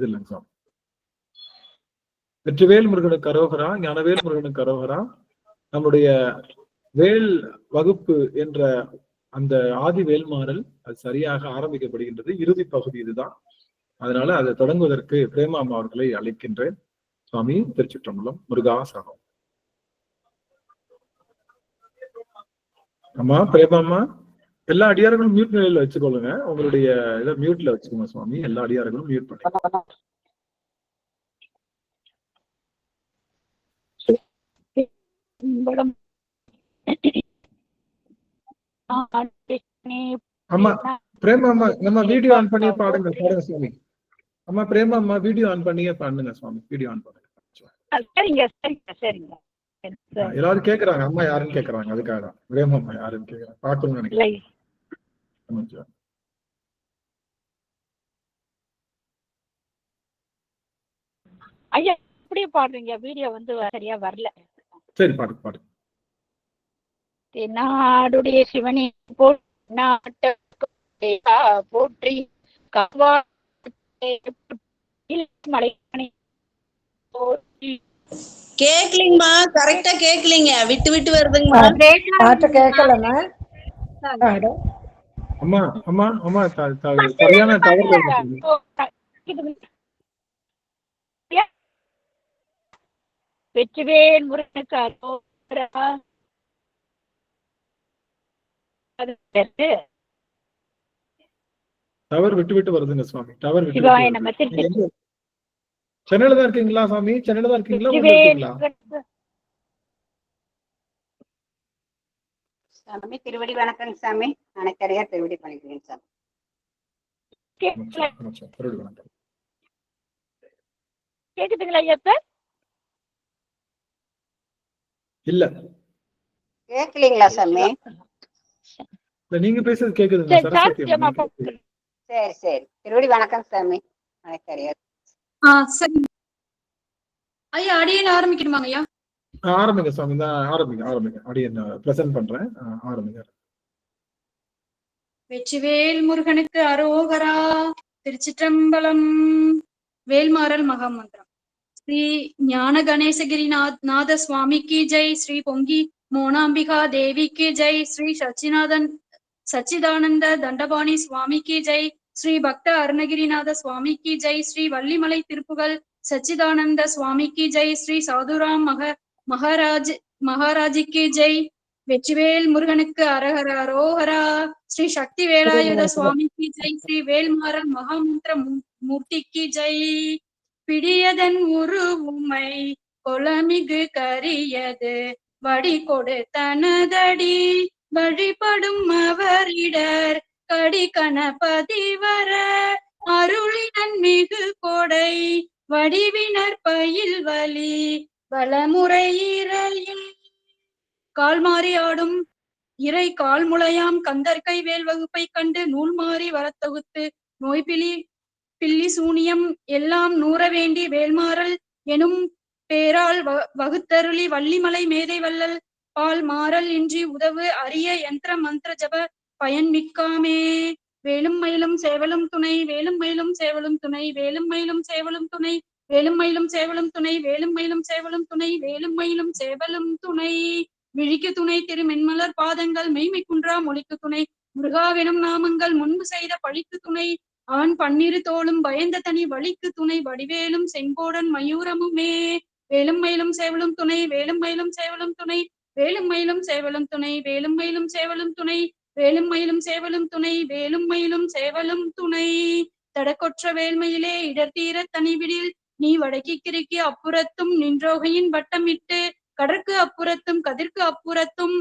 இது இல்லைங்க சுவாமி. வெற்றிவேல் முருகனுக்கு அரோகரா, ஞானவேல் முருகனுக்கு அரோகரா. நம்முடைய வேல் வகுப்பு என்ற அந்த ஆதி வேல்மாறல் அது சரியாக ஆரம்பிக்கப்படுகின்றது. இறுதி பகுதி இதுதான். அதனால அதை தொடங்குவதற்கு பிரேமா அம்மா அவர்களை அழைக்கின்றேன். சுவாமி திருச்சிற்றம்பலம். முருகா சரணம். அம்மா பிரேமா அம்மா, எல்லா அடியார்களும் மியூட் நிலையில வச்சுக்கொள்ளுங்க. உங்களுடைய இதை மியூட்ல வச்சுக்கோங்க சுவாமி. எல்லா அடியார்களும் மியூட் பண்ணி. அம்மா பிரேமா அம்மா, நம்ம வீடியோ ஆன் பண்ணி பாடுங்க சுவாமி. அம்மா பிரேமா அம்மா, வீடியோ ஆன் பண்ணியே பண்ணுங்க சுவாமி. வீடியோ ஆன் பண்ணுங்க. சரிங்க சரிங்க சரிங்க. எல்லாரும் கேக்குறாங்க அம்மா யாருன்னு கேக்குறாங்க. அதுக்காக தான் பிரேமா அம்மா யாருன்னு கேக்குறாங்க, பாக்கணும்னு நினைக்கிறேன். ஐயா அப்படியே பாடுறீங்க, வீடியோ சரியா வரல. சரி பாடு பாடு. தென்னாடுடைய சிவனே போற்றி கேக்கலீங்கம்மா, கரெக்டா கேக்கலீங்க, விட்டு விட்டு வருதுங்கம்மா. கேட்கலமா அம்மா அம்மா அம்மா, சரியான தவறு. வெற்றிவேல் முருகனுக்கு அரோகரா. டவர் விட்டு விட்டு வருதுங்க சுவாமி. டவர் விட்டு சிவாய நம. சென்னையில தான் இருக்கீங்களா சாமி? சென்னையில தான் இருக்கீங்களா? சாமி திருவடி வணக்கம் சாமி. அனைத்தரையா திருவடி பண்ணிக்கிறேன் சாமி. கேக்குதுங்களா ஐயா? சார் இல்ல கேக்கலீங்களா சாமி? நீங்க பேசுறது கேக்குதுங்க. சரி சரி, திருவடி வணக்கம் சாமி. அனைத்தரையா. சரி ஐயா, அடியேன் ஆரம்பிக்கணுமாங்க ஐயா? ஆரம்பிங்க சுவாமி. ஆரம்பிங்க ஆரம்பிங்க. அடியேன் பிரசன்ட் பண்றேன். ஆரம்பிங்க. வெற்றிவேல் முருகனுக்கு அரோகரா. திருச்சிற்றம்பலம். வேல்மாறல் மகாமந்திரம். ஸ்ரீ ஞான கணேசகிரி நாத சுவாமிக்கு ஜெய். ஸ்ரீ பொங்கி மோனாம்பிகா தேவிக்கு ஜெய். ஸ்ரீ சச்சிதானந்த தண்டபாணி சுவாமிக்கு ஜெய். ஸ்ரீ பக்த அருணகிரிநாத சுவாமிக்கு ஜெய். ஸ்ரீ வள்ளிமலை திருப்புகழ் சச்சிதானந்த சுவாமிக்கு ஜெய். ஸ்ரீ சாதுராம் மகாராஜிக்கு ஜெய். வெற்றிவேல் முருகனுக்கு அரஹர அரோஹரா. ஸ்ரீ சக்தி வேலாயுத சுவாமிக்கு ஜெய். ஸ்ரீ வேல்மாறல் மகாமந்திர மூர்த்திக்கு ஜெய். பிடியதன் உருவுமை கொலமிகு கரியது வடி கொடு தனதடி வழிபடும் அவரிடர் கடி கணபதி வர அருளினன் மிகு கொடை வடிவினர் பயில் வலி வளமுறை இறையில் கால் மாறி ஆடும் இறை கால் முளையாம் கந்தற்கை வேல் வகுப்பை கண்டு நூல் மாறி வரத்தொகுத்து நோய்பிலி பில்லி சூனியம் எல்லாம் நூற வேண்டி வேல்மாறல் எனும் பேரால் வகுத்தருளி வள்ளிமலை மேதை வள்ளல் பால் மாறல் இன்றி உதவு அரிய யந்திர மந்திர ஜப பயன் மிக்காமே. வேலும் மயிலும் சேவலும் துணை, வேலும் மயிலும் சேவலும் துணை, வேலும் மயிலும் சேவலும் துணை, வேலும் மயிலும் சேவலும் துணை, வேலும் மயிலும் சேவலும் துணை, வேலும் மயிலும் சேவலும் துணை. விழிக்கு துணை திரு மென்மலர் பாதங்கள் மெய்மை குன்றா மொழிக்கு துணை முருகாவெனும் நாமங்கள் முன்பு செய்த பழிக்கு துணை அவன் பன்னிரு தோளும் பயந்த தனி வழிக்கு துணை வடிவேலும் செங்கோடன் மயூரமுமே. வேலும் மயிலும் சேவலும் துணை, வேலும் மயிலும் சேவலும் துணை, வேலும் மயிலும் சேவலும் துணை, வேலும் மயிலும் சேவலும் துணை, வேலும் மயிலும் சேவலும் துணை, வேலும் மயிலும் சேவலும் துணை. தடக்கொற்ற வேல்மயிலே இடர்தீர தனிவிடில் நீ வடக்கி கிறுக்கி அப்புறத்தும் நின்றோகையின் வட்டமிட்டு கடற்கு அப்புறத்தும் கதிர்க்கு அப்புறத்தும்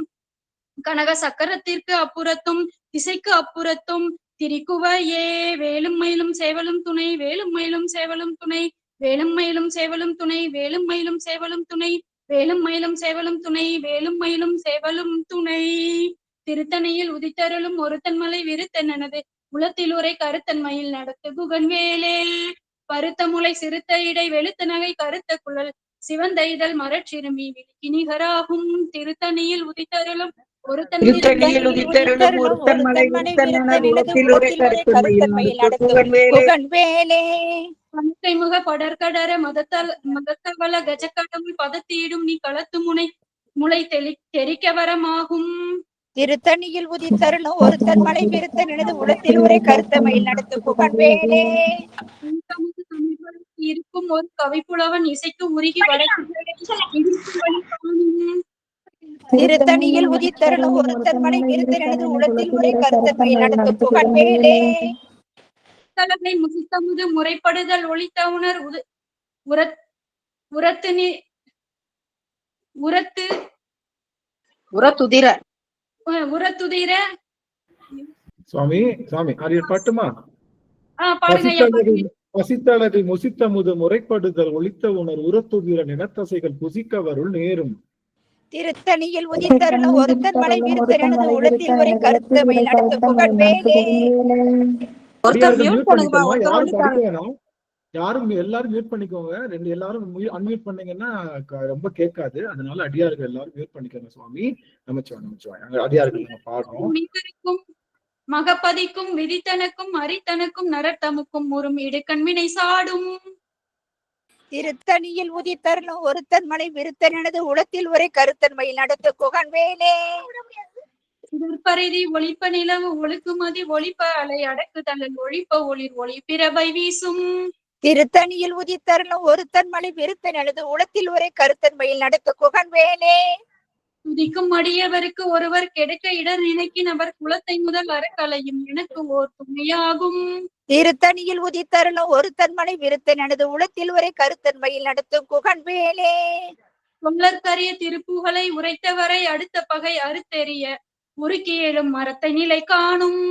கனக சக்கரத்திற்கு அப்புறத்தும் திசைக்கு அப்புறத்தும் திரிக்குவையே. வேலும் மயிலும் சேவலும் துணை, வேலும் மயிலும் சேவலும் துணை, வேலும் மயிலும் சேவலும் துணை, வேலும் மயிலும் சேவலும் துணை, வேலும் மயிலும் சேவலும் துணை, வேலும் மயிலும் சேவலும் துணை. திருத்தணையில் உதித்தருளும் ஒருத்தன்மலை விருத்தனது உளத்தில் உரை கருத்தன்மையில் நடத்து குகன் வேலே. பருத்த முளை சிறுத்த இடை வெளுத்த நகை கருத்த குழல் சிவந்தைதல் மரச்சிறுமி விழிக்கு நிகராகும். திருத்தணியில் உதித்தருளும் புகன் வேலே. பணக்கைமுக படர்கடர மதத்தவள கஜக்கடவுள் பதத்தீடும் நீ களத்து முளை தெரிக்க வரமாகும். திருத்தணியில் உதித்தருளும் ஒருத்தன் மலை விருத்தன் எனது உளத்தில் உரை கருத்தமையில் நடத்து புகழ்வேலே. இருக்கும் ஒரு கவிப்புலவன் இசைக்கு உருகி வர திருத்தணியில் உதித்தருளும் ஒருத்தன் மலை விருத்தன் எனது உளத்தில் உரை கருத்தமையில் நடத்து புகழ்வேலே. தலைமை முசித்தமுது முறைப்படுதல் ஒளித்தவுணர் உரத்துதிர சுவாமி சுவாமி அது பாட்டுமா? பாருங்க. பசித்தளது முசித்தமுது முறைப்படுதல் ஒளித்த உணர் உரத்துதிர நிலத்தசைகள் புசிக்கவருள் நேரும். திருத்தணியில் உதித்தருளும் ஒருத்தன் மலை விருத்தன் எனது உளத்தில் உரை கருத்தமையில் நடத்து புகழ்வேலே. யாரும் எல்லாரும் மியூட் பண்ணிக்கோங்க. எல்லாரும் அன்மியூட் பண்ணீங்கன்னா ரொம்ப கேட்காது. அதனால அடியார்கள் எல்லாரும் மியூட் பண்ணிக்கோங்க. சுவாமி நமச்சிவாய் அடியார்கள் நம்ம பாடுறோம். மகப்பதிக்கும் விதித்தனக்கும் அரித்தனக்கும் நரத்தமுக்கும் முறும் இடுக்கண்மினை சாடும். திருத்தணியில் உதித்தருளும் ஒருத்தன் மலை விருத்தன் எனது உளத்தில் உரை கருத்தன்மையில் நடத்து புகழ்வேலே. பரிதி ஒளிப்ப நிலவு ஒழுக்குமதி ஒளிப்ப அலை அடக்கு தள்ளல் ஒழிப்ப ஒளிர் ஒளி பிறபை வீசும். திருத்தணியில் உதித்தருளும் ஒருத்தன் மலை விருத்தன் எனது உளத்தில் உரை கருத்தன்மையில் நடத்து புகழ்வேலே. துதிக்கும் அடியவருக்கு ஒருவர் கெடுக்க இடர் நினைக்கினவர் குலத்தை முதல் அறக்கலையும் எனக்கு ஓர் துணையாகும். திருத்தணியில் உதித்தருளும் ஒருத்தன் மலை விருத்தன் எனது உளத்தில் உரை கருத்தன்மையில் நடத்தும் புகழ்வேலே. சொல்லற்கரிய திருப்புகளை உரைத்தவரை அடுத்த பகை அறுத்தெறிய உருக்கி எழும் மரத்தை நிலை காணும்.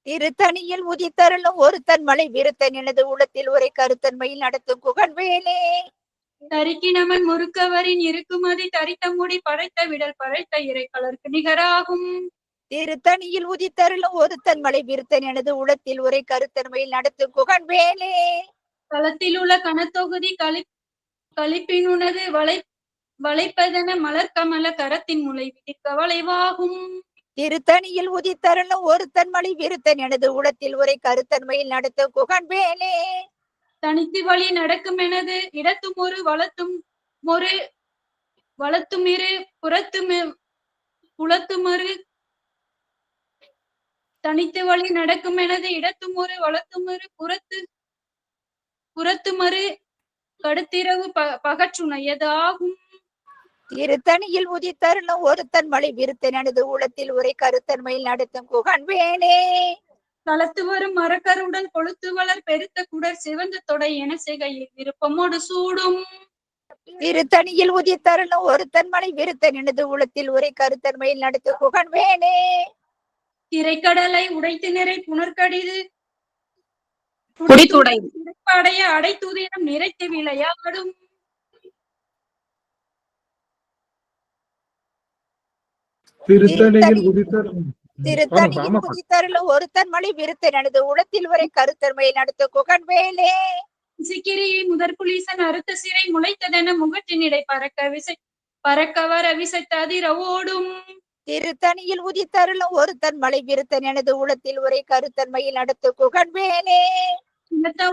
திருத்தணியில் உதித்தருளும் ஒருத்தன் மலை விருத்தன் எனது உளத்தில் உரை கருத்தன்மையில் நடத்தும் புகழ்வேலே. தரிக்கினவன் முறுக்கவரின் இருக்குமதி தரித்த முடி படைத்த விடல் படைத்த இறைக்கலருக்கு நிகராகும். திருத்தணியில் உதித்தருளும் ஒருத்தன் மலை விருத்தன் எனது உளத்தில் உரை கருத்தன்மையில் நடத்தும் புகழ்வேலே. களத்தில் உள்ள கனத்தொகுதி கழிப்பினுனது வளைப்பதன மலர்கமல கரத்தின் முளை விதிக்க வளைவாகும். திருத்தணியில் உதித்தருளும் ஒருத்தன் மலை விருத்தன் எனது உளத்தில் உரை கருத்தன்மையில் நடத்தும் புகழ்வேலே. தனித்து வழி நடக்கும் எனது இடத்தும் ஒரு வளத்துமிரு புலத்துமறு தனித்து வழி நடக்கும் எனது இடத்தும் ஒரு வளத்துமறு புறத்துமறு கடுத்திரவு பகற்றுணையது ஆகும். திருத்தணியில் உதித்தருளும் ஒருத்தன் மலை விருத்தன் எனது உளத்தில் உரை கருத்தன்மையில் நடத்தும் புகழ்வேலே. களத்து வரும் மரக்கருடன் கொளுத்து வளர் பெருத்த குடர் சிவந்த தொடை என செய்கையில் விருப்பமோடு சூடும். திருத்தணியில் உதித்தருளும் ஒருத்தன் மலை விருத்தன் எனது உளத்தில் உரை கருத்தன்மையில் நடத்தும் புகழ்வேலே. திரைக்கடலை உடைத்து நிறை புனர்கடிது அடைய அடைத்துதிரம் நிறைத்து விளையாடும். திருத்தணியில் உதித்தருளும் ஒருத்தன் மலை விருத்தன் எனது உளத்தில் உரை கருத்தன்மையில் நடத்தும் புகழ்வேலே. சிக்கிரியை முதற்புலீசன் அறுத்த சிறை முளைத்ததென முகத்தினிடை பறக்க வர விசைத்த அதிர ஓடும். திருத்தணியில் உதித்தருளும் ஒருத்தன் மலை விருத்தன் எனது உளத்தில் உரை கருத்தன்மையில் நடத்தும் புகழ்வேலே.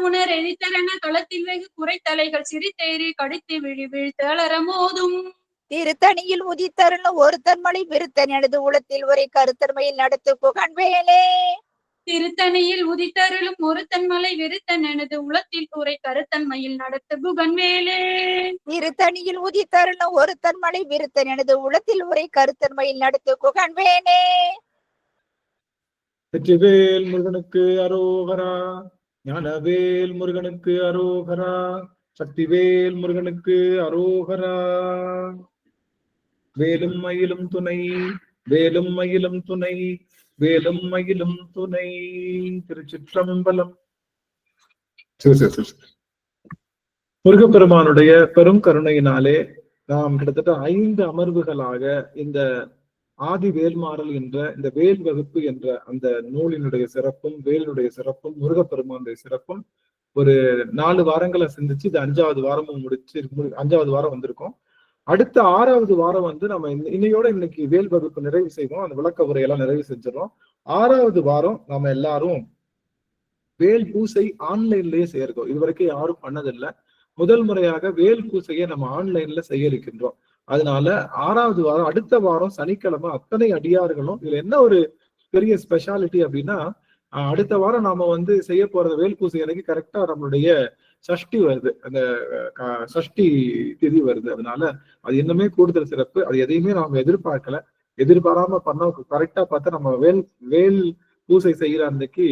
உணர் எரித்தரன களத்தில் வெகு குறைத்தலைகள் சிரித்தேறி கடித்து வீழ்த்து அலற மோதும். திருத்தணியில் உதித்தருளும் ஒருத்தன் மலை விருத்தன் எனது உளத்தில் உரை கருத்தன்மையில் நடத்தும் புகழ்வேலே. திருத்தணியில் உதித்தருளும் ஒருத்தன் மலை விருத்தன் எனது உளத்தில் உரை கருத்தன்மையில் நடத்து புகழ்வேலே. திருத்தணியில் உதித்தருளும் ஒருத்தன் மலை விருத்தன் எனது உளத்தில் உரை கருத்தன்மையில் நடத்து புகழ்வேலே. வெற்றிவேல் முருகனுக்கு அரோகரா. ஞானவேல் முருகனுக்கு அரோகரா. சக்திவேல் முருகனுக்கு அரோகரா. வேலும் மயிலும் துணை, வேலும் மயிலும் துணை, வேலும் மயிலும் துணை. திருச்சிற்றம்பலம். முருகப்பெருமானுடைய பெரும் கருணையினாலே நாம் கிட்டத்தட்ட 5 அமர்வுகளாக இந்த ஆதி வேல்மாறல் என்ற இந்த வேல் வகுப்பு என்ற அந்த நூலினுடைய சிறப்பும் வேலுடைய சிறப்பும் முருகப்பெருமானுடைய சிறப்பும் ஒரு 4 வாரங்களை சிந்திச்சு இது 5வது வாரமும் முடிச்சு 5வது வாரம் வந்திருக்கோம். அடுத்த 6வது வாரம் நம்ம இன்னையோட இன்னைக்கு வேல் வகுப்பு நிறைவு செய்வோம். அந்த விளக்க உரையெல்லாம் நிறைவு செஞ்சிடறோம். 6வது வாரம் நாம எல்லாரும் வேல் பூசை ஆன்லைன்லயே செய்யறோம். இது வரைக்கும் யாரும் பண்ணதில்லை. முதல் முறையாக வேல் பூசையை நம்ம ஆன்லைன்ல செய்ய இருக்கின்றோம். அதனால 6வது வாரம், அடுத்த வாரம் சனிக்கிழமை அத்தனை அடியார்களும், இதுல என்ன ஒரு பெரிய ஸ்பெஷாலிட்டி அப்படின்னா, அடுத்த வாரம் நாம வந்து செய்ய போறது வேல் பூசை அன்னைக்கு கரெக்டா நம்மளுடைய சஷ்டி வருது, அந்த சஷ்டி திதி வருது. அதனால அது இன்னுமே கூடுதல் சிறப்பு. அது எதையுமே நாம எதிர்பாராம பண்ண கரெக்டா பார்த்தா நம்ம வேல் பூசை செய்யற அன்னைக்கு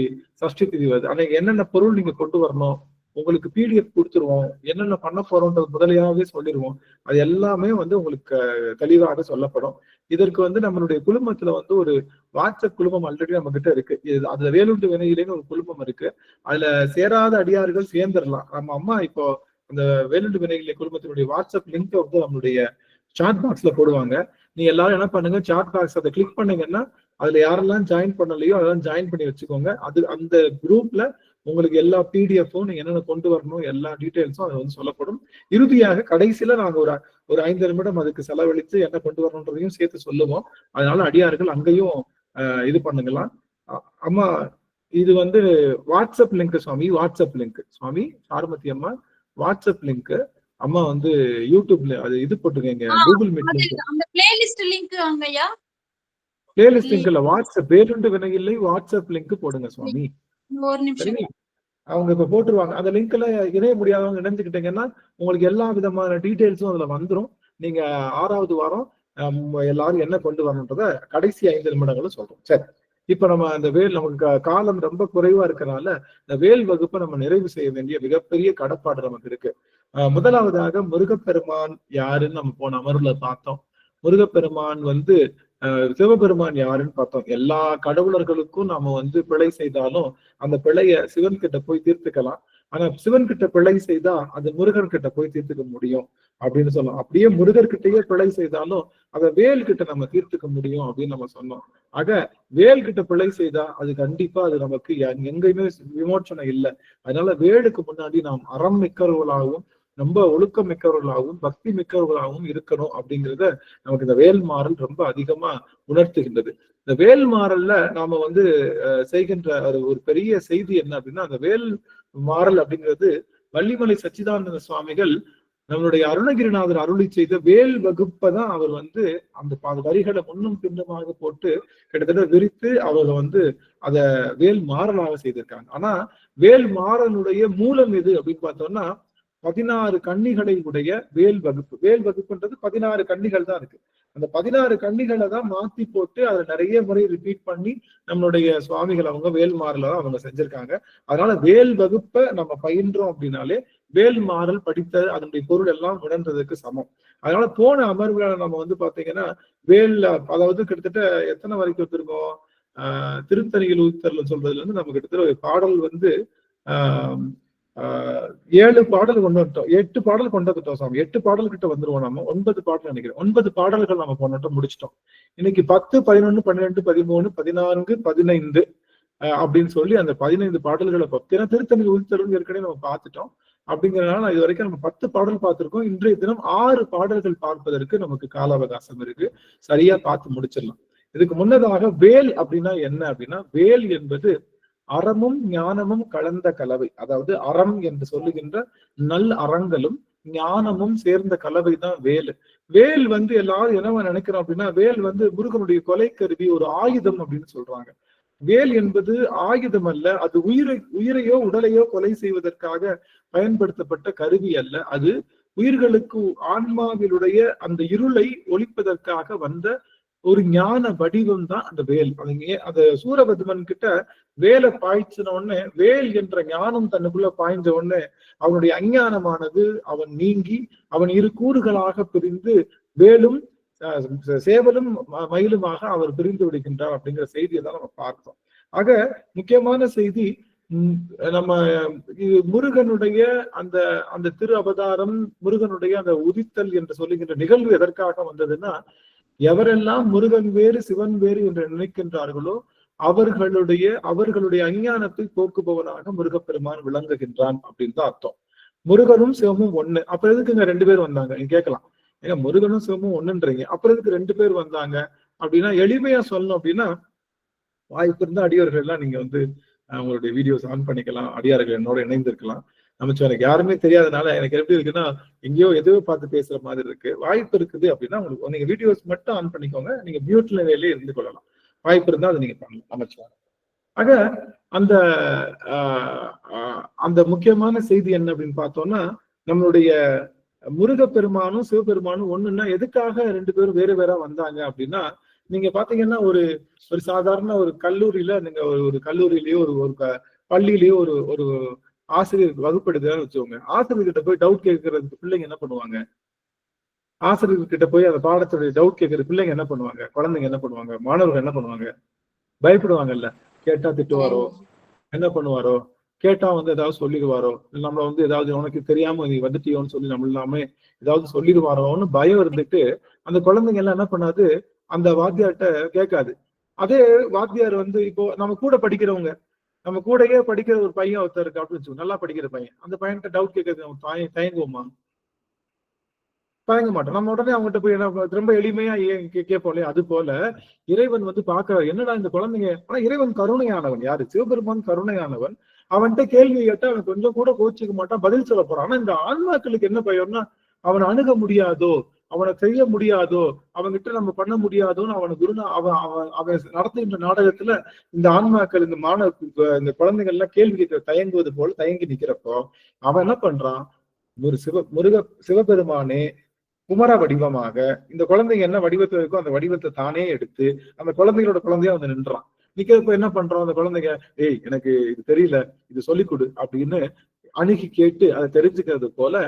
சஷ்டி திதி வருது. அன்னைக்கு என்னென்ன பொருள் நீங்க கொண்டு வரணும், உங்களுக்கு பிடிஎஃப் கொடுத்துருவோம், என்னென்ன பண்ண போறோம்ன்றது முதலையாவே சொல்லிடுவோம். அது எல்லாமே வந்து உங்களுக்கு தெளிவாக சொல்லப்படும். இதற்கு வந்து நம்மளுடைய குழுமத்துல வந்து ஒரு வாட்ஸ்அப் குழுமம் ஆல்ரெடி நம்ம கிட்ட இருக்கு. அதுல வேலுண்டு வினையிலேன்னு ஒரு குழுமம் இருக்கு. அதுல சேராத அடியார்கள் சேர்ந்துடலாம். நம்ம அம்மா இப்போ அந்த வேலுண்டு வினையிலே குழுமத்தினுடைய வாட்ஸ்அப் லிங்க் வந்து நம்மளுடைய சாட் பாக்ஸ்ல போடுவாங்க. நீ எல்லாரும் என்ன பண்ணுங்க, சாட் பாக்ஸ் அதை கிளிக் பண்ணீங்கன்னா அதுல யாரெல்லாம் ஜாயின் பண்ணலையோ அதெல்லாம் ஜாயின் பண்ணி வச்சுக்கோங்க. அது அந்த குரூப்ல உங்களுக்கு எல்லா பிடிஎஃப்பும் நீங்க என்னென்ன கொண்டு வரணும் எல்லா டீட்டெயில்ஸும் அது வந்து சொல்லப்படும். இறுதியாக கடைசியில நாங்க ஒரு 5 நிமிடம் அதுக்கு செலவழித்து என்ன கொண்டு வரணுன்றதையும் சேர்த்து சொல்லுவோம். அதனால அடியார்கள் அங்கேயும் இது பண்ணுங்களாம். அம்மா இது வந்து வாட்ஸ்அப் லிங்க் சுவாமி, வாட்ஸ்அப் லிங்க் சுவாமி சாருமதி அம்மா வாட்ஸ்அப் லிங்க். அம்மா வந்து யூடியூப்ல அது இது போட்டுக்கங்க, கூகுள் மீட் லிங்க், அந்த பிளேலிஸ்ட் லிங்க் அங்கயா. பிளேலிஸ்ட் லிங்க் இல்ல, வாட்ஸ்அப் வேலுண்டு வினையில்லை வாட்ஸ்அப் லிங்க் போடுங்க சுவாமி. ஒரு நிமிஷம் அவங்க இப்ப போட்டுருவாங்க. அந்த லிங்க்ல இணைய முடியாதவங்க இணைஞ்சுக்கிட்டீங்கன்னா உங்களுக்கு எல்லா விதமான டீடைல்ஸும் அதுல வந்துடும். நீங்க 6வது வாரம் எல்லாரும் என்ன கொண்டு வரணுன்றத கடைசி 5 நிமிடங்களும் சொல்றோம். சரி, இப்ப நம்ம அந்த வேல், நமக்கு காலம் ரொம்ப குறைவா இருக்கிறனால இந்த வேல் வகுப்பை நம்ம நிறைவு செய்ய வேண்டிய மிகப்பெரிய கடப்பாடு நமக்கு இருக்கு. முதலாவதாக முருகப்பெருமான் யாருன்னு நம்ம போன அமர்வுல பார்த்தோம். முருகப்பெருமான் வந்து சிவபெருமான் யாருன்னு பார்த்தோம். எல்லா கடவுளர்களுக்கும் நாம வந்து பிழை செய்தாலும் அந்த பிழைய சிவன் கிட்ட போய் தீர்த்துக்கலாம். ஆனா சிவன் கிட்ட பிழை செய்தா அது முருகன் கிட்ட போய் தீர்த்துக்க முடியும் அப்படின்னு சொல்லலாம். அப்படியே முருகர்கிட்டயே பிழை செய்தாலும் அதை வேல் கிட்ட நம்ம தீர்த்துக்க முடியும் அப்படின்னு நம்ம சொன்னோம். ஆக வேல் கிட்ட பிழை செய்தா அது கண்டிப்பா அது நமக்கு எங்கேயுமே விமோச்சனம் இல்லை. அதனால வேலுக்கு முன்னாடி நாம் அறம் மிக்கவர்களாகவும் ரொம்ப ஒழுக்கம் மிக்கவர்களாகவும் பக்தி மிக்கவர்களாகவும் இருக்கணும் அப்படிங்கிறத நமக்கு இந்த வேல்மாறல் ரொம்ப அதிகமா உணர்த்துகின்றது. இந்த வேல்மாறல்ல நாம வந்து செய்கின்ற ஒரு பெரிய செய்தி என்ன அப்படின்னா, அந்த வேல் மாறல் அப்படிங்கிறது வள்ளிமலை சச்சிதானந்த சுவாமிகள் நம்மளுடைய அருணகிரிநாதர் அருளி செய்த வேல் வகுப்பை தான் அவர் வந்து அந்த வரிகளை முன்னும் பின்னுமாக போட்டு கிட்டத்தட்ட விரித்து அவர் வந்து அத வேல் மாறலாக செய்திருக்காங்க. ஆனா வேல் மாறனுடைய மூலம் எது அப்படின்னு பார்த்தோம்னா 16 கன்னிகளை உடைய வேல் வகுப்பு. வேல் வகுப்புன்றது 16 கன்னிகள் தான் இருக்கு. அந்த 16 கன்னிகளை தான் மாத்தி போட்டு அதை நிறைய முறை ரிப்பீட் பண்ணி நம்மளுடைய சுவாமிகள் அவங்க வேல் மாறல தான் அவங்க செஞ்சிருக்காங்க. அதனால வேல் வகுப்பை நம்ம பயின்றோம் அப்படின்னாலே வேல் மாறல் படித்த அதனுடைய பொருள் எல்லாம் உணர்ந்ததுக்கு சமம். அதனால போன அமர்வுல நம்ம வந்து பாத்தீங்கன்னா வேல்ல, அதாவது கிட்டத்தட்ட எத்தனை வரைக்கும் வச்சிருக்கோம், திருத்தணியில் ஊத்தர்ல சொல்றதுல இருந்து நம்ம கிட்டத்தட்ட ஒரு பாடல் வந்து 7 பாடல் கொண்டு வந்துட்டோம், 8 பாடல் கொண்டு வந்துட்டோம் சாமி. 8 பாடல் கிட்ட வந்துருவோம். நம்ம 9 பாடல் நினைக்கிறேன். 9 பாடல்கள் நம்ம போனோம், முடிச்சிட்டோம். இன்னைக்கு 10, 11, 12, 13, 14, 15 அப்படின்னு சொல்லி அந்த 15 பாடல்களை பத்தினா திருத்தணி உள்தருள் ஏற்கனவே நம்ம பார்த்துட்டோம். அப்படிங்கிறதுனால இது வரைக்கும் நம்ம 10 பாடல் பார்த்திருக்கோம். இன்றைய தினம் 6 பாடல்கள் பார்ப்பதற்கு நமக்கு கால அவகாசம் இருக்கு. சரியா பார்த்து முடிச்சிடலாம். இதுக்கு முன்னதாக வேல் அப்படின்னா என்ன அப்படின்னா, வேல் என்பது அறமும் ஞானமும் கலந்த கலவை. அதாவது அறம் என்று சொல்லுகின்ற நல் அறங்களும் ஞானமும் சேர்ந்த கலவை தான் வேல். வேல் வந்து எல்லாரும் என்னவா நினைக்கிறோம் அப்படின்னா, வேல் வந்து முருகனுடைய கொலை கருவி, ஒரு ஆயுதம் அப்படின்னு சொல்றாங்க. வேல் என்பது ஆயுதம் அல்ல. அது உயிரையோ உடலையோ கொலை செய்வதற்காக பயன்படுத்தப்பட்ட கருவி அல்ல. அது உயிர்களுக்கு ஆன்மாவிலுடைய அந்த இருளை ஒழிப்பதற்காக வந்த ஒரு ஞான வடிவம் தான் அந்த வேல். அந்த சூரபத்மன் கிட்ட வேலை பாய்ச்சின உடனே, வேல் என்ற ஞானம் தன்னுக்குள்ள பாய்ஞ்ச உடனே அவனுடைய அஞ்ஞானமானது அவன் நீங்கி அவன் 2 கூறுகளாக பிரிந்து வேலும் சேவலும் மயிலுமாக அவர் பிரிந்து விடுகின்றார் அப்படிங்கிற செய்தியை தான் நம்ம பார்த்தோம். ஆக முக்கியமான செய்தி, நம்ம முருகனுடைய அந்த அந்த திரு அவதாரம், முருகனுடைய அந்த உதித்தல் என்று சொல்லுகின்ற நிகழ்வு எதற்காக வந்ததுன்னா, எவரெல்லாம் முருகன் வேறு சிவன் வேறு என்று நினைக்கின்றார்களோ அவர்களுடைய அஞ்ஞானத்தை போக்குபவனாக முருகப்பெருமான் விளங்குகின்றான் அப்படின்னு தான் அர்த்தம். முருகனும் சிவமும் ஒண்ணு. அப்புறம் எதுக்குங்க 2 பேர் வந்தாங்க நீங்க கேட்கலாம். ஏங்க முருகனும் சிவமும் ஒண்ணுன்றீங்க, அப்புறம் எதுக்கு 2 பேர் வந்தாங்க அப்படின்னா, எளிமையா சொல்லணும் அப்படின்னா, வாய்ப்பு இருந்தா அடியவர்கள் எல்லாம் நீங்க வந்து உங்களுடைய வீடியோஸ் ஆன் பண்ணிக்கலாம், அடியார்கள் என்னோட இணைந்திருக்கலாம். நமக்கு எனக்கு யாருமே தெரியாதனால எனக்கு எப்படி இருக்குன்னா எங்கேயோ எதுவோ பார்த்து பேசுற மாதிரி இருக்கு. வாய்ப்பு இருக்குது அப்படின்னா உங்களுக்கு நீங்க வீடியோஸ் மட்டும் ஆன் பண்ணிக்கோங்க, நீங்க மியூட் நிலையிலே இருந்து கொள்ளலாம். வாய்ப்பு இருந்தா அதை நீங்க பண்ணலாம் அமைச்சர். ஆக அந்த அந்த முக்கியமான செய்தி என்ன அப்படின்னு பார்த்தோம்னா, நம்மளுடைய முருகப்பெருமானும் சிவபெருமானும் ஒண்ணுன்னா எதுக்காக 2 பேரும் வேற வேற வந்தாங்க அப்படின்னா, நீங்க பாத்தீங்கன்னா ஒரு சாதாரண ஒரு கல்லூரியில நீங்க ஒரு கல்லூரியிலயோ ஒரு பள்ளியிலயோ ஒரு ஆசிரியர் வகுப்படுதுன்னு வச்சுக்கோங்க. ஆசிரியர்கிட்ட போய் டவுட் கேட்கறதுக்கு பிள்ளைங்க என்ன பண்ணுவாங்க? ஆசிரியர்கிட்ட போய் அந்த பாடத்துடைய டவுட் கேட்கறது பிள்ளைங்க என்ன பண்ணுவாங்க? குழந்தைங்க என்ன பண்ணுவாங்க? மாணவர்கள் என்ன பண்ணுவாங்க? பயப்படுவாங்கல்ல. கேட்டா திட்டுவாரோ, என்ன பண்ணுவாரோ, கேட்டா ஏதாவது சொல்லிடுவாரோ, நம்மள ஏதாவது உனக்கு தெரியாம நீ வந்துட்டியோன்னு சொல்லி நம்ம எல்லாமே ஏதாவது சொல்லிடுவாரோன்னு பயம் இருந்துட்டு அந்த குழந்தைங்க எல்லாம் என்ன பண்ணாது, அந்த வாத்தியார்ட்ட கேட்காது. அதே வாத்தியார் இப்போ நம்ம கூட படிக்கிறவங்க, நம்ம கூடயே படிக்கிற ஒரு பையன் ஒருத்தர் இருக்கு அப்படின்னு வச்சுக்கோ, நல்லா படிக்கிற பையன், அந்த பையன்கிட்ட டவுட் கேட்கறது நம்ம தயங்குவோமா? தயங்க மாட்டோம். நம்ம உடனே அவங்ககிட்ட போய் என்ன ரொம்ப எளிமையா கேட்போம் இல்லையா? அது போல இறைவன் பாக்குறாரு, என்னடா இந்த குழந்தைங்க. ஆனா இறைவன் கருணையானவன். யாரு? சிவபெருமான் கருணையானவன். அவன்கிட்ட கேள்வி கேட்டா அவன் கொஞ்சம் கூட கோச்சிக்க மாட்டான், பதில் சொல்ல போறான். ஆனா இந்த ஆன்மாக்களுக்கு என்ன பயம்னா, அவனை அணுக முடியாதோ, அவனை செய்ய முடியாதோ, அவன்கிட்ட நம்ம பண்ண முடியாதோன்னு அவனை அவன் நடத்துகின்ற நாடகத்துல இந்த ஆன்மாக்கள் இந்த குழந்தைகள் எல்லாம் கேள்வி கேட்க தயங்குவது போல தயங்கி நிக்கிறப்போ அவன் என்ன பண்றான்? ஒரு சிவபெருமானே குமர வடிவமாக இந்த குழந்தைங்க என்ன வடிவத்தில் இருக்கோ அந்த வடிவத்தை தானே எடுத்து அந்த குழந்தைகளோட குழந்தையா நின்றான். நிக்கிறப்ப என்ன பண்றோம்? அந்த குழந்தைங்க, ஏய் எனக்கு இது தெரியல, இது சொல்லிக் கொடு அப்படின்னு அணுகி கேட்டு அதை தெரிஞ்சுக்கிறது போல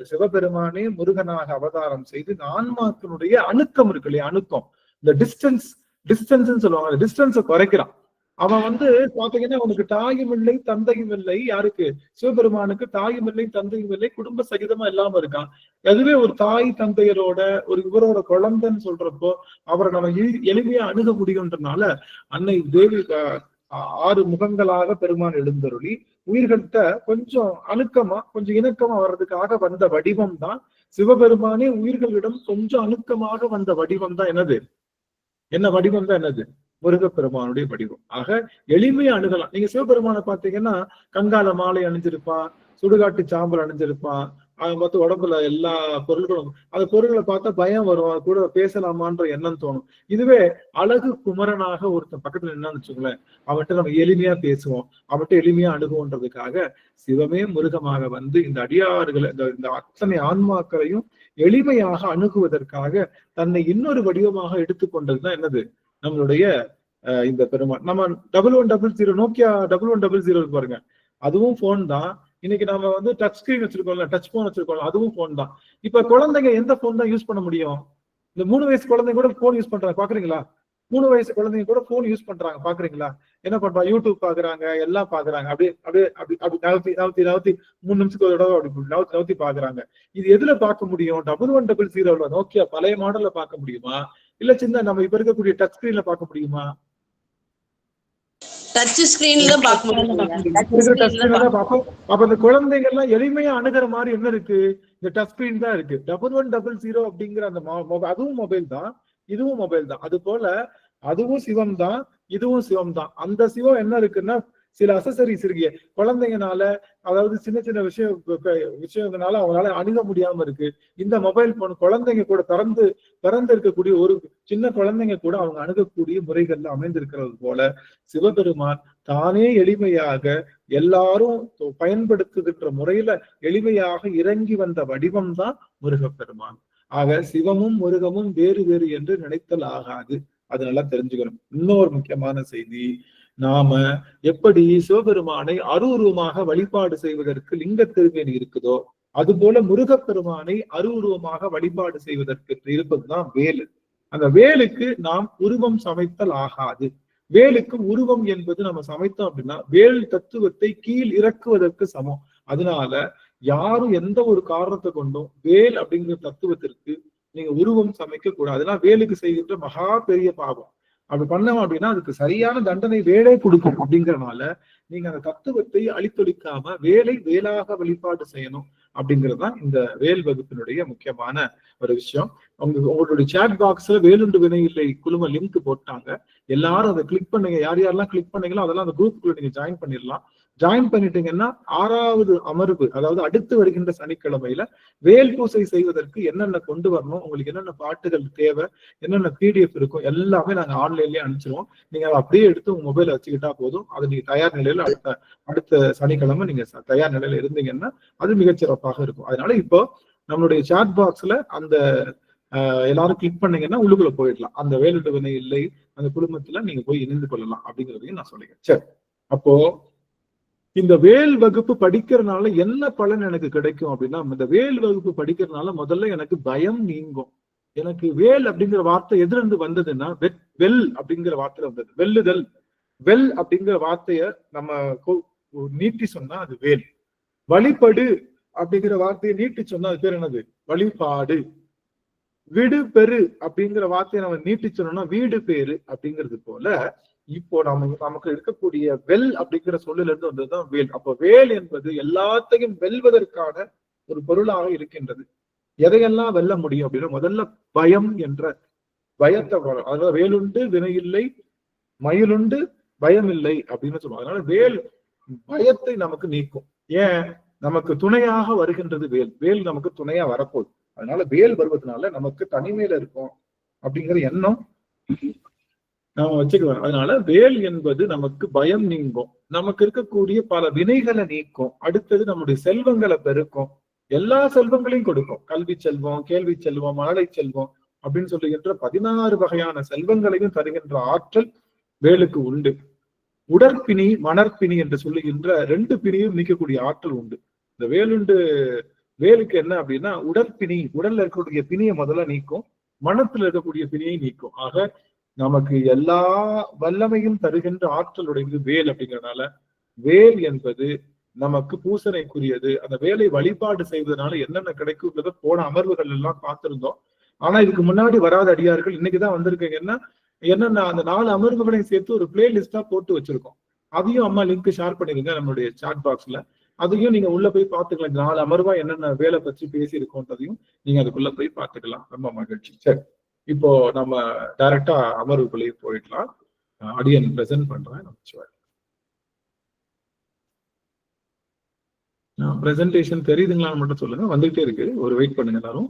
சிவபெருமானே முருகனாக அவதாரம் செய்து இந்த ஆன்மாக்களுடைய அணுக்கம் இருக்கு இல்லையா? அணுக்கம், இந்த டிஸ்டன்ஸ் சொல்லுவாங்க, டிஸ்டன்ஸை குறைக்கிறான். அவன் பாத்தீங்கன்னா அவனுக்கு தாயும் இல்லை தந்தையும் இல்லை. யாருக்கு? சிவபெருமானுக்கு தாயும் இல்லை தந்தையும் இல்லை, குடும்ப சகிதமா இல்லாம இருக்கான். அதுவே ஒரு தாய் தந்தையரோட இவரோட குழந்தைன்னு சொல்றப்போ அவரை நம்ம எளிமையா அணுக முடியும்ன்றனால அன்னை தேவி 6 முகங்களாக பெருமான் எழுந்தருளி உயிர்கள்ட்ட கொஞ்சம் அணுக்கமா கொஞ்சம் இணக்கமா வர்றதுக்காக வந்த வடிவம் தான் சிவபெருமானே. உயிர்களிடம் கொஞ்சம் அணுக்கமாக வந்த வடிவம் தான் என்ன வடிவம் தான் என்னது? முருகப்பெருமானுடைய வடிவம். ஆக எளிமையா அணுகலாம். நீங்க சிவபெருமானை பாத்தீங்கன்னா கங்கால மாலை அணிஞ்சிருப்பான், சுடுகாட்டு சாம்பல் அணிஞ்சிருப்பான், அவன் உடம்புல எல்லா பொருள்களும், அந்த பொருள்களை பார்த்தா பயம் வரும், அது கூட பேசலாமான்ற எண்ணம் தோணும். இதுவே அழகு குமரனாக ஒருத்தன் பக்கத்துல என்னன்னு வச்சுக்கோங்களேன், அவன்கிட்ட நம்ம எளிமையா பேசுவோம், அவன்கிட்ட எளிமையா அணுகுவோன்றதுக்காக சிவமே முருகமாக இந்த அடியார்களை இந்த அத்தனை ஆன்மாக்களையும் எளிமையாக அணுகுவதற்காக தன்னை இன்னொரு வடிவமாக எடுத்துக்கொண்டதுதான் என்னது? நம்மளுடைய இந்த பெருமாள். நம்ம 1100 நோக்கியா 1100 பாருங்க, அதுவும் போன் தான். இன்னைக்கு நம்ம டச் ஸ்கிரீன் வச்சிருக்கோம்ல, டச் போன் வச்சிருக்கோம்ல, அதுவும் போன் தான். இப்ப குழந்தைங்க எந்த போன் தான் யூஸ் பண்ண முடியும்? இந்த 3 வயசு குழந்தைங்க கூட போன் யூஸ் பண்றாங்க, பாக்குறீங்களா? 3 வயசு குழந்தைங்க கூட போன் யூஸ் பண்றாங்க, பாக்குறீங்களா? என்ன பண்றாங்க? யூடியூப் பாக்குறாங்க, எல்லாம் பாக்குறாங்க. அப்படியே நவுத்தி 3 நிமிஷத்துக்கு ஒரு தடவை அப்படி நவுத்தி பாக்குறாங்க. இது எதுல பார்க்க முடியும்? 1100 நோக்கியா பழைய மாடல்ல பார்க்க முடியுமா? இல்ல சின்ன நம்ம இப்ப இருக்கக்கூடிய டச் ஸ்கிரீன்ல பார்க்க முடியுமா? டச் ஸ்கிரீன்ல பார்க்க முடியும். அப்ப இந்த குழந்தைங்க எல்லாம் எளிமையா அணுகிற மாதிரி என்ன இருக்கு? இந்த டச் ஸ்கிரீன் தான் இருக்கு. 1100 அப்படிங்கிற அந்த அதுவும் மொபைல் தான், இதுவும் மொபைல் தான். அது போல அதுவும் சிவம் தான், இதுவும் சிவம் தான். அந்த சிவம் என்ன இருக்குன்னா சில அசசரிஸ் இருக்கு. குழந்தைங்கனால அதாவது சின்ன சின்ன விஷயங்களால அவங்களால அணுக முடியாம இருக்கு. இந்த மொபைல் போன் குழந்தைங்க கூட பிறந்து இருக்கக்கூடிய ஒரு சின்ன குழந்தைங்க கூட அவங்க அணுகக்கூடிய முறைகள்ல அமைந்திருக்கிறது போல சிவபெருமான் தானே எளிமையாக எல்லாரும் பயன்படுத்துகின்ற முறையில எளிமையாக இறங்கி வந்த வடிவம் தான் முருகப்பெருமான். ஆக சிவமும் முருகமும் வேறு வேறு என்று நினைத்தல் ஆகாது. அது நல்லா தெரிஞ்சுக்கணும். இன்னொரு முக்கியமான செய்தி, நாம எப்படி சிவபெருமானை அருவுருவமாக வழிபாடு செய்வதற்கு லிங்க திருமேனி இருக்குதோ அது போல முருகப்பெருமானை அருவுருவமாக வழிபாடு செய்வதற்கு இருப்பதுதான் வேலு. அந்த வேலுக்கு நாம் உருவம் சமைத்தல் ஆகாது. வேலுக்கு உருவம் என்பது நம்ம சமைத்தோம் அப்படின்னா வேல் தத்துவத்தை கீழ் இறக்குவதற்கு சமம். அதனால யாரும் எந்த ஒரு காரணத்தை கொண்டும் வேல் அப்படிங்கிற தத்துவத்திற்கு நீங்க உருவம் சமைக்க கூடாது. அதெல்லாம் வேலுக்கு செய்கின்ற மகா பெரிய பாவம். அப்படி பண்ணோம் அப்படின்னா அதுக்கு சரியான தண்டனை வேலை கொடுக்கும். அப்படிங்கறதுனால நீங்க அந்த தத்துவத்தை அழித்தொழிக்காம வேலை வேலாக வழிபாடு செய்யணும் அப்படிங்கிறதுதான் இந்த வேல் வகுப்பினுடைய முக்கியமான ஒரு விஷயம். உங்களுடைய சேட் பாக்ஸ்ல வேலுண்டு வினை இல்லை குழும லிங்க் போட்டாங்க. எல்லாரும் அதை கிளிக் பண்ணுங்க. யார் யாரெல்லாம் கிளிக் பண்ணீங்களோ அதெல்லாம் அந்த குரூப்புக்குள்ள நீங்க ஜாயின் பண்ணிடலாம். ஜாயின் பண்ணிட்டீங்கன்னா 6வது அமர்வு, அதாவது அடுத்து வருகின்ற சனிக்கிழமையில வேல் பூசை செய்வதற்கு என்னென்ன கொண்டு வரணும், உங்களுக்கு என்னென்ன பாட்டுகள் தேவை, என்னென்ன பிடிஎஃப் இருக்கும் எல்லாமே நாங்க ஆன்லைன்லயே அனுப்பிச்சிருவோம். நீங்க அதை அப்படியே எடுத்து உங்க மொபைல வச்சுக்கிட்டா போதும். அது நீங்க தயார் நிலையில அடுத்த சனிக்கிழமை நீங்க தயார் நிலையில இருந்தீங்கன்னா அது மிகச்சிறப்பாக இருக்கும். அதனால இப்போ நம்மளுடைய சாட் பாக்ஸ்ல அந்த எல்லாரும் கிளிக் பண்ணீங்கன்னா உள்ளுக்குள்ள போயிடலாம். அந்த வேலுண்டு வினை இல்லை அந்த குடும்பத்துல நீங்க போய் இணைந்து கொள்ளலாம் அப்படிங்கிறதையும் நான் சொல்லிக்கிறேன். சரி, அப்போ இந்த வேல் வகுப்பு படிக்கிறதுனால என்ன பலன் எனக்கு கிடைக்கும் அப்படின்னா, இந்த வேல் வகுப்பு படிக்கிறதுனால முதல்ல எனக்கு பயம் நீங்கும். எனக்கு வேல் அப்படிங்கிற வார்த்தை எதுல இருந்து வந்ததுன்னா வெல் அப்படிங்கிற வார்த்தையில வந்தது. வெல்லுதல், வெல் அப்படிங்கிற வார்த்தைய நம்ம நீட்டி சொன்னா அது வேல். வழிபடு அப்படிங்கிற வார்த்தையை நீட்டி சொன்னா அது பேர் என்னது? வழிபாடு. வீடு பெரு அப்படிங்கிற வார்த்தையை நம்ம நீட்டி சொன்னோம்னா வீடு பேரு அப்படிங்கிறது போல இப்போ நமக்கு இருக்கக்கூடிய வெல் அப்படிங்கிற சொல்லில இருந்து வந்ததுதான் வேல். அப்போ வேல் என்பது எல்லாத்தையும் வெல்வதற்கான ஒரு பொருளாக இருக்கின்றது. எதையெல்லாம் வெல்ல முடியும் அப்படின்னா முதல்ல பயம் என்ற பயத்தை, அதாவது வேலுண்டு வினையில்லை மயிலுண்டு பயம் இல்லை அப்படின்னு சொல்லுவாங்க. அதனால வேல் பயத்தை நமக்கு நீக்கும். ஏன்? நமக்கு துணையாக வருகின்றது வேல். வேல் நமக்கு துணையா வரப்போகுது. அதனால வேல் வருவதனால நமக்கு தனிமையில இருக்கும் அப்படிங்கிற எண்ணம் நாம வச்சுக்குவோம். அதனால வேல் என்பது நமக்கு பயம் நீங்கும், நமக்கு இருக்கக்கூடிய பல வினைகளை நீக்கும், அடுத்தது நம்முடைய செல்வங்களை பெருக்கும், எல்லா செல்வங்களையும் கொடுக்கும். கல்வி செல்வம், கேள்வி செல்வம், மழலை செல்வம் அப்படின்னு சொல்லுகின்ற 16 வகையான செல்வங்களையும் தருகின்ற ஆற்றல் வேலுக்கு உண்டு. உடற்பிணி மணற்பிணி என்று சொல்லுகின்ற 2 பிணியும் நீக்கக்கூடிய ஆற்றல் உண்டு. இந்த வேலுக்கு என்ன அப்படின்னா உடற்பிணி, உடல்ல இருக்கக்கூடிய பிணியை முதல்ல நீக்கும், மனத்துல இருக்கக்கூடிய பிணியை நீக்கும். ஆக நமக்கு எல்லா வல்லமையும் தருகின்ற ஆற்றலுடையது வேல். அப்படிங்கிறதுனால வேல் என்பது நமக்கு பூசனைக்குரியது. அந்த வேலை வழிபாடு செய்வதனால என்னென்ன கிடைக்கும்ன்றத போன அமர்வுகள் எல்லாம் பார்த்திருந்தோம். ஆனா இதுக்கு முன்னாடி வராத அடியார்கள் இன்னைக்குதான் வந்திருக்கீங்கன்னா என்னன்னா அந்த 4 அமர்வுகளையும் சேர்த்து ஒரு பிளேலிஸ்டா போட்டு வச்சிருக்கோம். அதையும் அம்மா லிங்க் ஷேர் பண்ணிருங்க நம்மளுடைய சாட் பாக்ஸ்ல. அதையும் நீங்க உள்ள போய் பார்த்துக்கலாம். 4 அமர்வா என்னென்ன வேலை பற்றி பேசி இருக்கோன்றதையும் நீங்க அதுக்குள்ள போய் பார்த்துக்கலாம். ரொம்ப மகிழ்ச்சி. சரி, இப்போ நம்ம டைரக்டா அமர்வுக்குள்ளேயே போயிடலாம். அடியன் பிரசன்ட் பண்றேன். பிரசன்டேஷன் தெரியுதுங்களான்னு மட்டும் சொல்லுங்க. வந்துகிட்டே இருக்கு, ஒரு வெயிட் பண்ணுங்க எல்லாரும்.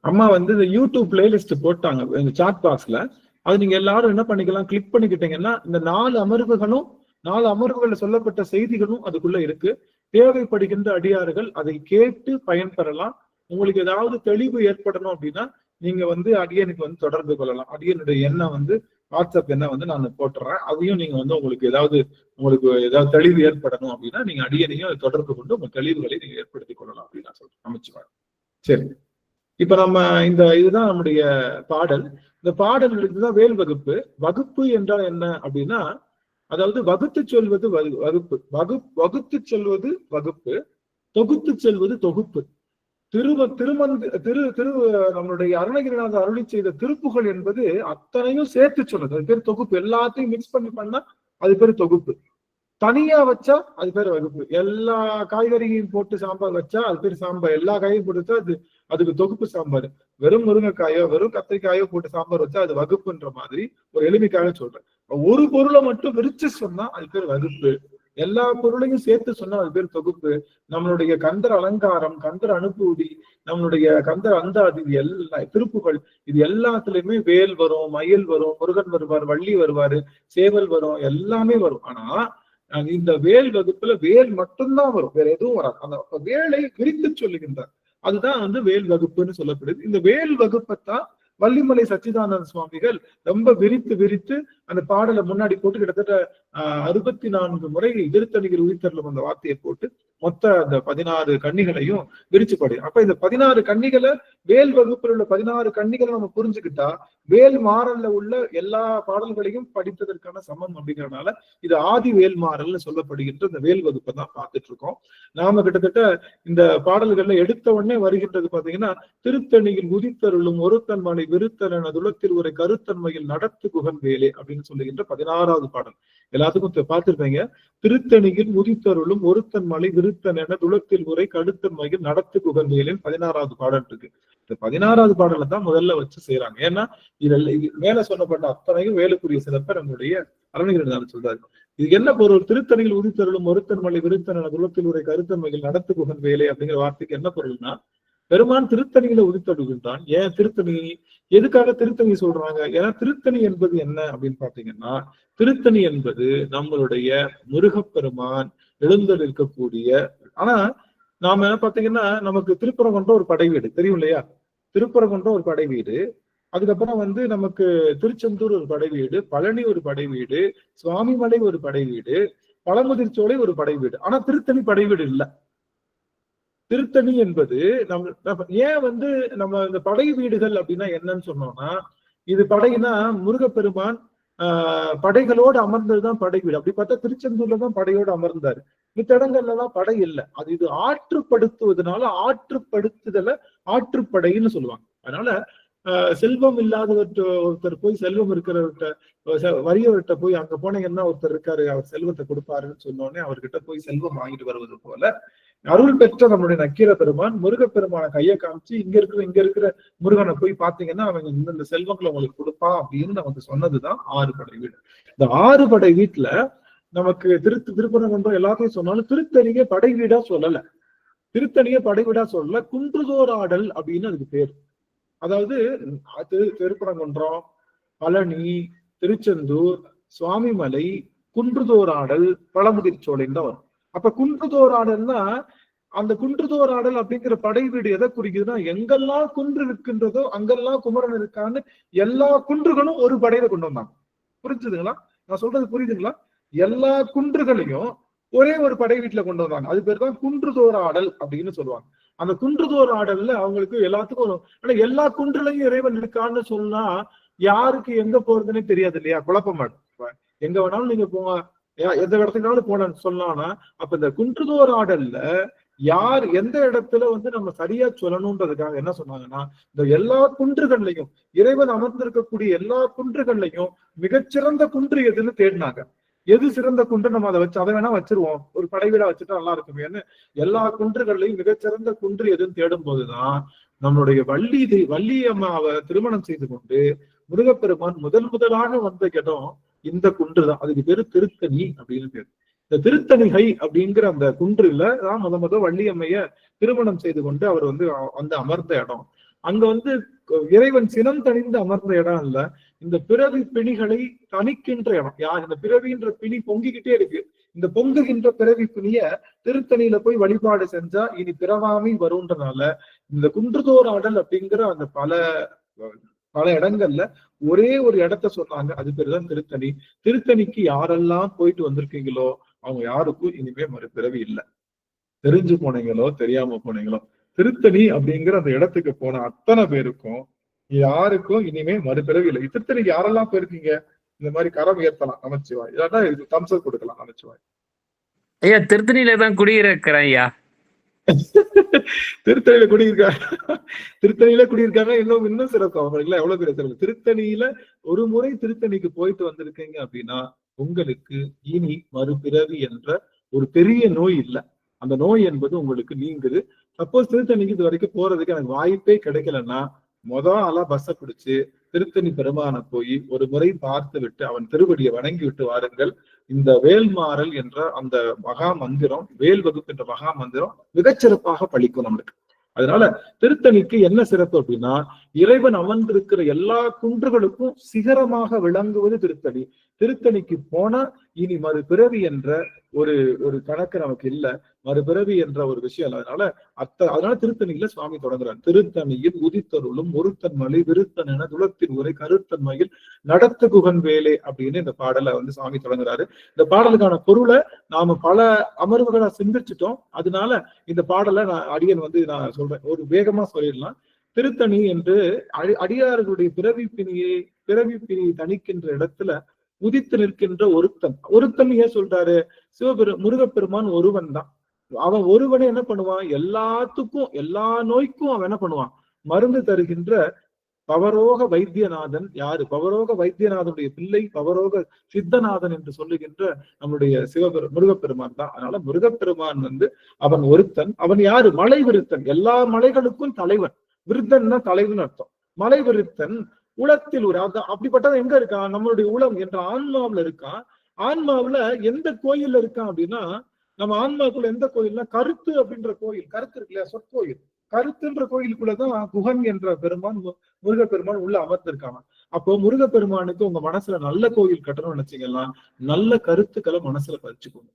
அம்மா வந்து இந்த யூடியூப் பிளேலிஸ்ட் போட்டாங்க இந்த சாட் பாக்ஸ்ல. அது நீங்க எல்லாரும் என்ன பண்ணிக்கலாம், கிளிக் பண்ணிக்கிட்டீங்கன்னா இந்த 4 அமர்வுகளும் 4 அமர்வுகள்ல சொல்லப்பட்ட செய்திகளும் அதுக்குள்ள இருக்கு. தேவைப்படுகின்ற அடியார்கள் அதை கேட்டு பயன்பெறலாம். உங்களுக்கு ஏதாவது தெளிவு ஏற்படணும் அப்படின்னா நீங்க வந்து அடியனுக்கு வந்து தொடர்பு கொள்ளலாம். அடியனுடைய எண்ணம் வந்து வாட்ஸ்அப் எண்ணம் வந்து நான் போட்டுறேன். அதையும் நீங்க வந்து உங்களுக்கு ஏதாவது தெளிவு ஏற்படணும் அப்படின்னா நீங்க அடியனையும் அதை தொடர்பு கொண்டு உங்க தெளிவுகளை நீங்க ஏற்படுத்தி கொள்ளலாம் அப்படின்னு நான் சொல்றேன். அமைச்சுவாங்க. சரி, இப்ப நம்ம இதுதான் நம்முடைய பாடல். இந்த பாடல்களுக்கு தான் வேல் வகுப்பு. வகுப்பு என்றால் என்ன அப்படின்னா, அதாவது வகுத்து சொல்வது வகுப்பு, வகுத்து சொல்வது வகுப்பு, தொகுத்து செல்வது தொகுப்பு. நம்மளுடைய அருணகிரிநாதர் அருளி செய்த திருப்புகள் என்பது அத்தனையும் சேர்த்து சொல்றது. அது பேர் தொகுப்பு. எல்லாத்தையும் மிக்ஸ் பண்ணா அது பேர் தொகுப்பு. தனியா வச்சா அது பேர் வகுப்பு. எல்லா காய்கறியும் போட்டு சாம்பார் வச்சா அது பேர் சாம்பார். எல்லா காயும் போட்டு அதுக்கு தொகுப்பு சாம்பார். வெறும் முருங்கைக்காயோ வெறும் கத்திரிக்காயோ போட்டு சாம்பார் வச்சா அது வகுப்புன்ற மாதிரி ஒரு எளிமைக்காக சொல்றேன். ஒரு பொருளை மட்டும் விரிச்சு சொன்னா அது பேர் வகுப்பு. எல்லா பொருளையும் சேர்த்து சொன்னா அது பேர் தொகுப்பு. நம்மளுடைய கந்தர் அலங்காரம், கந்தர் அனுபூதி, நம்மளுடைய கந்தர் அந்தாதி, எல்லா திருப்புகள் இது எல்லாத்துலயுமே வேல் வரும், மயில் வரும், முருகன் வருவார், வள்ளி வருவாரு, சேவல் வரும், எல்லாமே வரும். ஆனா இந்த வேல் வகுப்புல வேல் மட்டும்தான் வரும், வேற எதுவும் வராது. அந்த வேலை விரித்து சொல்லுகின்றார். அதுதான் வந்து வேல் வகுப்புன்னு சொல்லப்படுது. இந்த வேல் வகுப்பைத்தான் வள்ளிமலை சச்சிதானந்த சுவாமிகள் ரொம்ப விரித்து அந்த பாடலை முன்னாடி போட்டு கிட்டத்தட்ட 64 முறை திருத்தணிகள் உயிர்த்தரலும் அந்த வார்த்தையை போட்டு மொத்த அந்த 16 கன்னிகளையும் விரிச்சு பாடு. அப்ப இந்த 16 கன்னிகளை வேல் வகுப்பில் உள்ள 16 கன்னிகளை நம்ம புரிஞ்சுக்கிட்டா வேல் மாறல்ல உள்ள எல்லா பாடல்களையும் படித்ததற்கான சமம். அப்படிங்கிறதுனால இது ஆதி வேல் மாறல்னு சொல்லப்படுகின்ற இந்த வேல் வகுப்பை தான் பார்த்துட்டு இருக்கோம். நாம கிட்டத்தட்ட இந்த பாடல்கள்ல எடுத்த உடனே வருகின்றது பாத்தீங்கன்னா, திருத்தணியில் உதித்தருளும் ஒருத்தன்மனை விருத்தன துளத்தில் ஒரு கருத்தன்மையில் நடத்து குகன் வேலே அப்படின்னு அப்படின்னு சொல்லுகின்ற 16வது பாடல். எல்லாத்துக்கும் பார்த்திருப்பீங்க. திருத்தணியில் உதித்தருளும் ஒருத்தன் மலை விருத்தன் என துளத்தில் உரை கடுத்தன் மகிழ் நடத்து குகன்வேலின் 16வது பாடல் இருக்கு. இந்த 16வது பாடலை தான் முதல்ல வச்சு செய்யறாங்க. ஏன்னா இது மேல சொன்னப்பட்ட அத்தனையும் வேலுக்குரிய சிறப்பை நம்முடைய அருணகிரிநாதர் சொல்றாரு. இது என்ன பொருள்? திருத்தணியில் உதித்தருளும் ஒருத்தன் மலை விருத்தன் என துளத்தில் உரை கருத்தன் மகிழ் நடத்து குகன் வேலை அப்படிங்கிற வார்த்தைக்கு என்ன பொருள்னா, பெருமான் திருத்தணியில உதித்தடுகின்றான். ஏன் திருத்தணி? எதுக்காக திருத்தணி சொல்றாங்க? ஏன்னா திருத்தணி என்பது என்ன அப்படின்னு பாத்தீங்கன்னா, திருத்தணி என்பது நம்மளுடைய முருகப்பெருமான் எழுந்தருளிருக்கக்கூடிய, ஆனா நாம என்ன பாத்தீங்கன்னா, நமக்கு திருப்பரங்குன்றம் ஒரு படை வீடு தெரியும் இல்லையா? திருப்பரங்குன்றம் ஒரு படை வீடு, அதுக்கப்புறம் நமக்கு திருச்செந்தூர் ஒரு படை வீடு, பழனி ஒரு படை வீடு, சுவாமிமலை ஒரு படை வீடு, பழமுதிர்ச்சோலை ஒரு படை வீடு. ஆனா திருத்தணி படை வீடு இல்ல. திருத்தணி என்பது ஏன் நம்ம இந்த படை வீடுகள் அப்படின்னா என்னன்னு சொன்னோம்னா, இது படைனா முருகப்பெருமான் படைகளோடு அமர்ந்ததுதான் படை வீடு. அப்படி பார்த்தா திருச்செந்தூர்ல தான் படையோடு அமர்ந்தாரு. மித்த இடங்கள்ல எல்லாம் படை இல்லை. அது இது ஆற்றுப்படுத்துவதனால ஆற்றுப்படுத்துதல ஆற்றுப்படைன்னு சொல்லுவாங்க. அதனால செல்வம் இல்லாதவர்கிட்ட ஒருத்தர் போய் செல்வம் இருக்கிறவர்கிட்ட வறியவர்கிட்ட போய் அங்க போனீங்கன்னா ஒருத்தர் இருக்காரு, அவர் செல்வத்தை கொடுப்பாருன்னு சொன்னோடனே அவர்கிட்ட போய் செல்வம் வாங்கிட்டு வருவது போல அருள் பெற்ற நம்மளுடைய நக்கீர பெருமான் முருகப்பெருமான கையை காமிச்சு இங்க இருக்கிற முருகனை போய் பாத்தீங்கன்னா அவங்க இந்த செல்வங்களை உங்களுக்கு கொடுப்பான் அப்படின்னு நமக்கு சொன்னதுதான் 6 படை வீடு. இந்த 6 படை வீட்டுல நமக்கு திருப்பரங்குன்றம் எல்லாத்தையும் சொன்னாலும் திருத்தணியே படை வீடா சொல்லல. திருத்தணியே படை வீடா சொல்லல, குன்றுதோராடல் அப்படின்னு அதுக்கு பேர். அதாவது திருப்பரங்குன்றம், பழனி, திருச்செந்தூர், சுவாமிமலை, குன்றுதோராடல், பழமுதிர்ச்சோலைன்னு தான் வரும். அப்ப குன்றுதோராடல்னா அந்த குன்றுதோராடல் அப்படிங்கிற படை வீடு எதை குறிக்குதுன்னா, எங்கெல்லாம் குன்று இருக்கின்றதோ அங்கெல்லாம் குமரன் இருக்கான்னு எல்லா குன்றுகளும் ஒரு படையில கொண்டு வந்தாங்க. புரிஞ்சுதுங்களா? நான் சொல்றது புரியுதுங்களா? எல்லா குன்றுகளையும் ஒரே ஒரு படை வீட்டுல கொண்டு வந்தாங்க. அது பேர் தான் குன்றுதோராடல் அப்படின்னு சொல்லுவாங்க. அந்த குன்றுதோராடல்ல அவங்களுக்கு எல்லாத்துக்கும் ஆனா எல்லா குன்றுலையும் இறைவன் இருக்கான்னு சொன்னா யாருக்கு எங்க போறதுன்னே தெரியாது இல்லையா? குழப்பமாடும். எங்க வேணாலும் நீங்க போங்க, எந்த இடத்துக்குனாலும் போனேன்னு சொன்னானா, அப்ப இந்த குன்றுதோராடல்ல யார் எந்த இடத்துல நம்ம சரியா சொல்லணும்ன்றதுக்காக என்ன சொன்னாங்கன்னா, இந்த எல்லா குன்றுகள்லையும் இறைவன் அமர்ந்திருக்கக்கூடிய எல்லா குன்றுகள்லையும் மிகச்சிறந்த குன்று எதுன்னு தேடினாங்க. எது சிறந்த குன்று, நம்ம அதை வேணா வச்சிருவோம், ஒரு படை வீடா வச்சுட்டா நல்லா இருக்குமேன்னு எல்லா குன்றுகள்லையும் மிகச்சிறந்த குன்று எதுன்னு தேடும் போதுதான் நம்மளுடைய வள்ளி அம்மாவை திருமணம் செய்து கொண்டு முருகப்பெருமான் முதலாக வந்த இடம் இந்த குன்று தான். அதுக்கு பேரு திருத்தணி அப்படின்னு பேரு. இந்த திருத்தணிகை அப்படிங்கிற அந்த குன்றுல தான் முத வள்ளியம்மைய திருமணம் செய்து கொண்டு அவர் அமர்ந்த இடம். அங்க இறைவன் சினம் தணிந்து அமர்ந்த இடம் இல்ல, இந்த பிறவி பிணிகளை தணிக்கின்ற இடம். இந்த பிறவின்ற பிணி பொங்கிக்கிட்டே இருக்கு. இந்த பொங்குகின்ற பிறவி பிணிய திருத்தணியில போய் வழிபாடு செஞ்சா இனி பிறவாமை வரும்ன்றனால இந்த குன்றுதோராடல் அப்படிங்கிற அந்த பல இடங்கள்ல ஒரே ஒரு இடத்த சொன்னாங்க. அது பேருதான் திருத்தணி. திருத்தணிக்கு யாரெல்லாம் போயிட்டு வந்திருக்கீங்களோ அவங்க யாருக்கும் இனிமே மறுபிறவி இல்லை. தெரிஞ்சு போனீங்களோ தெரியாம போனீங்களோ, திருத்தணி அப்படிங்கிற அந்த இடத்துக்கு போன அத்தனை பேருக்கும் யாருக்கும் இனிமே மறுபிறவி இல்லை. திருத்தணிக்கு யாரெல்லாம் போயிருக்கீங்க? இந்த மாதிரி கரம் உயர்த்தலாம் நமச்சிவாய், இல்லாட்டா இது தம்சப் கொடுக்கலாம் நமச்சிவாய். ஐயா திருத்தணியில தான் குடியிருக்கிறேன் ஐயா. திருத்தணியில குடியிருக்காங்க. இன்னும் சிறப்பு அவங்களுக்கு எவ்வளவு பெரிய சிறப்பு. திருத்தணியில ஒரு முறை திருத்தணிக்கு போயிட்டு வந்திருக்கீங்க அப்படின்னா உங்களுக்கு இனி மறுபிறவி என்ற ஒரு பெரிய நோய் இல்லை. அந்த நோய் என்பது உங்களுக்கு நீங்குது. சப்போஸ் திருத்தணிக்கு இது வரைக்கும் போறதுக்கு எனக்கு வாய்ப்பே கிடைக்கலன்னா ஆளா பஸ்ஸை பிடிச்சு திருத்தணி பெருமானை போய் ஒரு முறை பார்த்து விட்டு அவன் திருவடியை வணங்கி விட்டு வாருங்கள். இந்த வேல்மாறல் என்ற அந்த மகா மந்திரம், வேல் வகுப்பு என்ற மகா மந்திரம் மிகச்சிறப்பாக பழிக்கும் நம்மளுக்கு. அதனால திருத்தணிக்கு என்ன சிறப்பு அப்படின்னா, இறைவன் அமர்ந்திருக்கிற எல்லா குன்றுகளுக்கும் சிகரமாக விளங்குவது திருத்தணி. திருத்தணிக்கு போனா இனி மறுபிறவி என்ற ஒரு கணக்கு நமக்கு இல்ல, மறுபிறவி என்ற ஒரு விஷயம் இல்லை. அதனால திருத்தணியில சுவாமி தொடங்குறார். திருத்தணியில் உதித்தருளும் ஒருத்தன் மலை விருத்தன் என துளத்தின் உரை கருத்தன் மயில் நடத்து குகன் வேலை அப்படின்னு இந்த பாடலை சுவாமி தொடங்குறாரு. இந்த பாடலுக்கான பொருளை நாம பல அமர்வுகளா சிந்திச்சுட்டோம். அதனால இந்த பாடலை அடியன் நான் சொல்றேன், ஒரு வேகமா சொல்லிடலாம். திருத்தணி என்று அடியார்களுடைய பிறவி பிணியை தணிக்கின்ற இடத்துல உதித்து நிற்கின்ற ஒருத்தன் ஏன் சொல்றாரு? முருகப்பெருமான் ஒருவன் தான். அவன் ஒருவனே என்ன பண்ணுவான்? எல்லாத்துக்கும் எல்லா நோய்க்கும் அவன் என்ன பண்ணுவான்? மருந்து தருகின்ற பவரோக வைத்தியநாதன் யாரு? பவரோக வைத்தியநாதனுடைய பிள்ளை பவரோக சித்தநாதன் என்று சொல்லுகின்ற நம்முடைய முருகப்பெருமான் தான். அதனால முருகப்பெருமான் அவன் ஒருத்தன். அவன் யாரு? மலை விருத்தன், எல்லா மலைகளுக்கும் தலைவன். விருத்தன்னா தலைவன் அர்த்தம். மலை விருத்தன் உளத்தில் ஒரு அப்படிப்பட்டது எங்க இருக்கான்? நம்மளுடைய உளம் என்ற ஆன்மாவுல இருக்கான். ஆன்மாவுல எந்த கோயில்ல இருக்கான் அப்படின்னா, நம்ம ஆன்மாக்குள்ள எந்த கோயில்னா கருத்து அப்படின்ற கோயில், கருத்து இருக்கு இல்லையா, சொற்கோயில், கருத்துன்ற கோயிலுக்குள்ளதான் குகன் என்ற பெருமான் முருகப்பெருமான் உள்ள அமர்ந்திருக்காங்க. அப்போ முருகப்பெருமானுக்கு உங்க மனசுல நல்ல கோயில் கட்டணும்னு நினைச்சீங்கன்னா நல்ல கருத்துக்களை மனசுல பதிச்சுக்கோங்க.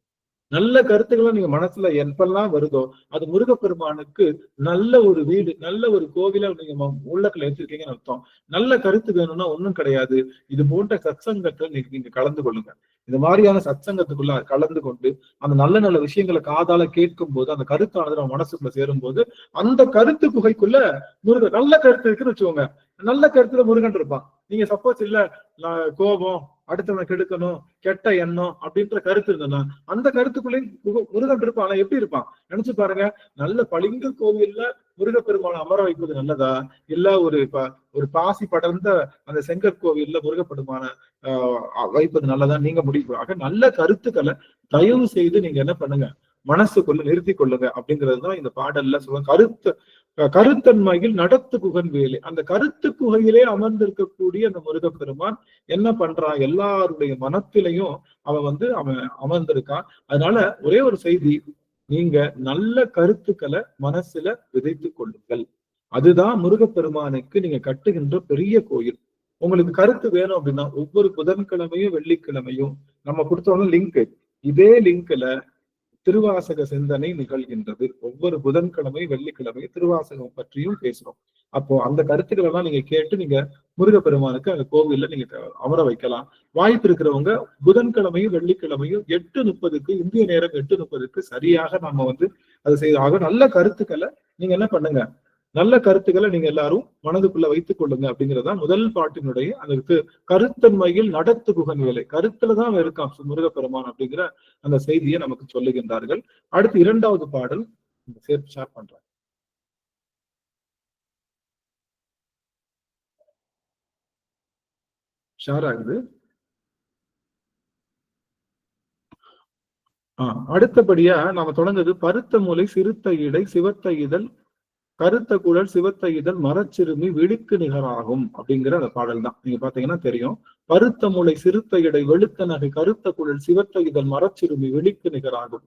நல்ல கருத்துக்களை நீங்க மனசுல எப்பெல்லாம் வருதோ அது முருகப்பெருமானுக்கு நல்ல ஒரு வீடு, நல்ல ஒரு கோவில நீங்க உள்ளத்துல எடுத்திருக்கீங்கன்னு அர்த்தம். நல்ல கருத்து வேணும்னா ஒண்ணும் கிடையாது, இது போன்ற சத்சங்கத்தை நீங்க கலந்து கொள்ளுங்க. இந்த மாதிரியான சத்சங்கத்துக்குள்ள கலந்து கொண்டு அந்த நல்ல நல்ல விஷயங்களை காதால கேட்கும் போது அந்த கருத்தானது நம்ம மனசுக்குள்ள சேரும் போது அந்த கருத்து குகைக்குள்ள முருகன் நல்ல கருத்து இருக்குன்னு வச்சுக்கோங்க. நல்ல கருத்துல முருகன் இருப்பான். நீங்க சப்போஸ் இல்ல கோபம், அடுத்தவனை கெடுக்கணும், கெட்ட எண்ணம் அப்படின்ற கருத்து இருந்ததுன்னா அந்த கருத்துக்குள்ளேயும் முருகன் இருப்பான். ஆனா எப்படி இருப்பான் நினைச்சு பாருங்க. நல்ல பளிங்கு கோவில்ல முருகப்பெருமானை அமர வைப்பது நல்லதா, இல்ல ஒரு பாசி படர்ந்த அந்த செங்கற்கோவில்ல முருகப்பெருமான வைப்பது நல்லதா நீங்க முடிவு. ஆக நல்ல கருத்துக்களை தயவு செய்து நீங்க என்ன பண்ணுங்க, மனசுக்குள்ள நிறுத்தி கொள்ளுங்க அப்படிங்கிறதுதான் இந்த பாடல்ல சொல்லுவாங்க. கருத்தன்மையில் நடத்து குகன் வேலை. அந்த கருத்து குகையிலே அமர்ந்திருக்கக்கூடிய அந்த முருகப்பெருமான் என்ன பண்றான்? எல்லாருடைய மனத்திலையும் அவன் அமர்ந்திருக்கான். அதனால ஒரே ஒரு செய்தி, நீங்க நல்ல கருத்துக்களை மனசுல விதைத்து கொள்ளுங்கள். அதுதான் முருகப்பெருமானுக்கு நீங்க கட்டுகின்ற பெரிய கோயில். உங்களுக்கு கருத்து வேணும் அப்படின்னா ஒவ்வொரு புதன்கிழமையும் வெள்ளிக்கிழமையும் நம்ம கொடுத்தோம்னா லிங்க், இதே லிங்க்ல திருவாசக சிந்தனை நிகழ்கின்றது. ஒவ்வொரு புதன்கிழமை வெள்ளிக்கிழமை திருவாசகம் பற்றியும் பேசுறோம். அப்போ அந்த கருத்துக்களை எல்லாம் நீங்க கேட்டு நீங்க முருகப்பெருமானுக்கு அந்த கோவில்ல நீங்க அமர வைக்கலாம். வாய்ப்பு இருக்கிறவங்க புதன்கிழமையும் வெள்ளிக்கிழமையும் 8:30 இந்திய நேரம் 8:30 சரியாக நம்ம அதை செய்தாக நல்ல கருத்துக்களை நீங்க என்ன பண்ணுங்க, நல்ல கருத்துக்களை நீங்க எல்லாரும் மனதுக்குள்ள வைத்துக் கொள்ளுங்க அப்படிங்கிறதா முதல் பாட்டினுடைய அந்த கருத்தன்மையில் நடத்து குகன் வேலை. கருத்துலதான் இருக்கான் முருகப்பெருமான் அப்படிங்கிற அந்த செய்தியை நமக்கு சொல்லுகின்றார்கள். அடுத்து 2வது பாடல் சேர்த்து ஷேர் பண்றாங்க. ஷேர் ஆகுது. அடுத்தபடியா நாம தொடங்குது பருத்த மூலை சிறுத்த இடை சிவத்த இதழ் கருத்த குழல் சிவத்த இதழ் மரச்சிறுமி விழிக்கு நிகராகும் அப்படிங்கிற அந்த பாடல் தான். நீங்க பாத்தீங்கன்னா தெரியும். பருத்த மூளை சிறுத்த இடை வெளுத்த நகை கருத்த குழல் சிவத்த இதழ் மரச்சிறுமி விழிக்கு நிகராகும்.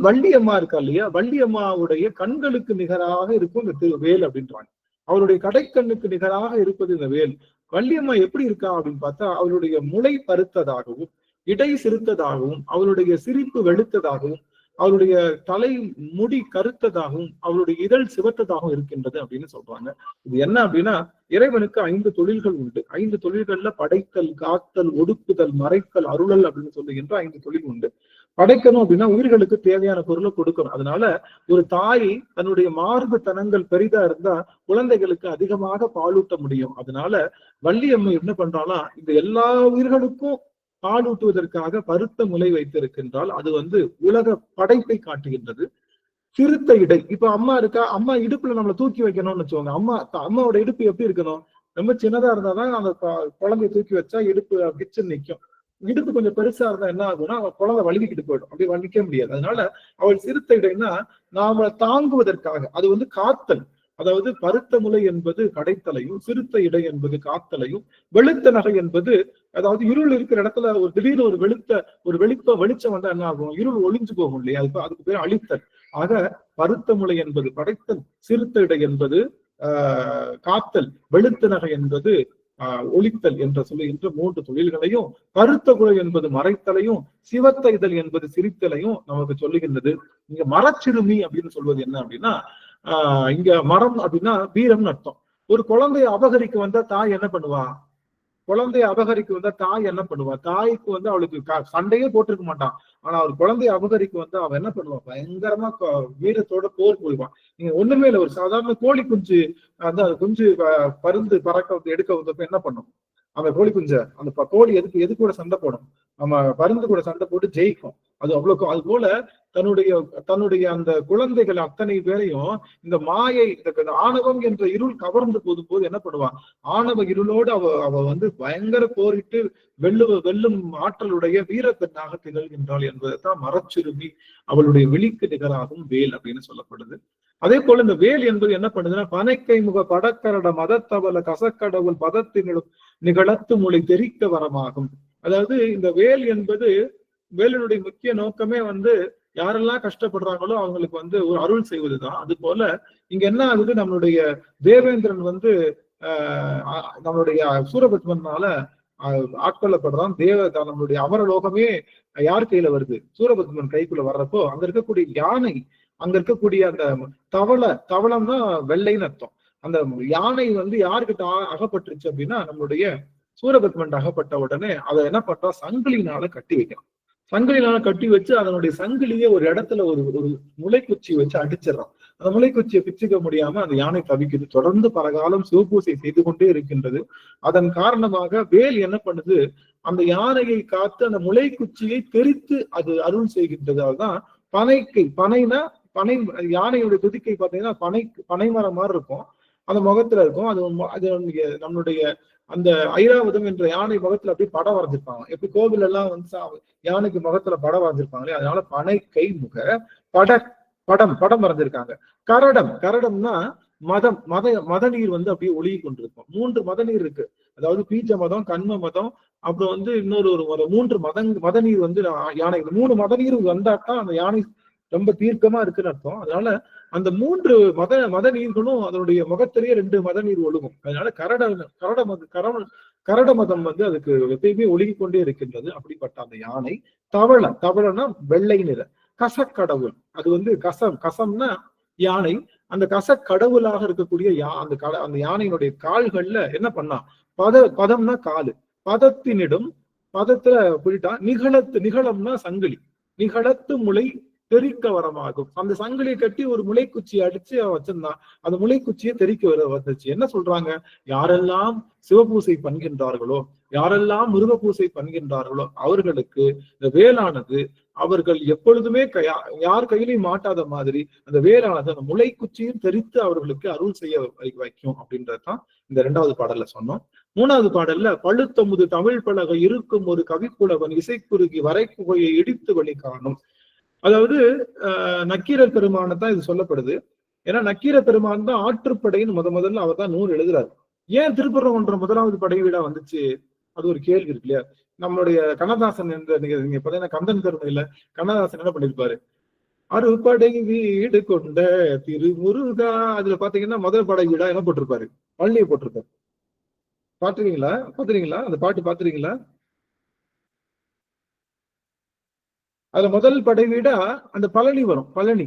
வள்ளியம்மா இருக்கா இல்லையா, வள்ளியம்மாவுடைய கண்களுக்கு நிகராக இருக்கும் இந்த வேல் அப்படின்றாங்க. அவருடைய கடைக்கண்ணுக்கு நிகராக இருப்பது இந்த வேல். வள்ளியம்மா எப்படி இருக்கா அப்படின்னு பார்த்தா அவருடைய முளை பருத்ததாகவும் இடை சிறுத்ததாகவும் அவருடைய சிரிப்பு வெளுத்ததாகவும் அவருடைய தலை முடி கருத்ததாகவும் அவருடைய இதழ் சிவத்ததாகவும் இருக்கின்றது அப்படின்னு சொல்றாங்க. இது என்ன அப்படின்னா, இறைவனுக்கு 5 தொழில்கள் உண்டு. 5 தொழில்கள்ல படைத்தல், காத்தல், ஒடுக்குதல், மறைத்தல், அருளல் அப்படின்னு சொல்லுகின்ற 5 தொழில் உண்டு. படைக்கணும் அப்படின்னா உயிர்களுக்கு தேவையான பொருளை கொடுக்கணும். அதனால ஒரு தாய் தன்னுடைய மார்பு தனங்கள் பெரிதா இருந்தா குழந்தைகளுக்கு அதிகமாக பாலூட்ட முடியும். அதனால வள்ளியம்மை என்ன பண்றாங்கன்னா இந்த எல்லா உயிர்களுக்கும் பாலூட்டுவதற்காக பருத்த முளை வைத்திருக்கின்றால் அது உலக படைப்பை காட்டுகின்றது. சிறுத்த இடை, இப்ப அம்மா இருக்கா, அம்மா இடுப்புல நம்மளை தூக்கி வைக்கணும்னு வச்சுக்கோங்க. அம்மாவோட இடுப்பு எப்படி இருக்கணும்? ரொம்ப சின்னதா இருந்தாதான் அந்த குழந்தைய தூக்கி வச்சா இடுப்பு கிச்சன் நிற்கும். இடுப்பு கொஞ்சம் பெருசா இருந்தா என்ன ஆகும்னா அவன் குழந்தை வலிக்கிட்டு போயிடும், அப்படி வலிக்க முடியாது. அதனால அவள் சிறுத்த இடைன்னா நாம தாங்குவதற்காக அது காத்தல். அதாவது பருத்த முலை என்பது கடைத்தலையும் சிறுத்த இடை என்பது காத்தலையும் வெளுத்த நகை என்பது அதாவது இருள் இருக்கிற இடத்துல ஒரு திடீர்னு ஒரு வெளிச்சம் வந்தா என்ன ஆகும்? இருள் ஒளிஞ்சு போகும் இல்லையா, அதுக்கு பேர் அழித்தல். ஆக பருத்த முலை என்பது படைத்தல், சிறுத்த இடை என்பது காத்தல், வெளுத்த நகை என்பது ஒளித்தல் என்ற சொல்லுகின்ற 3 தொழில்களையும், கருத்த குழை என்பது மறைத்தலையும், சிவத்த இதழ் என்பது சிரித்தலையும் நமக்கு சொல்லுகின்றது. இங்க மரச்சிறுமி அப்படின்னு சொல்வது என்ன அப்படின்னா, இங்க மரம் அப்படின்னா வீரம்னு அர்த்தம். ஒரு குழந்தைய அபகரிக்க வந்தா தாய் என்ன பண்ணுவா? குழந்தைய அபகரிக்க வந்தா தாய் என்ன பண்ணுவா? தாய்க்கு அவளுக்கு சண்டையே போட்டிருக்க மாட்டான். ஆனா ஒரு குழந்தைய அபகரிக்க வந்து அவன் என்ன பண்ணுவான்? பயங்கரமா வீரத்தோட போர் போயிடுவான். நீங்க ஒண்ணுமே இல்லை, ஒரு சாதாரண கோழி குஞ்சு குஞ்சு பருந்து பறக்க எடுக்க வந்தப்ப என்ன பண்ணும்? அந்த கோழி குஞ்ச அந்த கோழி எது கூட சண்டை போடும்? நம்ம பருந்து கூட சண்டை போட்டு ஜெயிக்கும். அது அவ்வளவு. அது போல தன்னுடைய அந்த குழந்தைகள் அத்தனை பேரையும் இந்த மாயை, இந்த ஆணவம் என்ற இருள் கவர்ந்து போது என்ன பண்ணுவான், ஆணவ இருளோடு அவ வந்து பயங்கர போரிட்டு வெல்லும் ஆற்றலுடைய வீர பெண்ணாக திகழ்கின்றாள் என்பதைத்தான் மரச்சுருமி அவளுடைய விழிக்கு நிகராகும் வேல் அப்படின்னு சொல்லப்படுது. அதே போல இந்த வேல் என்பது என்ன பண்ணுதுன்னா, பனைக்கை முக படக்கரட மதத்தவல கசக்கடவுள் பதத்தினிடும் நிகழத்து மொழி தெரிக்க வரமாகும். அதாவது இந்த வேல் என்பது, வேலினுடைய முக்கிய நோக்கமே வந்து யாரெல்லாம் கஷ்டப்படுறாங்களோ அவங்களுக்கு வந்து ஒரு அருள் செய்வதுதான். அது போல இங்க என்ன ஆகுது, நம்மளுடைய தேவேந்திரன் வந்து நம்மளுடைய சூரபத்மனால ஆட்கொள்ளப்படுறான். நம்மளுடைய அமரலோகமே யார் கையில வருது, சூரபத்மன் கைக்குள்ள வர்றப்போ அங்க இருக்கக்கூடிய யானை, அங்க இருக்கக்கூடிய அந்த தவளம்னா வெள்ளைன்னு அர்த்தம். அந்த யானை வந்து யாருக்கிட்ட அகப்பட்டுருச்சு அப்படின்னா, நம்மளுடைய சூரபத்மன் அகப்பட்ட உடனே அதை என்ன பண்றா, சங்கிலினால கட்டி வைக்கிறான். சங்கிலினால கட்டி வச்சு அதனுடைய சங்கிலியே ஒரு இடத்துல ஒரு முளைக்குச்சி வச்சு அடிச்சிடறான். அந்த முளைக்குச்சியை பிச்சுக்க முடியாம அந்த யானை தவிக்குது. தொடர்ந்து பல காலம் சிவபூசை செய்து கொண்டே இருக்கின்றது. அதன் காரணமாக வேல் என்ன பண்ணுது, அந்த யானையை காத்து அந்த முளைக்குச்சியை தெரித்து அது அருள் செய்கின்றது. அதுதான் பனைனா பனை, யானையுடைய துதிக்கை பார்த்தீங்கன்னா பனை மரம் மாதிரி இருக்கும், அந்த முகத்துல இருக்கும். அது நம்மளுடைய அந்த ஐராவதம் என்ற யானை முகத்துல அப்படியே படம் வரைஞ்சிருப்பாங்க. எப்படி கோவில் எல்லாம் வந்து யானைக்கு முகத்துல படம் வரைஞ்சிருப்பாங்களே, அதனால பனைக்கை முக படம் வரைஞ்சிருக்காங்க. கரடம்னா மத நீர் வந்து அப்படியே ஒழுகி கொண்டிருக்கும். 3 மத நீர் இருக்கு, அதாவது பீஜ மதம், கண்ம மதம், அப்புறம் வந்து இன்னொரு 3 மத நீர் வந்து யானை, 3 மத நீர் வந்தாத்தான் அந்த யானை ரொம்ப தீர்க்கமா இருக்குன்னு அர்த்தம். அதனால அந்த 3 மத நீர்களும் அதனுடைய முகத்திலேயே 2 மத நீர் ஒழுகும். அதனால கரட மதம் வந்து அதுக்கு எப்பயுமே ஒழுகி கொண்டே இருக்கின்றது. அப்படிப்பட்ட அந்த யானை தவளனா வெள்ளை நிற, கசக்கடவுள், அது வந்து கசம்னா யானை. அந்த கசக்கடவுளாக இருக்கக்கூடிய அந்த யானையினுடைய கால்கள்ல என்ன பண்ணா, பதம்னா காலு, பதத்தினிடம், பதத்துல போயிட்டா நிகழம்னா சங்கிலி, நிகழத்து முளை தெரிக்க வரமாகும். அந்த சங்கிலியை கட்டி ஒரு முளைக்குச்சியை அடிச்சு வச்சிருந்தான். அந்த முளைக்குச்சியை தெரிக்க வந்துச்சு. என்ன சொல்றாங்க, யாரெல்லாம் சிவபூசை பண்ணுகின்றார்களோ, யாரெல்லாம் மிருக பூசை பண்ணுகின்றார்களோ அவர்களுக்கு இந்த வேலானது அவர்கள் எப்பொழுதுமே யார் கையிலையும் மாட்டாத மாதிரி அந்த வேலானது அந்த முளைக்குச்சியும் தெரித்து அவர்களுக்கு அருள் செய்ய வைக்கும் அப்படின்றதுதான் இந்த 2வது பாடல்ல சொன்னோம். 3வது பாடல்ல பழுத்தமுது தமிழ் பலகை இருக்கும் ஒரு கவிப்புலவன் இசைக்குறுகி வரைக்குகையை இடித்து வழி காணும். அதாவது நக்கீரர் பெருமானை தான் இது சொல்லப்படுது. ஏன்னா நக்கீர பெருமான் தான் ஆற்றுப்படைன்னு முதல்ல அவர் தான் 100 எழுதுறாரு. ஏன் திருப்பரங்குன்றம் 1வது படை வீடா வந்துச்சு, அது ஒரு கேள்வி இருக்கு இல்லையா. நம்மளுடைய கண்ணதாசன் நீங்க பாத்தீங்கன்னா கந்தன் கருணையில கண்ணதாசன் என்ன பண்ணிருப்பாரு, அறுபடை வீடு கொண்ட திருமுருகா, அதுல பாத்தீங்கன்னா 1 படை வீடா என்ன போட்டிருப்பாரு, பழனியை போட்டிருப்பாரு. பாத்துறீங்களா அந்த பாட்டு பாத்துறீங்களா? அதுல 1 படை வீடா அந்த பழனி வரும். பழனி